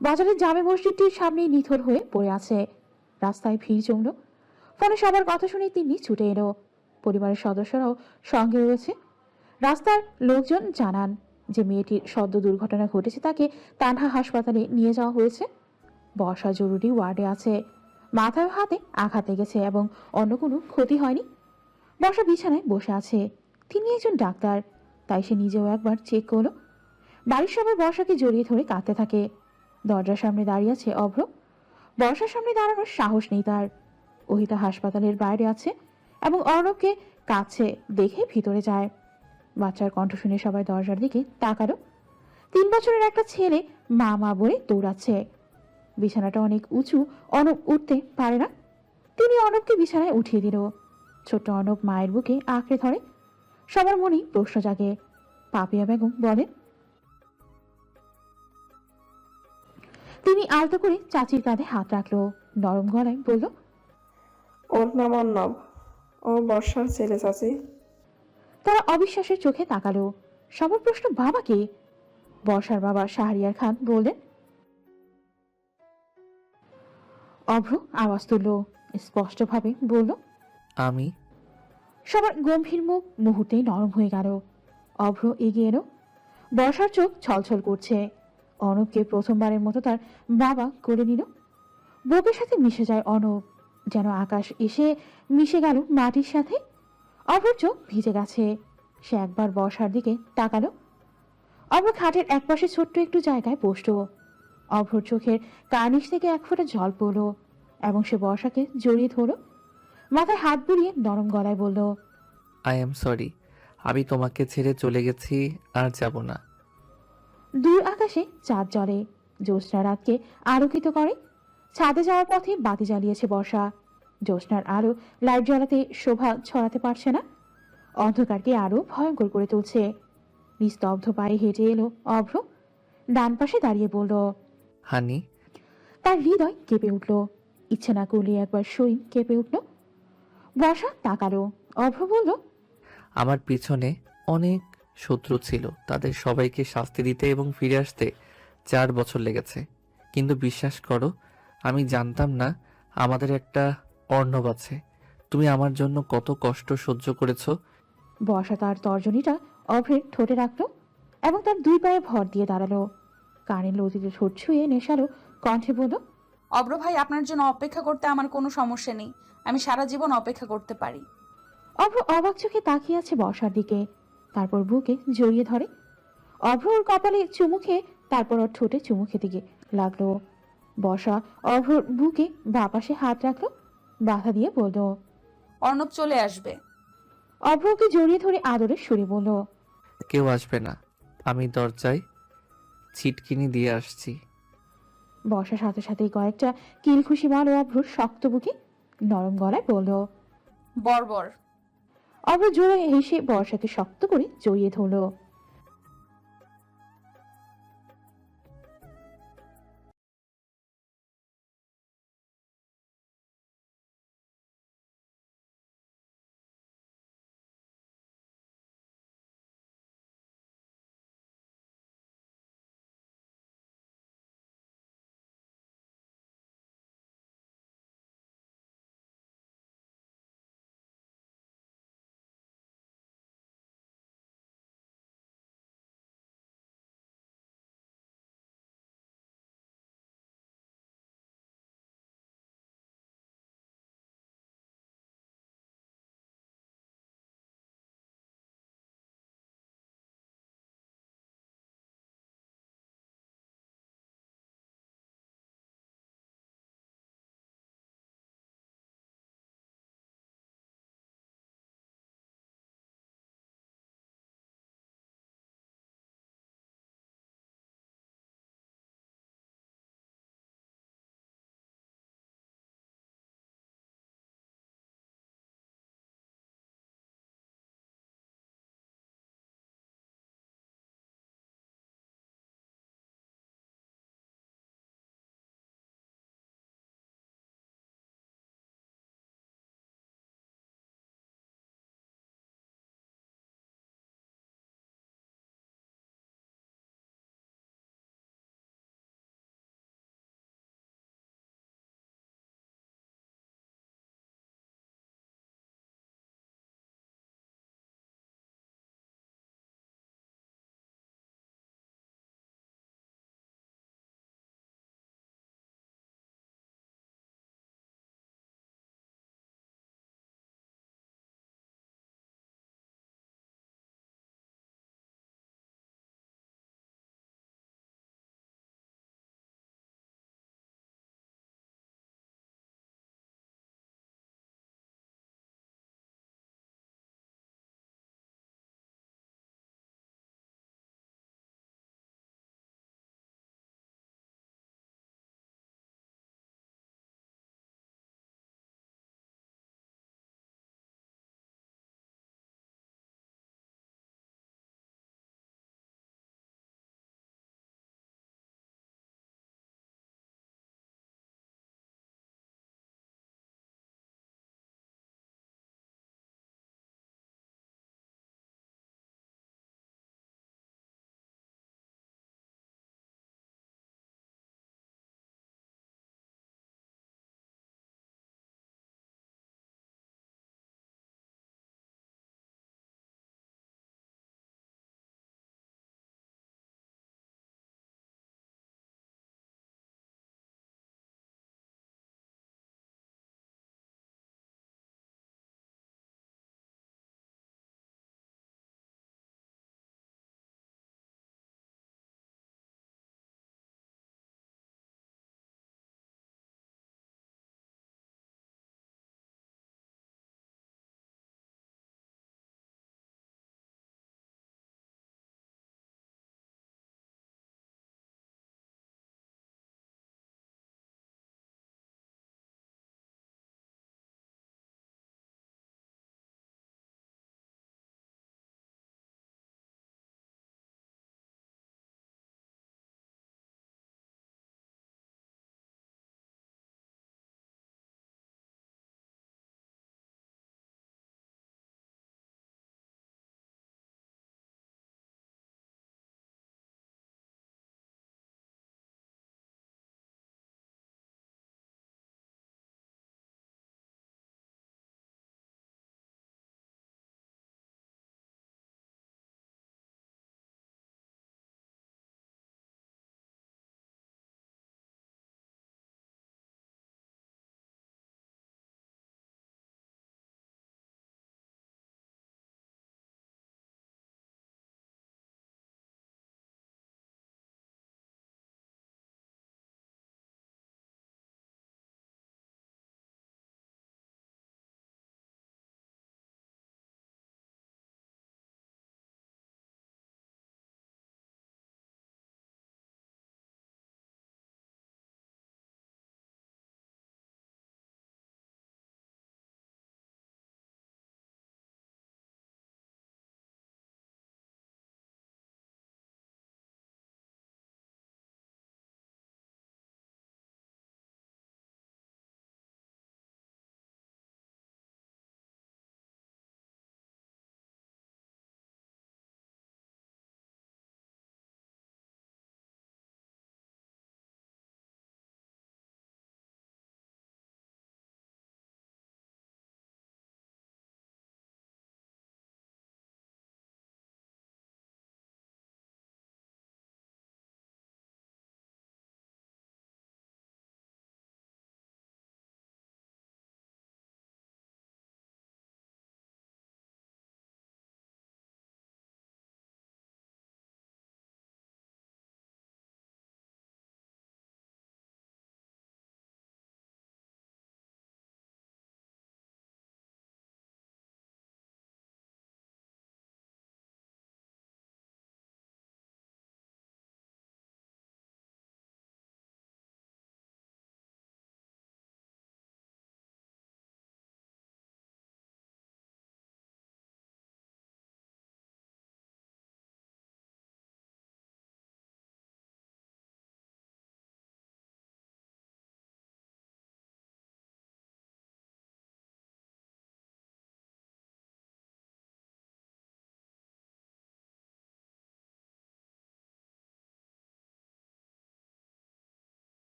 Speaker 3: বাজারের জামে মসজিদটির সামনে নিথর হয়ে পড়ে আছে। রাস্তায় ভিড় জমল। ফোনে সবার কথা শুনে তিনি ছুটে এলো। পরিবারের সদস্যরাও সঙ্গে রয়েছে। রাস্তার লোকজন জানান যে মেয়েটির সদ্য দুর্ঘটনা ঘটেছে, তাকে তানহা হাসপাতালে নিয়ে যাওয়া হয়েছে। বর্ষা জরুরি ওয়ার্ডে আছে। মাথায় হাতে আঘাত লেগেছে এবং অন্য কোনো ক্ষতি হয়নি। বর্ষা বিছানায় বসে আছে। তিনি একজন ডাক্তার, তাই সে নিজেও একবার চেক করলো। বাড়ির সবাই বর্ষাকে জড়িয়ে ধরে কাঁদতে থাকে। দরজার সামনে দাঁড়িয়ে আছে অভ্র। বর্ষার সামনে দাঁড়ানোর সাহস নেই তার। অহিতা হাসপাতালের বাইরে আছে এবং অর্ণবকে কাছে দেখে ভিতরে যায়। বাচ্চার কণ্ঠ শুনে সবাই দরজার দিকে তাকালো। 3 বছরের একটা ছেলে মা মা বলে দৌড়াচ্ছে। বিছানাটা অনেক উঁচু, অনব উঠতে পারে না। তিনি অনবকে বিছানায় উঠিয়ে দিল। ছোট্ট অনব মায়ের বুকে আঁকড়ে ধরে। সবার মনেই প্রশ্ন জাগে। পাপিয়া বেগম বলেন, তিনি আলতো করে চাচির কাঁধে হাত রাখলো, নরম গলায় বলল,
Speaker 6: ওর নাম অর্ণব, ও বর্ষার ছেলে চাচি।
Speaker 3: তারা অবিশ্বাসের চোখে তাকালো। সবার প্রশ্ন, বাবাকে? বর্ষার বাবা শাহরিয়ার খান বললেন। অভ্র আওয়াজ তুলল, স্পষ্টভাবে বলল,
Speaker 2: আমি।
Speaker 3: সবার গম্ভীর মুখ মুহূর্তেই নরম হয়ে গেল। অভ্র এগিয়ে এলো। বর্ষার চোখ ছলছল করছে। অনবকে প্রথমবারের মতো তার বাবা করে নিল। বুকের সাথে মিশে যায় অনব, যেন আকাশ এসে মিশে গেল মাটির সাথে। অভ্রর চোখ ভিজে গেছে। সে একবার বর্ষার দিকে তাকালো। অভ্র খাটের একপাশে ছোট্ট একটু জায়গায় বসল। অভ্রর চোখের কার্নিশ থেকে এক ফোঁটা জল পড়ল এবং সে বর্ষাকে জড়িয়ে ধরল। মাথায় হাত বুলিয়ে নরম গলায় বলল,
Speaker 2: আই এম সরি, আমি তোমাকে ছেড়ে চলে গেছি, আর যাব না।
Speaker 3: দূর আকাশে চাঁদ জ্বলে, জ্যোৎস্না রাতকে আলোকিত করে। ছাদে যাওয়ার পথে বাতি জ্বালিয়েছে বর্ষা। জ্যোৎস্নার আলো লাইট জ্বালাতে শোভা ছড়াতে পারছে না, অন্ধকারকে আরো ভয়ঙ্কর করে তুলছে। নিস্তব্ধ পায়ে হেঁটে এলো অভ্র, ডান পাশে দাঁড়িয়ে বলল,
Speaker 2: হানি।
Speaker 3: তার হৃদয় কেঁপে উঠল। ইচ্ছে না করলে একবার শরীর কেঁপে উঠল। বর্ষা তাকালো। অভ্র বলল,
Speaker 2: আমার পিছনে অনেক শত্রু ছিল, তাদের সবাইকে শাস্তি দিতে এবং ফিরে আসতে 4 বছর লেগেছে। কিন্তু বিশ্বাস করো, আমি জানতাম না আমাদের একটা অর্ণব আছে। তুমি আমার জন্য কত কষ্ট সহ্য করেছো।
Speaker 3: বর্ষা তার তর্জনীটা অভ্রের ঠোঁটে রাখলো এবং তার দুই পায়ে ভর দিয়ে দাঁড়ালো। কানের লতিতে ঠোঁট ছুঁয়ে নেশালো কণ্ঠে বলল,
Speaker 1: অব্র ভাই, আপনার জন্য অপেক্ষা করতে আমার কোনো সমস্যা নেই। আমি সারা জীবন অপেক্ষা করতে পারি।
Speaker 3: অভ্র অবাক চোখে তাকিয়ে আছে বর্ষার দিকে, তারপর বুকে জড়িয়ে ধরে। অভ্র ওর কপালে চুমু খেয়ে তারপর ওর ঠোঁটে চুমু খেতে গিয়ে লাগলো। বর্ষা অভ্রর বুকে বাঁ পাশে হাত রাখলো, বাধা দিয়ে বলল,
Speaker 1: অর্ণব চলে আসবে।
Speaker 3: অভ্র ওকে জড়িয়ে ধরে আদরের সুরে বলল,
Speaker 2: কেউ আসবে না, আমি দরজায় ছিটকিনি দিয়ে আসছি।
Speaker 3: বর্ষার সাথে সাথেই কয়েকটা কিল খুশি মারো অভ্রর শক্ত বুকে। নরম গলায় বলল,
Speaker 1: বর্বর।
Speaker 3: অভ্র জোরে হেসে বর্ষাকে শক্ত করে জড়িয়ে ধরল।